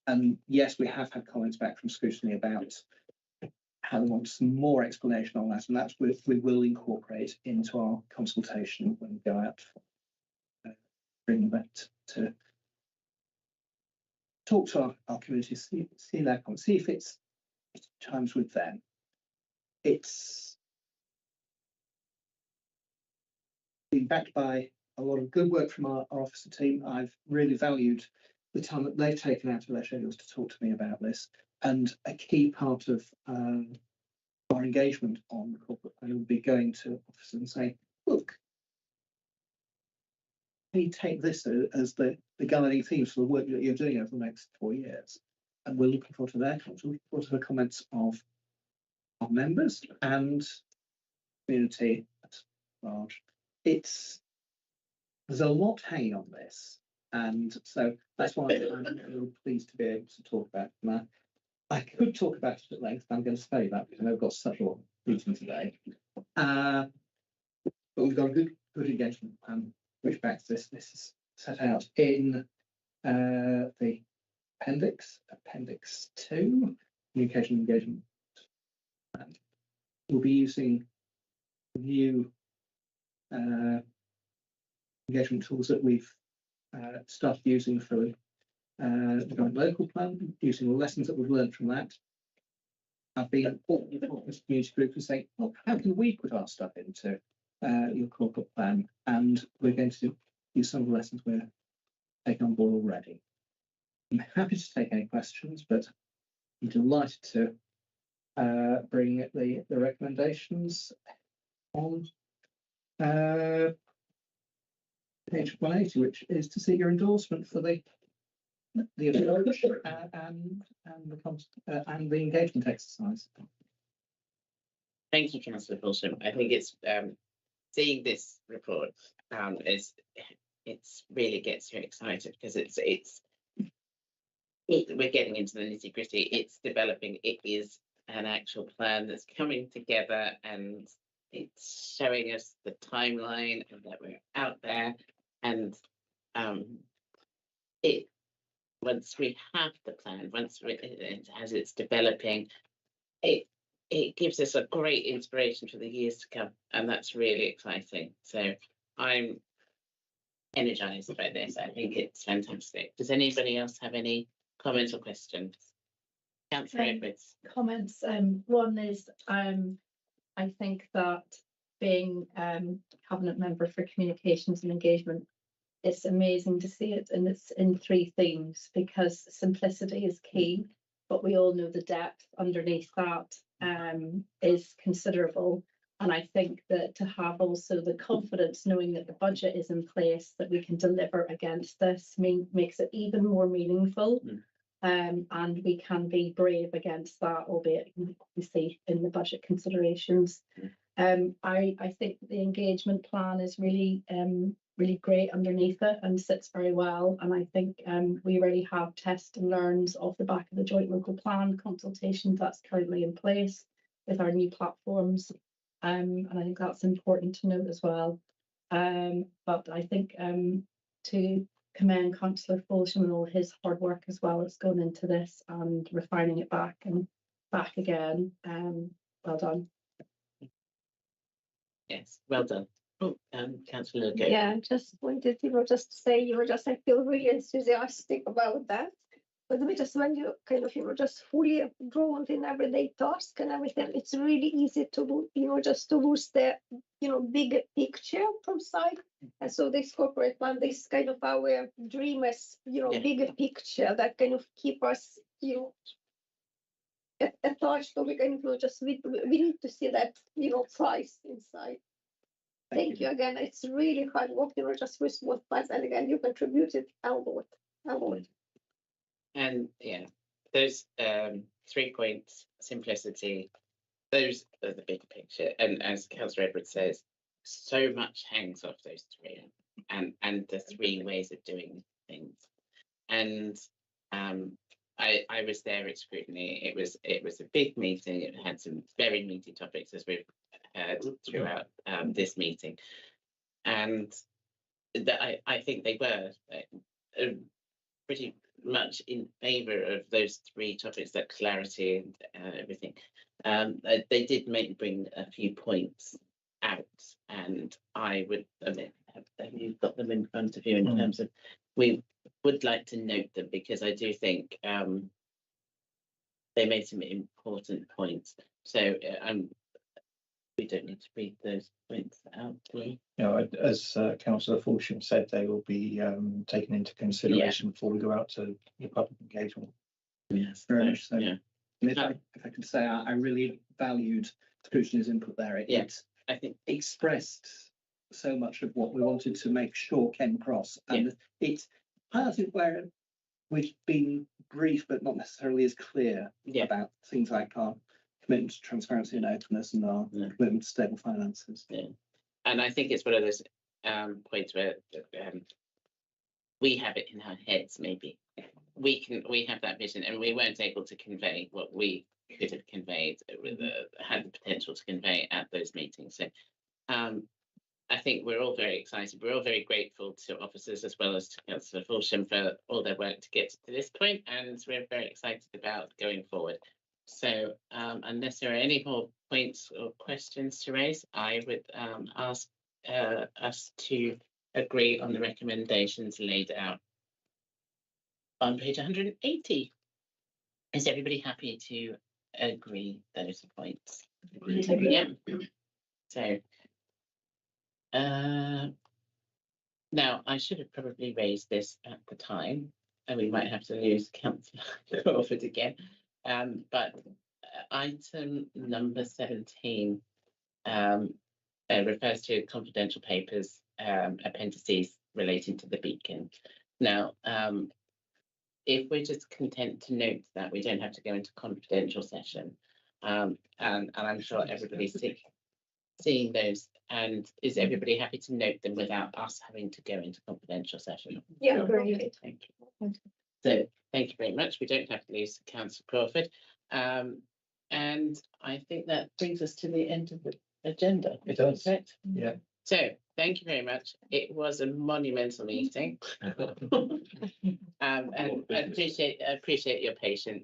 And yes, we have had comments back from Scrutiny about how they want some more explanation on that, and that's what we will incorporate into our consultation when we go out, bring that to talk to our community, see their comments, see if it's times with them. It's been backed by a lot of good work from our officer team. I've really valued the time that they've taken out of their schedules to talk to me about this. And a key part of our engagement on the corporate plan will be going to officers and saying, look, we take this as the guiding themes for the work that you're doing over the next 4 years. And we're looking forward to their comments, looking forward to the comments of our members and community at large. There's a lot hanging on this. And so that's why I'm really pleased to be able to talk about it. Now, I could talk about it at length, but I'm going to spare you that because I've got such a lot of meeting today. But we've got a good engagement plan, which backs this. This is set out in the appendix 2, communication engagement. And we'll be using new engagement tools that we've started using for the joint local plan, using the lessons that we've learned from that. I've been talking to this community group and saying, well, how can we put our stuff into your corporate plan? And we're going to use some of the lessons we're taking on board already. I'm happy to take any questions, but I'm delighted to bring the recommendations on page 180, which is to seek your endorsement for the approach and the engagement exercise. Thank you, Councillor Fulsham. I think it's seeing this report it's really gets you excited because we're getting into the nitty gritty. It's developing. It is an actual plan that's coming together, and it's showing us the timeline and that we're out there. And once we have the plan, as it's developing, it gives us a great inspiration for the years to come, and that's really exciting. So I'm energized by this. I think it's fantastic. Does anybody else have any comments or questions? Councillor Edwards. Comments. One is I think that being cabinet member for communications and engagement, it's amazing to see it, and it's in 3 themes because simplicity is key, but we all know the depth underneath that is considerable. And I think that to have also the confidence, knowing that the budget is in place, that we can deliver against this makes it even more meaningful. And we can be brave against that, albeit obviously in the budget considerations. I think the engagement plan is really really great underneath it and sits very well. And I think we already have test and learns off the back of the joint local plan consultation that's currently in place with our new platforms. And I think that's important to note as well. But I think to commend Councillor Folsham and all his hard work as well that's gone into this and refining it back and back again. Well done. Yes, well done. Oh, Councillor Go. Yeah, just wanted just to say, I feel really enthusiastic about that. But just when you kind of, just fully drawn in everyday task and everything, it's really easy to, just to lose the, bigger picture from side. And so this corporate plan, this kind of our dreamers, bigger picture that kind of keep us, attached. So we kind of we need to see that, price inside. Thank you again. It's really hard work, just with what plans. And again, you contributed a lot. And yeah, those 3 points, simplicity, those are the big picture. And as Councillor Edwards says, so much hangs off those 3 and the 3 ways of doing things. And I was there at scrutiny. It was a big meeting. It had some very meaty topics, as we've heard throughout this meeting. And I think they were pretty much in favour of those 3 topics, that clarity and everything. They did bring a few points out, and I would have you got them in front of you in terms of, we would like to note them, because I do think they made some important points. So we don't need to read those points out, do we? No, as Councillor Folsham said, they will be taken into consideration before we go out to the public engagement. Yes, very much so. Yeah. And if I could say, I really valued scrutiny's input there. It I think expressed so much of what we wanted to make sure came across, and it highlighted where we've been brief but not necessarily as clear about things like our commitment to transparency and openness and our commitment to stable finances. Yeah, and I think it's one of those points where we have it in our heads. Maybe we have that vision, and we weren't able to convey what we could have conveyed, had the potential to convey at those meetings. So I think we're all very excited. We're all very grateful to officers as well as to Councillor Folsham for all their work to get to this point, and we're very excited about going forward. So unless there are any more points or questions to raise, I would ask us to agree on the recommendations laid out on page 180. Is everybody happy to agree those points? Agreed. Yeah. So now I should have probably raised this at the time, and we might have to lose Councillor Crawford again. But item number 17 refers to confidential papers, appendices relating to the beacon. Now, if we're just content to note that, we don't have to go into confidential session, and I'm sure everybody's seeing those. And is everybody happy to note them without us having to go into confidential session? Yeah, great. Thank you. So thank you very much. We don't have to lose Councillor Crawford. And I think that brings us to the end of the agenda. It does. Correct? Yeah. So thank you very much. It was a monumental meeting. And I appreciate your patience.